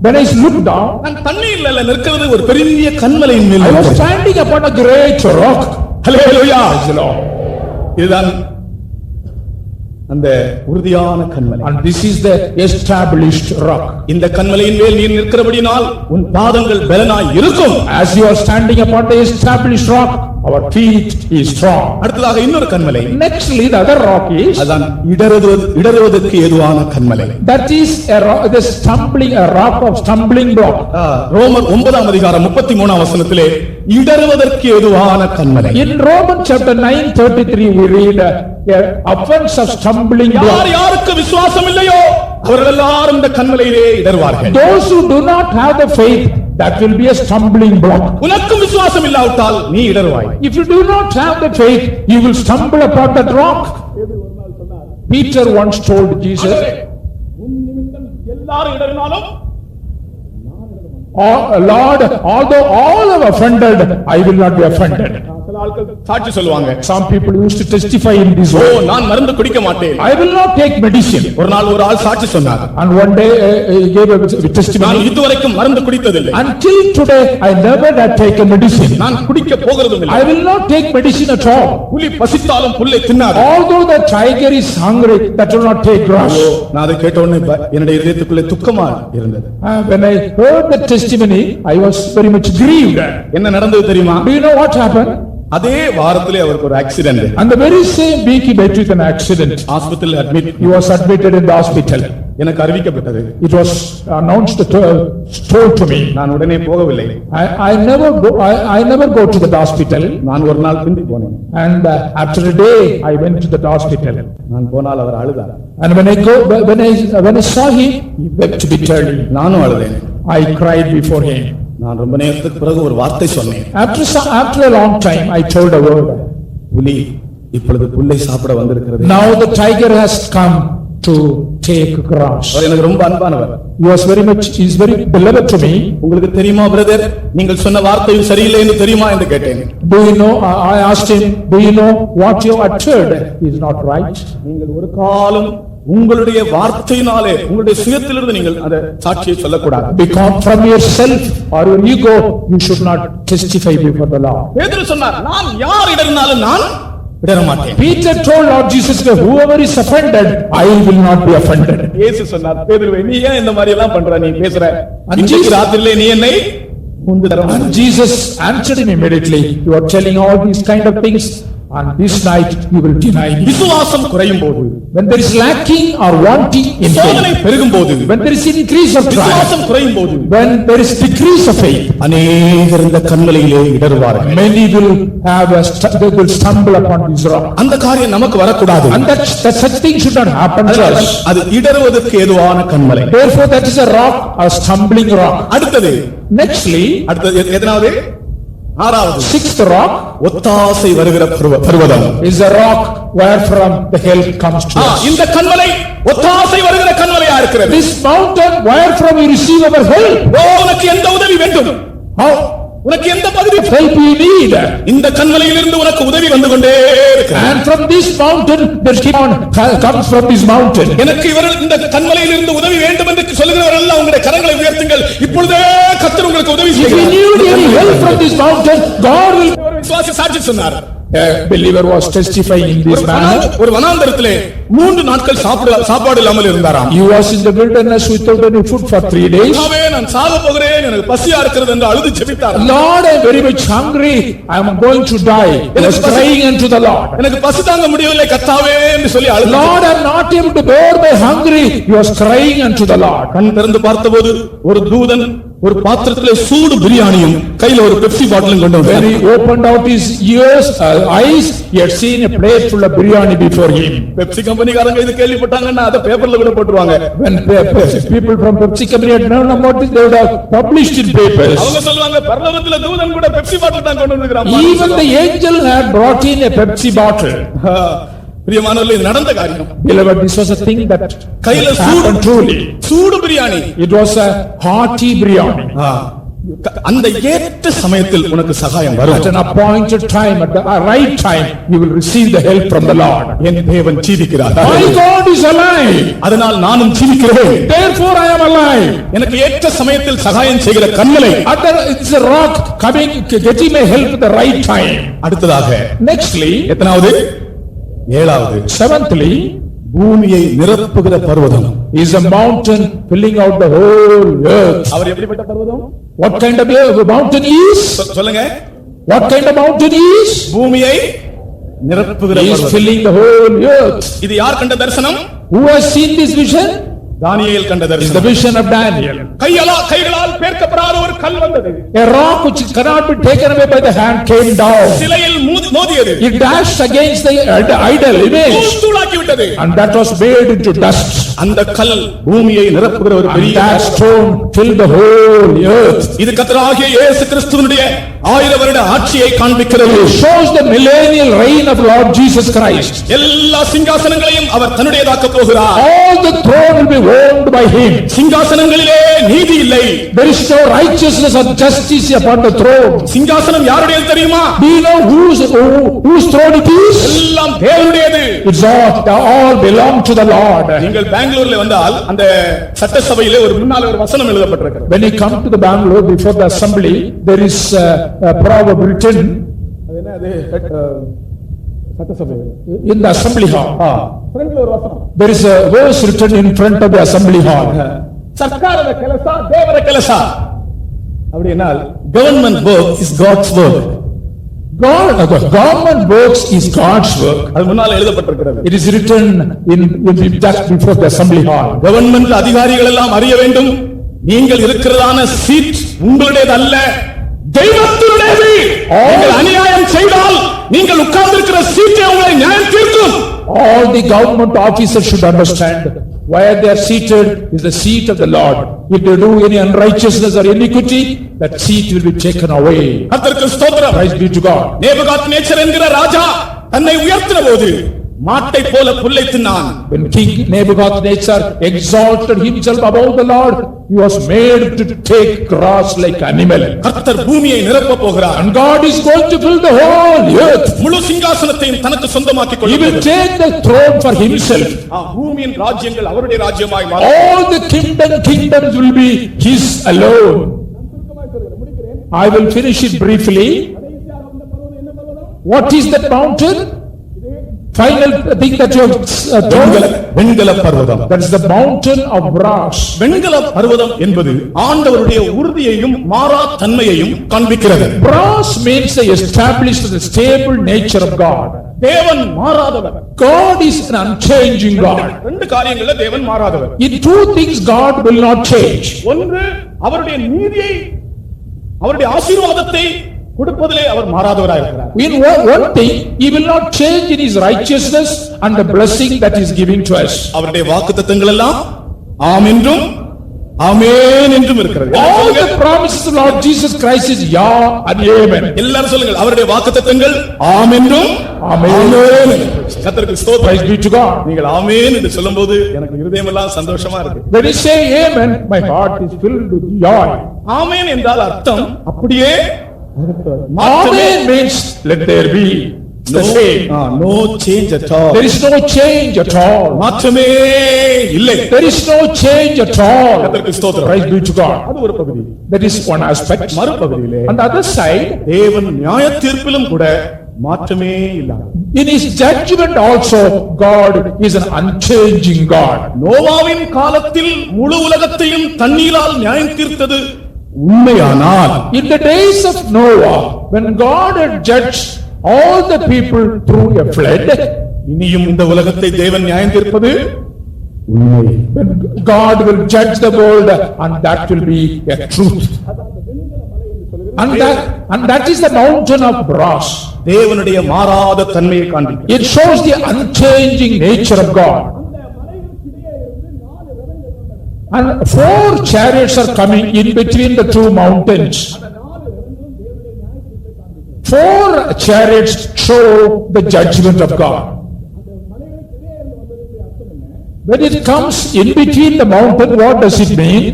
When I looked down, நான் தண்ணீர்ல நிற்கிறது ஒரு பெரிய கன்மலையின் மேல். I was standing upon a great rock. Hallelujah. Praise the Lord. இதுதான் அந்த உறுதியான கன்மலை. And this is the established rock. இந்த கன்மலையின் மேல் நீ நிற்கிறபடியால் உன் பாதங்கள் பலனாய் இருக்கும். As you are standing upon the established rock, our feet is strong. அடுத்ததாக இன்னொரு கன்மலை. Nextly, the other rock is, அதான் இடறுவதற்கு ஏதுவான கன்மலை. that is a rock, a rock of stumbling block. ரோமர் 9ஆம் அதிகாரம் 33ஆம் வசனத்திலே இடறுவதற்கு ஏதுவான கன்மலை. In Romans chapter 9:33 we read, offense of stumbling block. யாருக்கு விசுவாசம் இல்லையோ அவர்கள் எல்லாரும் இந்த கன்மலையிலே இடறுவார்கள். Those who do not have the faith, that will be a stumbling block. உனக்கு விசுவாசம் இல்லாவிட்டால் நீ இடறுவாய். If you do not have the faith, you will stumble upon that rock. Peter once told Jesus, உன் நிமித்தம் எல்லாரும் இடறினாலும் Lord, although all have offended, I will not be offended. சில ஆட்கள் சாட்சி சொல்லுவாங்க, Some people used to testify in this O way. நான் மருந்து குடிக்க மாட்டேன். I will not take medicine. ஒரு நாள் ஒரு ஆள் சாட்சி சொன்னார், And one day he gave a நான் testimony. இதுவரைக்கும் மருந்து குடித்ததில்லை, Until today, I never had taken medicine. நான் குடிக்க போகிறதும் இல்லை. I will not take medicine at all. புலி பசித்தாலும் புல்லை தின்னாது. Although the tiger is hungry, that will not take grass. நான் அதை கேட்ட உடனே என்னுடைய இதயத்துக்குள்ளே துக்கமா இருந்தது. When I heard the testimony, I was very much grieved. என்ன நடந்தது தெரியுமா? Do you know what happened? அதே வாரத்திலே அவருக்கு ஒரு accident. And the very same week he met with an accident. ஹாஸ்பிடல்ல admit. He was admitted in the hospital. எனக்கு அறிவிக்கப்பட்டது. It was announced told to me. நான் உடனே போகவில்லை. I never go to the hospital. நான் ஒரு நாள் பிந்தி போனேன். And after a day I went to the hospital. நான் போனால் அவர் அழுதார். And when I saw him, he wept bitterly. நானும் அழுதேன். I cried before him. நான் ரொம்ப நேரத்துக்கு பிறகு ஒரு வார்த்தை சொன்னேன். After a long time I told a word. புலி இப்பொழுது புல்லை சாப்பிட வந்திருக்கிறது. Now the tiger has come to take grass. அவர் எனக்கு ரொம்ப அன்பானவர். He is very beloved to me. உங்களுக்கு தெரியுமா பிரதர், நீங்கள் சொன்ன வார்த்தையும் சரியில்லை என்று தெரியுமா என்று கேட்டேன். Do you know, I asked him, do you know what you uttered is not right? நீங்கள் ஒரு காலம் உங்களுடைய வார்த்தையினாலே உங்களுடைய சுயத்திலிருந்து நீங்கள் அந்த சாட்சியை சொல்லக்கூடாது. Because from yourself or your ego you should not testify before the Lord. பேதுரு சொன்னார், நான் யார் இடறினாலும் நான் இடற மாட்டேன். Peter told Lord Jesus, whoever is offended, I will not be offended. இயேசு சொன்னார், பேதுருவே நீ ஏன் இந்த மாதிரி எல்லாம் பண்ற, நீ பேசுற, இன்றைக்கு ராத்திரியிலே நீ என்னை முந்து தர And Jesus answered him immediately, you are telling all these kind of things, and this night you will deny me. விசுவாசம் குறையும் போது, When there is lacking or wanting in சோதனை faith, பெருகும் போது, when there is increase of trial, விசுவாசம் குறையும் போது, when there is decrease of faith, அநேகர் இந்த கண்மலையிலே இடறுவார்கள். many will they will stumble upon this rock. அந்த காரியம் நமக்கு வரக்கூடாது. And that such thing should not happen to us. அது இடறுவதற்கு ஏதுவான கண்மலை. Therefore that is a rock, a stumbling rock. அடுத்தது Nextly, எதனாவது? ஆறாவது, sixth rock ஒத்தாசை வருகிற பர்வதம் is a rock where from the help comes to us. இந்த கண்மலை ஒத்தாசை வருகிற கண்மலையா இருக்கிறது. This mountain where from we receive our help. உனக்கு எந்த உதவி வேண்டும்? How? உனக்கு எந்த பகுதி Help you need. இந்த கண்மலையிலிருந்து உனக்கு உதவி வந்து கொண்டே இருக்கிறது. And from this mountain there comes from this mountain. எனக்கு இவர்கள் இந்த கண்மலையிலிருந்து உதவி வேண்டும் என்று சொல்லுகிறவர்கள் எல்லாம் உங்களுடைய கரங்களை உயர்த்துங்கள். இப்பொழுதே கர்த்தர் உங்களுக்கு உதவி If you செய்கிறார். need any help from this mountain, God will. ஒரு விசுவாசி சாட்சி சொன்னார். A believer was testifying in this manner. ஒரு வனாந்தரத்திலே 3 நாட்கள் சாப்பாடு இல்லாமல் இருந்தாராம். He was in the wilderness without any food for 3 days. நான் சாக போகிறேன், எனக்கு பசியா இருக்கிறது என்று அழுது ஜெபித்தார். Lord, I am very much hungry. I am going to die. He was crying unto the Lord. எனக்கு பசி தாங்க முடியவில்லை கர்த்தாவே என்று சொல்லி அழுதார். Lord, I am not able to bear my hungry. He was crying unto the Lord. கண் திறந்து பார்த்தபோது ஒரு தூதன் ஒரு பாத்திரத்திலே சூடு பிரியாணியும் கையில ஒரு பெப்சி பாட்டிலும் கொண்டு When வந்தார். he opened out his eyes, he had seen a plate full of biryani before him. Pepsi கம்பெனிக்காரங்க இது கேள்விப்பட்டாங்கன்னா அத பேப்பர்ல கூட போட்டுருவாங்க. When people from Pepsi company had known about it, they would have published in papers. அவங்க சொல்லுவாங்க பரலோகத்துல தூதன் கூட பெப்சி பாட்டில் தான் கொண்டு வந்திருக்கான். Even the angel had brought in a Pepsi bottle. பிரியமானவர்களே, இது நடந்த காரியம். Beloved, this was a thing that கையில happened truly. சூடு biryani. It was a hearty biryani. அந்த ஏற்ற சமயத்தில் உனக்கு சகாயம் வரும். At an appointed time, at the right time, you will receive the help from the Lord. என் தேவன் ஜீவிக்கிறார். My God is alive. அதனால் நானும் ஜீவிக்கிறேன். Therefore I am alive. எனக்கு ஏற்ற சமயத்தில் சகாயம் செய்கிற கண்மலை. It's a rock coming, getting my help at the right time. அடுத்ததாக Nextly, எத்தனாவது? ஏழாவது, seventhly, பூமியை நிரப்புகிற பர்வதம் is a mountain filling out the whole earth. அவர் எப்படிப்பட்ட பர்வதம்? What kind of a mountain is? சொல்லுங்க. What kind of mountain is? பூமியை நிரப்புகிற He is Parvatham. filling the whole earth. இது யார் கண்ட தரிசனம்? Who has seen this vision? தானியேல் கண்ட Is the தரிசனம். vision of Daniel. கைகளால் பேர்க்கப்படாத ஒரு கல் வந்தது. A rock which cannot be taken away by the hand came down. சிலையில் மோதியது. It dashed against the idol image, தூளாக்கி விட்டது. and that was made into dust. அந்த கல் பூமியை நிரப்புகிற ஒரு And பெரிய that stone fill the whole earth. இது கர்த்தராகிய இயேசு கிறிஸ்துவினுடைய 1000 வருட ஆட்சியை காண்பிக்கிறது. It shows the millennial reign of Lord Jesus Christ. எல்லா சிங்காசனங்களையும் அவர் தன்னுடையதாக்கப் போகிறார். All the throne will be owned by him. சிங்காசனங்களிலே நீதி இல்லை. There is no righteousness or justice upon the throne. சிங்காசனம் யாருடையது தெரியுமா? Do you know whose throne it is? எல்லாம் தேவனுடையது. It's all belong to the Lord. நீங்கள் பெங்களூர்ல வந்தால் அந்த சட்டசபையிலே ஒரு முன்னால ஒரு வசனம் எழுதப்பட்டிருக்கிறது. When you come to the Bangalore before the assembly, there is a proverb written. அது என்ன அது சட்டசபை In the assembly hall. ஃப்ரண்ட்ல ஒரு வசனம். There is a verse written in front of the assembly hall. ಸರ್ಕಾರದ ಕೆಲಸ ದೇವರ ಕೆಲಸ. அப்படினால் government work is God's work. The government works is God's work. அது முன்னால எழுதப்பட்டிருக்கிறது. It is written in just before the assembly hall. Government அதிகாரிகள் எல்லாம் அறிய வேண்டும், நீங்கள் இருக்கிறதான சீட் உங்களுடையது அல்ல, தெய்வத்தினுடையது. நீங்கள் அநியாயம் செய்தால் நீங்கள் உட்கார்ந்திருக்கிற சீட்டை உங்களை நியாயம் தீர்க்கும். All the government officers should understand where they are seated is the seat of the Lord. If they do any unrighteousness or iniquity, that seat will be taken away. கர்த்தருக்கு ஸ்தோத்திரம். Praise be to God. Nebuchadnezzar என்கிற ராஜா தன்னை உயர்த்தின போது மாட்டை போல புல்லை தின்னான். When King Nebuchadnezzar exalted himself above the Lord, he was made to take grass like animal. கர்த்தர் பூமியை நிரப்ப போகிறார். And God is going to fill the whole earth. முழு சிங்காசனத்தையும் தனக்கு சொந்தமாக்கிக் He will கொள்வார். take the throne for himself. பூமியின் ராஜ்யங்கள் அவருடைய ராஜ்யமாய் மாறும். All the kingdoms will be his alone. I will finish it briefly. What is that mountain? Final thing that you have told. வெண்கல பர்வதம். That is the mountain of brass. வெண்கல பர்வதம் என்பது ஆண்டவருடைய உறுதியையும் மாறா தன்மையையும் காண்பிக்கிறது. Brass means the established and stable nature of God. தேவன் மாறாதவர். God is an unchanging God. ரெண்டு காரியங்கள்ல தேவன் மாறாதவர். In two things God will not change. ஒன்று அவருடைய நீதியை, அவருடைய ஆசீர்வாதத்தை கொடுப்பதிலே அவர் மாறாதவராய் இருக்கிறார். In one thing, he will not change in his righteousness and the blessing that he is giving to us. அவருடைய வாக்குத்தத்தங்கள் எல்லாம் ஆம் என்றும் ஆமென் என்றும் இருக்கிறது. All the promises of Lord Jesus Christ is yeah and amen. எல்லாரும் சொல்லுங்கள், அவருடைய வாக்குத்தத்தங்கள் ஆம் என்றும் Amen. கர்த்தருக்கு ஸ்தோத்திரம். Praise be to God. நீங்கள் ஆமென் என்று சொல்லும்போது எனக்கு இருதயமெல்லாம் சந்தோஷமா இருக்கு. When you say amen, my heart is filled with joy. ஆமென் என்றால் அர்த்தம் அப்படியே Amen means let there be. It's the same. no change at all. There is no change at all. மாற்றமே இல்லை. There is no change at all. கர்த்தருக்கு ஸ்தோத்திரம். Praise be to God. அது ஒரு பகுதி. That is one aspect. மறுபகுதியிலே On the other side, தேவன் நியாயத்தீர்ப்பிலும் கூட மாற்றமே இல்லாதவர். in his judgment also, God is an unchanging God. நோவாவின் காலத்தில் முழு உலகத்தையும் தண்ணீரால் நியாயம் தீர்த்தது உண்மையானால், In the days of Noah, when God had judged all the people through a flood, இனியும் இந்த உலகத்தை தேவன் நியாயம் தீர்ப்பது உண்மை. when God will judge the world, and that will be a truth. And that is the mountain of brass. தேவனுடைய மாறாத தன்மையை காண்பிக்கிறது. It shows the unchanging nature of God. And 4 chariots are coming in between the two mountains. 4 chariots show the judgment of God. When it comes in between the mountain, what does it mean?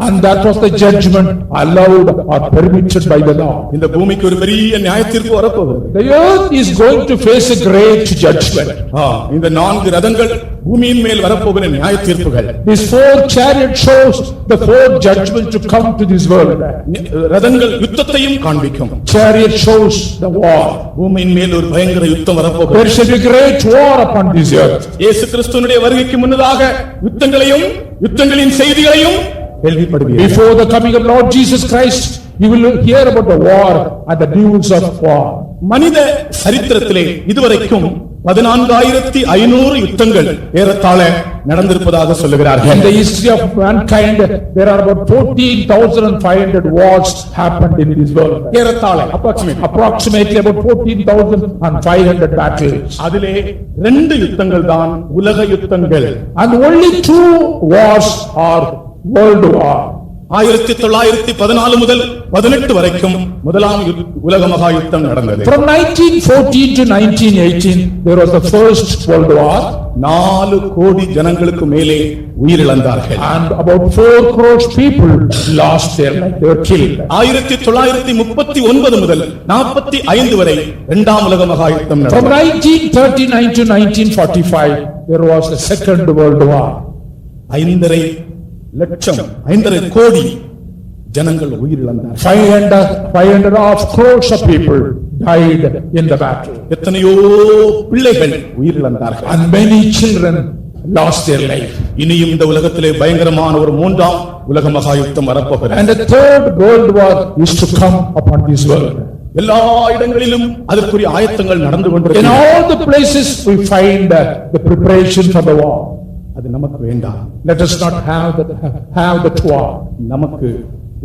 And that was the judgment allowed or permitted by the law. இந்த பூமிக்கு ஒரு பெரிய நியாயத்தீர்ப்பு வரப்போகிறது. The earth is going to face a great judgment. இந்த 4 ரதங்கள் பூமியின் மேல் வரப்போகிற நியாயத்தீர்ப்புகள். These 4 chariots shows the 4 judgments to come to this world. ரதங்கள் யுத்தத்தையும் காண்பிக்கும். Chariot shows the war. பூமியின் மேல் ஒரு பயங்கர யுத்தம் வரப்போகிறது. There shall be great war upon this earth. இயேசு கிறிஸ்துவினுடைய வருகைக்கு முன்னதாக யுத்தங்களையும் யுத்தங்களின் செய்திகளையும் கேள்விப்படுவீர்கள். Before the coming of Lord Jesus Christ, you will hear about the war and the news of war. மனித சரித்திரத்திலே இதுவரைக்கும் 14,500 யுத்தங்கள் ஏறத்தாழ நடந்திருப்பதாக சொல்லுகிறார்கள். In the history of mankind, there are about 14,500 wars happened in this world. ஏறத்தாழ Approximately about 14,500 battles. அதிலே 2 யுத்தங்கள் தான் உலக யுத்தங்கள். And only 2 wars are world war. 1914 முதல் 18 வரைக்கும் முதலாம் உலக மகா யுத்தம் நடந்தது. From 1914 to 1918, there was the first world war. 4 கோடி ஜனங்களுக்கு மேலே உயிரிழந்தார்கள். And about 4 crores people lost their life, they were killed. 1939 முதல் 45 வரை இரண்டாம் உலக மகா யுத்தம் From நடந்தது. 1939 to 1945, there was the second world war. 5.5 லட்சம் 5.5 கோடி ஜனங்கள் உயிரிழந்தார்கள். 500 crores of people died in the battle. எத்தனையோ பிள்ளைகள் உயிரிழந்தார்கள். And many children lost their life. இனியும் இந்த உலகத்திலே பயங்கரமான ஒரு 3ஆம் உலக மகா யுத்தம் வரப்போகிறது. And the third world war is to come upon this world. எல்லா இடங்களிலும் அதற்குரிய ஆயத்தங்கள் நடந்து In கொண்டிருக்கின்றன. all the places we find the preparation for the war. அது நமக்கு வேண்டாம். Let us not have that war. நமக்கு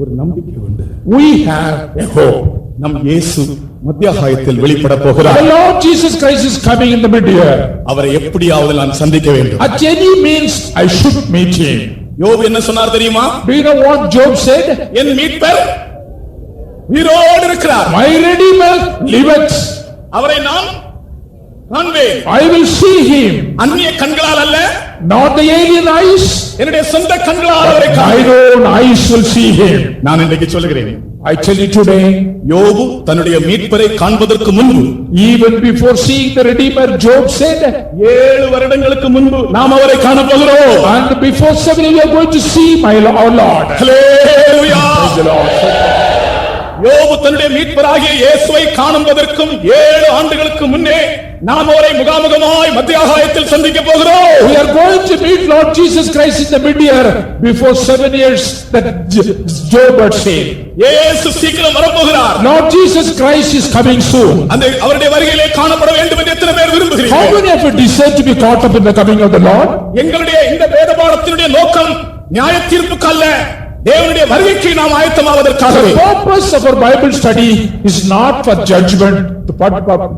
ஒரு நம்பிக்கை உண்டு. We have a hope. நம் இயேசு மத்தியாகாயத்தில் வெளிப்பட போகிறார். The Lord Jesus Christ is coming in the mid-year. அவரை எப்படியாவது நான் சந்திக்க வேண்டும். At any means I should meet him. யோபு என்ன சொன்னார் தெரியுமா? Do you know what Job said? என் மீட்பர் உயிரோடு இருக்கிறார். My Redeemer liveth. அவரை நான் காண்பேன். I will see him. அந்நிய கண்களால் அல்ல, Not the alien eyes. என்னுடைய சொந்த கண்களால் அவரை My காண்பேன். own eyes will see him. நான் இன்றைக்கு சொல்லுகிறேன், I tell you today, யோபு தன்னுடைய மீட்பரை காண்பதற்கு முன்பு even before seeing the Redeemer, Job said, 7 வருடங்களுக்கு முன்பு நாம் அவரை காணப்போகிறோம். and before 7 we are going to see our Lord. Hallelujah. Praise the Lord. யோபு தன்னுடைய மீட்பராகிய இயேசுவை காணும்பதற்கும் 7 ஆண்டுகளுக்கு முன்னே நாம் அவரை முகாமுகமாய் மத்தியாகாயத்தில் சந்திக்க போகிறோம். We are going to meet Lord Jesus Christ in the mid-year before 7 years that Job had said. இயேசு சீக்கிரம் வரப்போகிறார். Lord Jesus Christ is coming soon. அந்த அவருடைய வருகையிலே காணப்பட வேண்டும் என்று எத்தனை பேர் How விரும்புகிறீர்கள்? many of you desire to be caught up in the coming of the Lord? எங்களுடைய இந்த வேதபாடத்தினுடைய நோக்கம் நியாய தீர்ப்புக்கு அல்ல, தேவனுடைய வருகைக்கு நாம் ஆயத்தமாவதற்காகவே. The purpose of our Bible study is not for judgment, but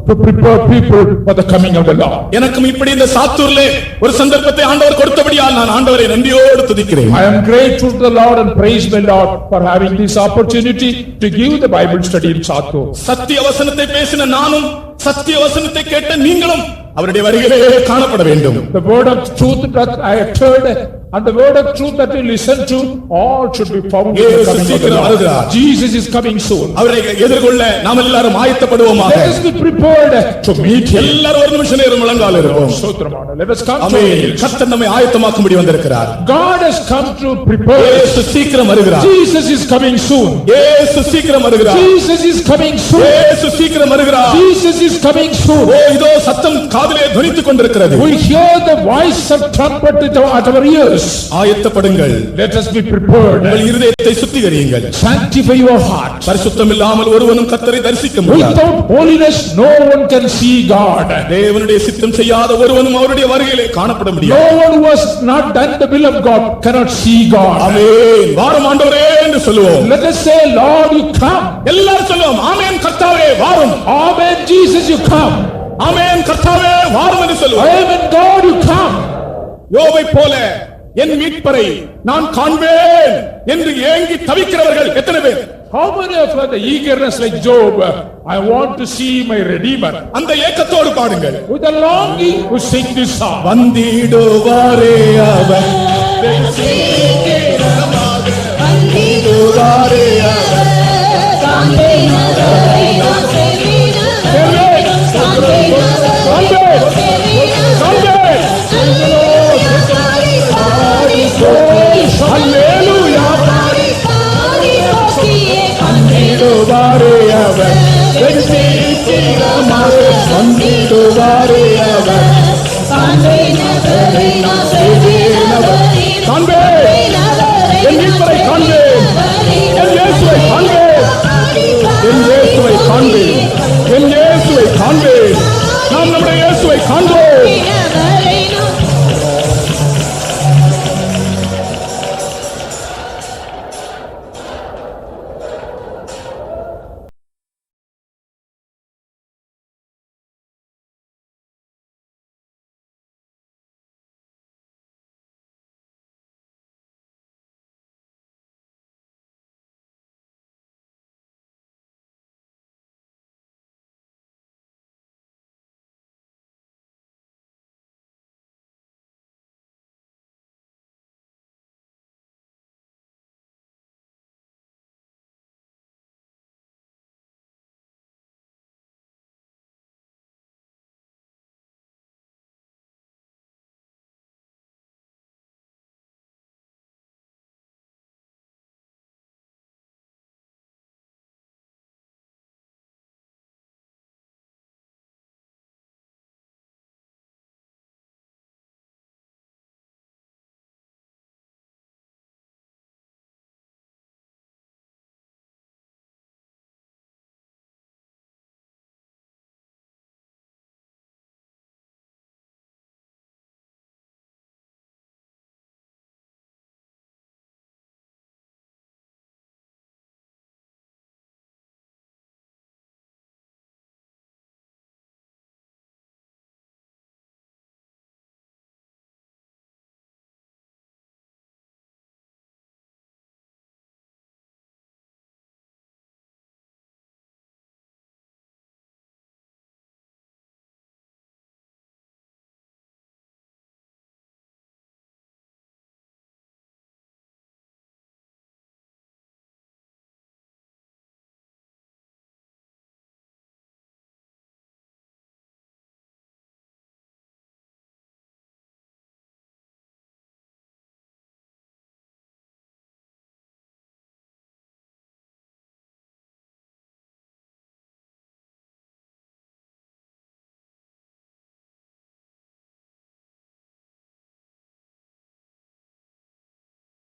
to prepare people for the coming of the Lord. எனக்கும் இப்படி இந்த சாத்தூரிலே ஒரு சந்தர்ப்பத்தை ஆண்டவர் கொடுத்தபடியால் நான் ஆண்டவரை நன்றியோடு துதிக்கிறேன். I am grateful to the Lord and praise my Lord for having this opportunity to give the Bible study in Sattur. சத்திய வசனத்தை பேசின நானும் சத்திய வசனத்தை கேட்ட நீங்களும் அவருடைய வருகையிலே காணப்பட வேண்டும். The word of truth that I heard and the word of truth that we listen to, all should be found in the coming of the Lord. Jesus is coming soon. அவரை எதிர்கொள்ள நாம் எல்லாரும் ஆயத்தப்படுவோமாக. Let us be prepared to meet him. எல்லாரும் ஒரு நிமிஷம் நேரம் முழங்கால் இருப்போம். Sotramana. Let us come to amen. him. கர்த்தர் நம்மை ஆயத்தமாக்கும்படி வந்திருக்கிறார். God has come to prepare. இயேசு சீக்கிரம் வருகிறார். Jesus is coming soon. இயேசு சீக்கிரம் வருகிறார். Jesus is coming soon. இயேசு சீக்கிரம் வருகிறார். Jesus is coming soon. ஓ இதோ சத்தம் காதிலே துணித்துக் கொண்டிருக்கிறது. We hear the voice of trumpet at our ears. ஆயத்தப்படுங்கள். Let us be prepared. உங்கள் இருதயத்தை சுத்திகரியுங்கள். Sanctify your heart. பரிசுத்தம் இல்லாமல் ஒருவனும் கர்த்தரை தரிசிக்க முடியாது. Without holiness no one can see God. தேவனுடைய சித்தம் செய்யாத ஒருவனும் அவருடைய வருகையிலே காணப்பட முடியாது. No one who has not done the will of God cannot see God. ஆமென். வாரும் ஆண்டவரே என்று சொல்லுவோம். Let us say, Lord, you come. எல்லாரும் சொல்லுவோம், ஆமென் கர்த்தாவே வாரும். Amen, Jesus, you come. ஆமென் கர்த்தாவே வாரும் என்று சொல்லுவோம். Amen, God, you come. யோபை போல என் மீட்பரை நான் காண்பேன் என்று ஏங்கி தவிக்கிறவர்கள் எத்தனை பேர்? How many of you have the eagerness like Job? I want to see my Redeemer. அந்த ஏக்கத்தோடு பாடுங்கள். With a longing who sing this song. வந்திடுவாரே our வந்திடுவாரே our Hallelujah. வந்திடுவாரே அவர் வந்திடுவாரே அவர் காண்பேன் என் மீட்பரை காண்பேன் என் இயேசுவை காண்பேன் என் இயேசுவை காண்பேன் என் இயேசுவை காண்பேன் நாம் நம்முடைய இயேசுவை காண்போம்